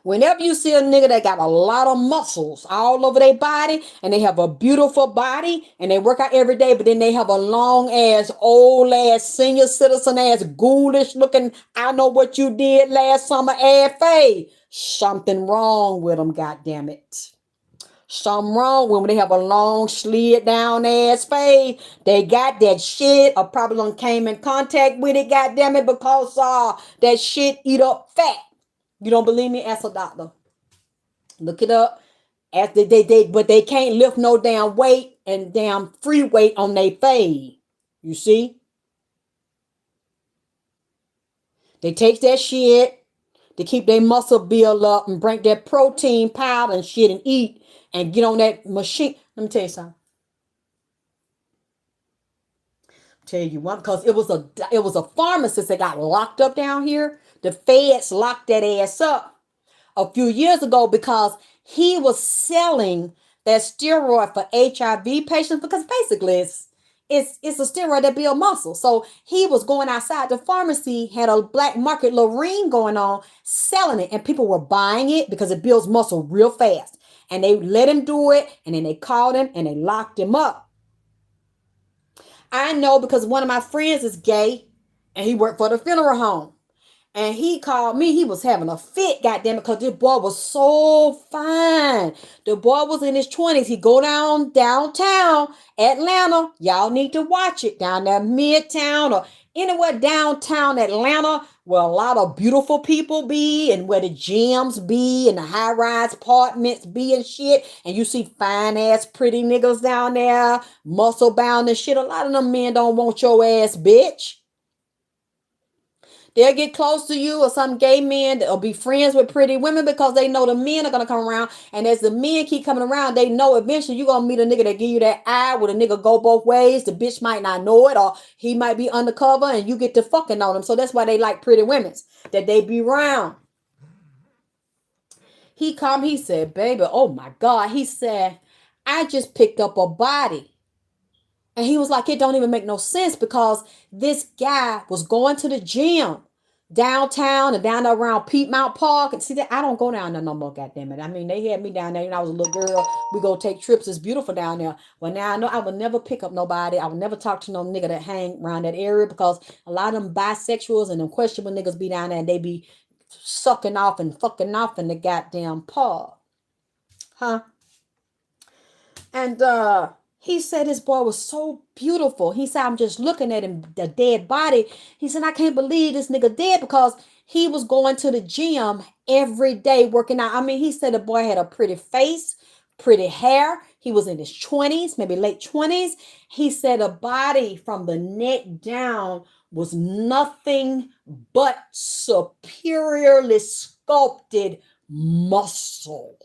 Whenever you see a nigga that got a lot of muscles all over their body and they have a beautiful body and they work out every day, but then they have a long ass, old ass, senior citizen ass, ghoulish looking, I know what you did last summer ass fade. Something wrong with them, goddammit. Something wrong when they have a long slid down ass fade. They got that shit or probably came in contact with it, goddammit, because that shit eat up fat. You don't believe me? Ask a doctor. Look it up. As but they can't lift no damn weight and damn free weight on their fade. You see? They take that shit to keep their muscle build up and bring that protein powder and shit and eat and get on that machine. Let me tell you something. Tell you one, because it was a pharmacist that got locked up down here. The feds locked that ass up a few years ago because he was selling that steroid for HIV patients, because basically it's a steroid that builds muscle. So he was going outside the pharmacy, had a black market little ring going on, selling it, and people were buying it because it builds muscle real fast. And they let him do it, and then they called him and they locked him up. I know because one of my friends is gay and he worked for the funeral home. And he called me. He was having a fit, goddamn it, because this boy was so fine. The boy was in his 20s. He go downtown Atlanta. Y'all need to watch it. Down there Midtown or anywhere downtown Atlanta where a lot of beautiful people be and where the gyms be and the high-rise apartments be and shit. And you see fine-ass pretty niggas down there, muscle-bound and shit. A lot of them men don't want your ass, bitch. They'll get close to you, or some gay men that'll be friends with pretty women because they know the men are going to come around. And as the men keep coming around, they know eventually you're going to meet a nigga that give you that eye where the nigga go both ways. The bitch might not know it, or he might be undercover and you get to fucking on him. So that's why they like pretty women, that they be around. He come, he said, baby, oh my God. He said, I just picked up a body. And he was like, it don't even make no sense because this guy was going to the gym downtown and down there around Piedmont Park. And see that I don't go down there no more, goddamn it. I mean, they had me down there when I was a little girl. We go take trips. It's beautiful down there. Well, now I know I would never pick up nobody. I would never talk to no nigga that hang around that area because a lot of them bisexuals and them questionable niggas be down there and they be sucking off and fucking off in the goddamn park. Huh? And he said his boy was so beautiful. He said, I'm just looking at him, the dead body. He said, I can't believe this nigga dead because he was going to the gym every day working out. I mean, he said the boy had a pretty face, pretty hair. He was in his 20s, maybe late 20s. He said a body from the neck down was nothing but superiorly sculpted muscle.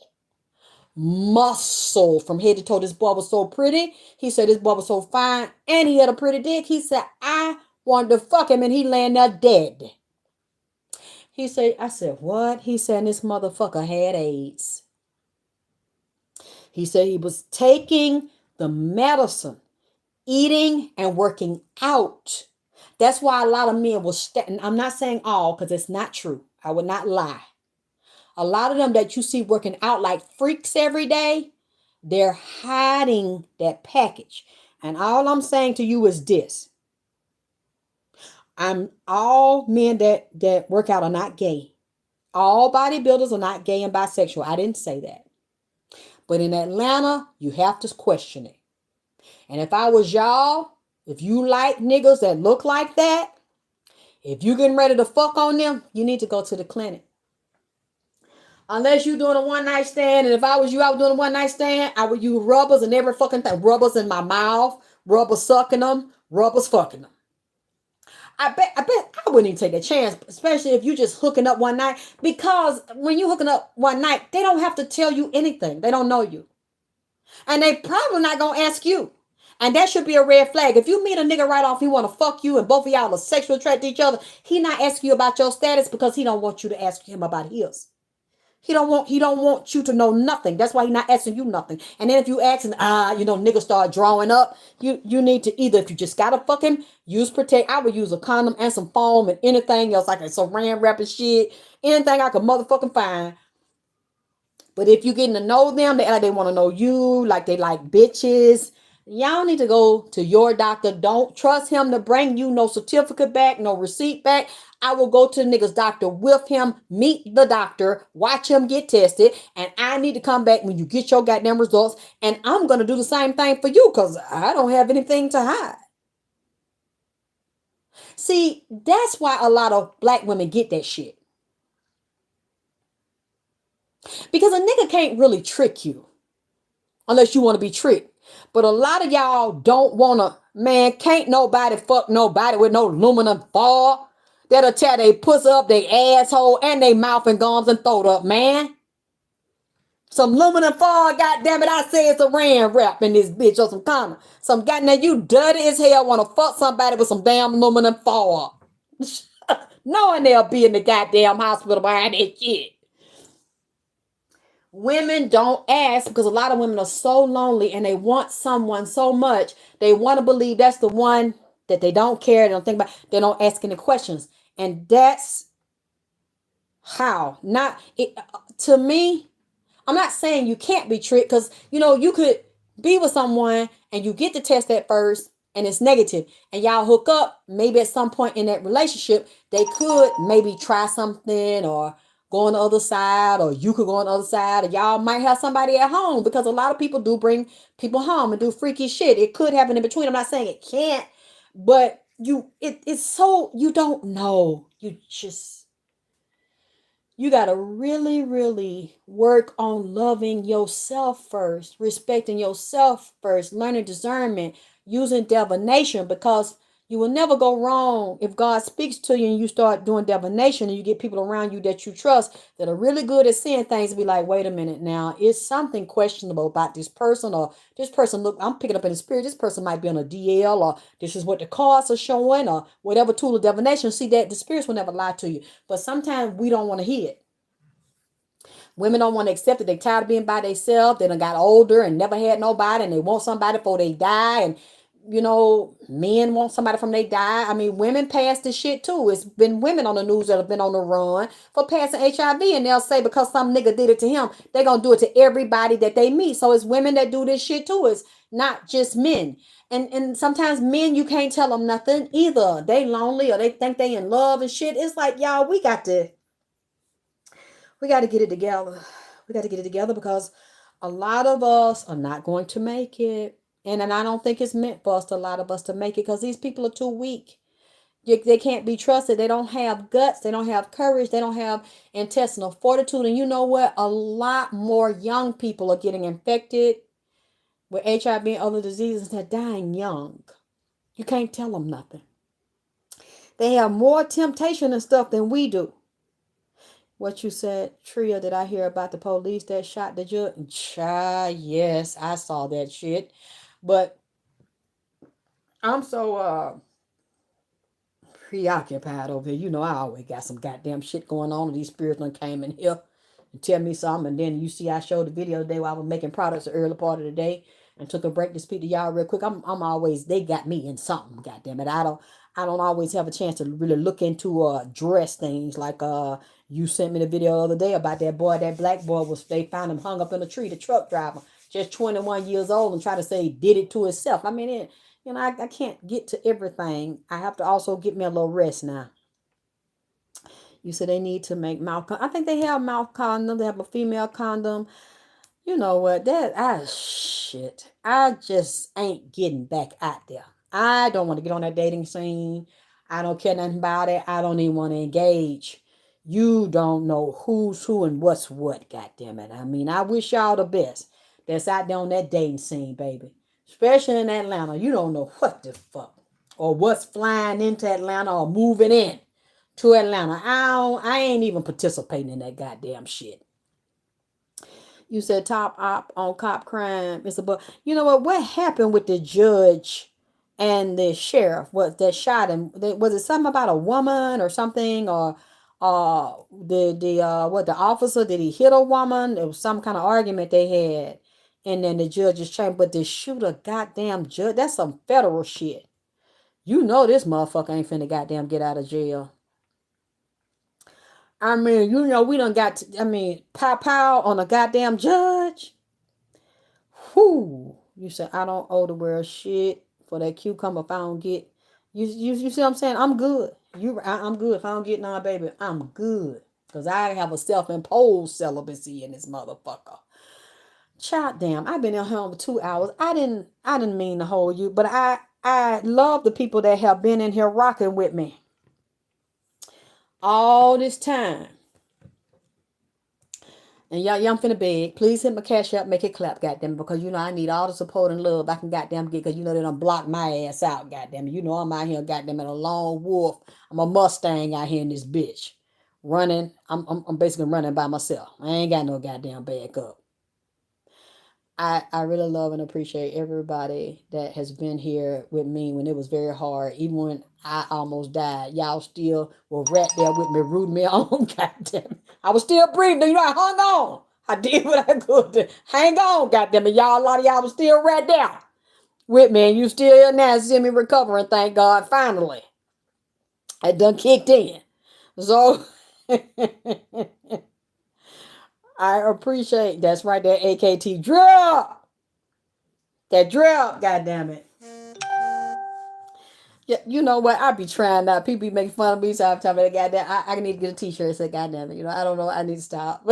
Muscle from head to toe. This boy was so pretty. He said this boy was so fine and he had a pretty dick. He said, I wanted to fuck him and he laying there dead. He said, I said, what? He said, this motherfucker had AIDS. He said he was taking the medicine, eating and working out. That's why a lot of men will I'm not saying all because it's not true. I would not lie. A lot of them that you see working out like freaks every day, they're hiding that package. And all I'm saying to you is this. All men that work out are not gay. All bodybuilders are not gay and bisexual. I didn't say that. But in Atlanta, you have to question it. And if I was y'all, if you like niggas that look like that, if you getting ready to fuck on them, you need to go to the clinic. Unless you doing a one night stand, and if I was you, I was doing a one night stand, I would use rubbers and every fucking thing. Rubbers in my mouth, rubbers sucking them, rubbers fucking them. I bet I wouldn't even take a chance, especially if you just hooking up one night. Because when you hooking up one night, they don't have to tell you anything. They don't know you. And they probably not gonna ask you. And that should be a red flag. If you meet a nigga right off, he want to fuck you and both of y'all are sexually attracted to each other, he not asking you about your status because he don't want you to ask him about his. He don't want you to know nothing. That's why he not asking you nothing. And then if you asking, niggas start drawing up, you need to either, if you just gotta fucking use protect, I would use a condom and some foam and anything else, like a saran wrap and shit, anything I could motherfucking find. But if you getting to know them, they want to know you, like they like bitches. Y'all need to go to your doctor. Don't trust him to bring you no certificate back, no receipt back. I will go to the nigga's doctor with him, meet the doctor, watch him get tested, and I need to come back when you get your goddamn results, and I'm going to do the same thing for you because I don't have anything to hide. See, that's why a lot of black women get that shit. Because a nigga can't really trick you unless you want to be tricked. But a lot of y'all don't want to, man, can't nobody fuck nobody with no aluminum foil that'll tear they pussy up, they asshole, and they mouth and gums and throat up, man. Some aluminum foil, goddamn it, I say it's a saran wrap in this bitch or some condom. Some goddamn, you dirty as hell want to fuck somebody with some damn aluminum foil. Knowing they'll be in the goddamn hospital behind that shit. Women don't ask because a lot of women are so lonely and they want someone so much. They want to believe that's the one that they don't care. They don't think about. They don't ask any questions. And that's how. Not it, to me, I'm not saying you can't be tricked because, you could be with someone and you get the test at first and it's negative and y'all hook up. Maybe at some point in that relationship, they could maybe try something or go on the other side, or you could go on the other side, or y'all might have somebody at home because a lot of people do bring people home and do freaky shit. It could happen in between. I'm not saying it can't, but it's so, you don't know. You got to really, really work on loving yourself first, respecting yourself first, learning discernment, using divination, because you will never go wrong if God speaks to you and you start doing divination and you get people around you that you trust that are really good at seeing things and be like, wait a minute now, is something questionable about this person, or this person, look, I'm picking up in the spirit, this person might be on a DL, or this is what the cards are showing, or whatever tool of divination. See, that the spirits will never lie to you. But sometimes we don't want to hear it. Women don't want to accept it. They tired of being by themselves. They done got older and never had nobody, and they want somebody before they die. And Men want somebody from they die. I mean, women pass this shit too. It's been women on the news that have been on the run for passing HIV, and they'll say because some nigga did it to him, they gonna do it to everybody that they meet. So it's women that do this shit too. It's not just men. And sometimes men, you can't tell them nothing either. They lonely or they think they in love and shit. It's like, y'all, we got to get it together. We got to get it together because a lot of us are not going to make it. And I don't think it's meant for us, a lot of us, to make it because these people are too weak. They can't be trusted. They don't have guts. They don't have courage. They don't have intestinal fortitude. And you know what? A lot more young people are getting infected with HIV and other diseases. They're dying young. You can't tell them nothing. They have more temptation and stuff than we do. What you said, Tria, did I hear about the police that shot the judge? Yes, I saw that shit. But I'm so preoccupied over here. I always got some goddamn shit going on. And these spirits done came in here and tell me something. And then you see I showed the video today where I was making products the early part of the day and took a break to speak to y'all real quick. I'm always, they got me in something, goddamn it. I don't always have a chance to really look into dress things like you sent me the video the other day about that boy, that black boy they found him hung up in a tree, the truck driver, just 21 years old, and try to say he did it to himself. I mean, I can't get to everything. I have to also get me a little rest now. You said they need to make mouth condom. I think they have mouth condom. They have a female condom. You know what? Shit. I just ain't getting back out there. I don't want to get on that dating scene. I don't care nothing about it. I don't even want to engage. You don't know who's who and what's what, goddamn it. I mean, I wish y'all the best that's out there on that dating scene, baby. Especially in Atlanta. You don't know what the fuck. Or what's flying into Atlanta or moving in to Atlanta. I ain't even participating in that goddamn shit. You said top op on cop crime. It's about, you know what? What happened with the judge and the sheriff? What that shot him? Was it something about a woman or something? Or the officer, did he hit a woman? It was some kind of argument they had, and then the judge's chamber. But the shooter, goddamn judge, that's some federal shit. You know this motherfucker ain't finna goddamn get out of jail. I mean, we done pow pow on a goddamn judge. Whoo! You said I don't owe the world shit for that cucumber if I don't get. You see what I'm saying? I'm good. I'm good. If I don't get none, baby, I'm good. Cause I have a self-imposed celibacy in this motherfucker. Child damn, I've been at home for 2 hours. I didn't mean to hold you, but I love the people that have been in here rocking with me all this time. And y'all, I'm finna beg. Please hit my cash up, make it clap, goddamn, because I need all the support and love I can goddamn get, because they done blocked my ass out, goddamn. I'm out here, goddamn, in a lone wolf. I'm a Mustang out here in this bitch. Running. I'm basically running by myself. I ain't got no goddamn backup. I really love and appreciate everybody that has been here with me when it was very hard. Even when I almost died, y'all still were right there with me, rooting me on. Goddamn, I was still breathing. I hung on. I did what I could to hang on. Goddamn it, y'all. A lot of y'all was still right there with me, and you still here now, see me recovering. Thank God. Finally, I done kicked in. So I appreciate that's right there, AKT drop. That drop, goddamn it. Yeah, you know what? I be trying now. People be making fun of me, so I'm telling me, goddamn, I need to get a T-shirt that say, "Goddamn it," I don't know. I need to stop.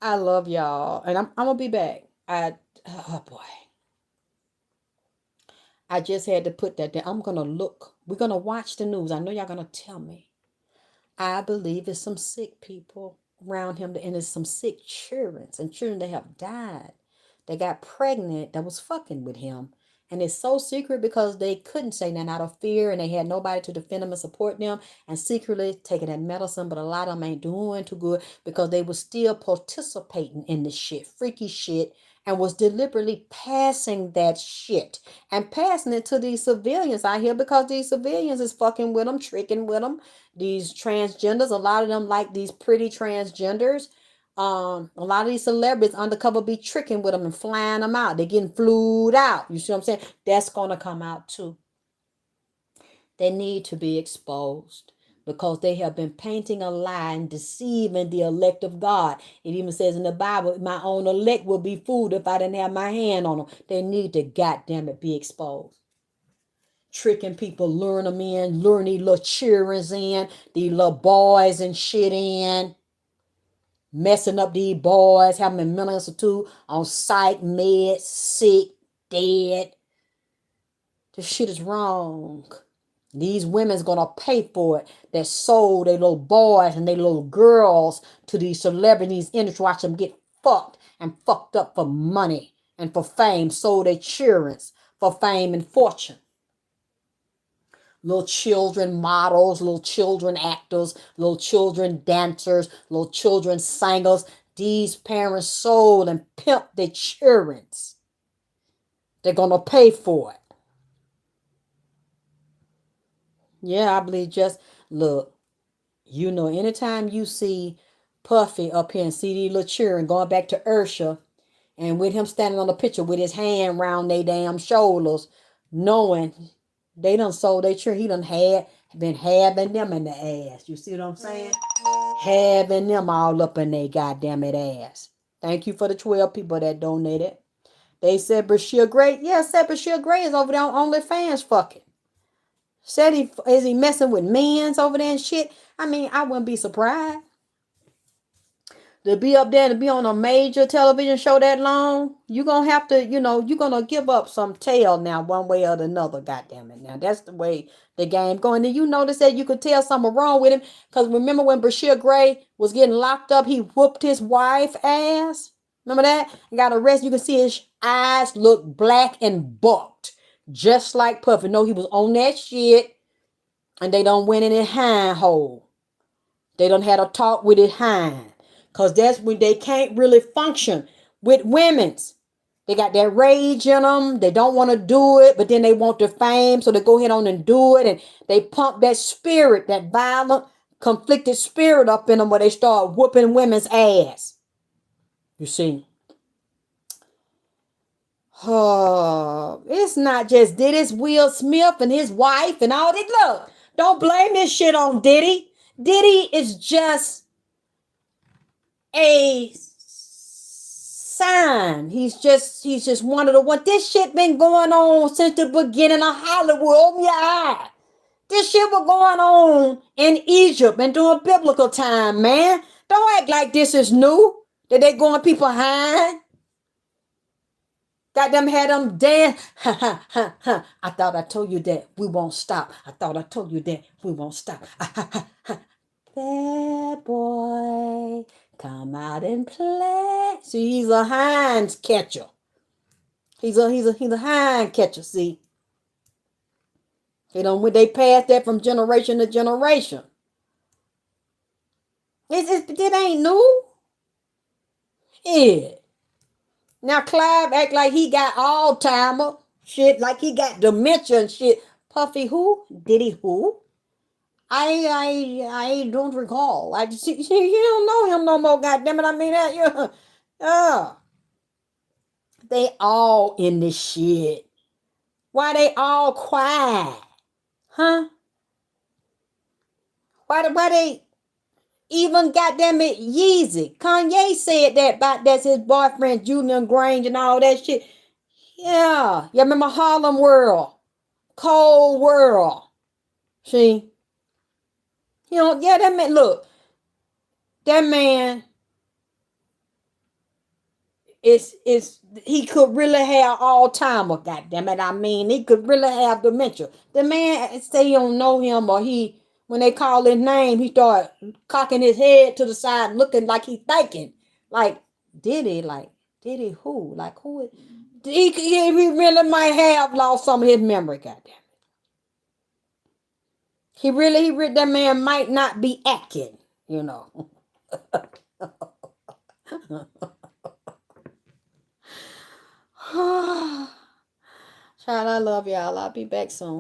I love y'all, and I'm gonna be back. Oh boy, I just had to put that there. I'm gonna look. We're gonna watch the news. I know y'all gonna tell me. I believe it's some sick people around him, and there's some sick children and children that have died. They got pregnant that was fucking with him. And it's so secret because they couldn't say nothing out of fear and they had nobody to defend them and support them and secretly taking that medicine. But a lot of them ain't doing too good because they were still participating in this shit, freaky shit, and was deliberately passing that shit and passing it to these civilians out here because these civilians is fucking with them, tricking with them. These transgenders, a lot of them like these pretty transgenders. A lot of these celebrities undercover be tricking with them and flying them out. They're getting flued out. You see what I'm saying? That's gonna come out too. They need to be exposed because they have been painting a lie and deceiving the elect of God. It even says in the Bible, my own elect will be fooled if I didn't have my hand on them. They need to, goddamn it, be exposed. Tricking people, luring them in, luring these little cheerings in, these little boys and shit in, messing up these boys, having them in mental institute, on psych, meds, sick, dead. This shit is wrong. These women's gonna pay for it that sold their little boys and their little girls to these celebrities industry, watch them get fucked and fucked up for money and for fame, sold their children for fame and fortune. Little children models, little children actors, little children dancers, little children singers. These parents sold and pimped their children. They're gonna pay for it. Yeah, I believe just look. You know, anytime you see Puffy up here and see these little children going back to Ursha and with him standing on the picture with his hand round their damn shoulders, knowing they done sold their children, he done been having them in the ass. You see what I'm saying? Having them all up in their goddamn it ass. Thank you for the 12 people that donated. They said Brashia Gray. Yeah, said Brashia Gray is over there on OnlyFans fucking. Said is he messing with men's over there and shit? I mean, I wouldn't be surprised. To be up there, to be on a major television show that long, you're going to have to, you're going to give up some tail now, one way or another, goddamn it. Now, that's the way the game going. And you notice that you could tell something wrong with him, because remember when Brashia Gray was getting locked up, he whooped his wife ass? Remember that? He got arrested. You can see his eyes look black and bucked, just like Puffy. No, he was on that shit, and they done went in his hind hole. They done had a talk with his hind. Because that's when they can't really function with women's. They got that rage in them. They don't want to do it, but then they want the fame. So they go ahead on and do it. And they pump that spirit, that violent, conflicted spirit up in them where they start whooping women's ass. You see. Oh, it's not just Diddy. It's Will Smith and his wife and all that. Look, don't blame this shit on Diddy. Diddy is just a sign. He's just one of the one. This shit been going on since the beginning of Hollywood. Yeah. This shit was going on in Egypt and during biblical time, man. Don't act like this is new. That they going people high. Got them had them dance. Ha ha ha ha. I thought I told you that we won't stop. I thought I told you that we won't stop. Bad boy, come out and play. See, he's a hind catcher. He's a hind catcher. See, they pass that from generation to generation. It ain't new. Yeah. Now Clive act like he got Alzheimer shit, like he got dementia and shit. Puffy who? Diddy who? I don't recall. I see you don't know him no more. Goddamn it! I mean that they all in this shit. Why they all quiet? Huh? Why they even goddamn it Yeezy? Kanye said that about that's his boyfriend Julian Grange and all that shit. Yeah. You remember Harlem World? Cold World. See? Yeah, that man, look, that man is he could really have Alzheimer's, goddamn it. I mean, he could really have dementia. The man say you don't know him, or when they call his name, he start cocking his head to the side, looking like he's thinking. Like, Diddy who? Like who? He really might have lost some of his memory, goddamn. He really, that man might not be acting, Child, I love y'all. I'll be back soon.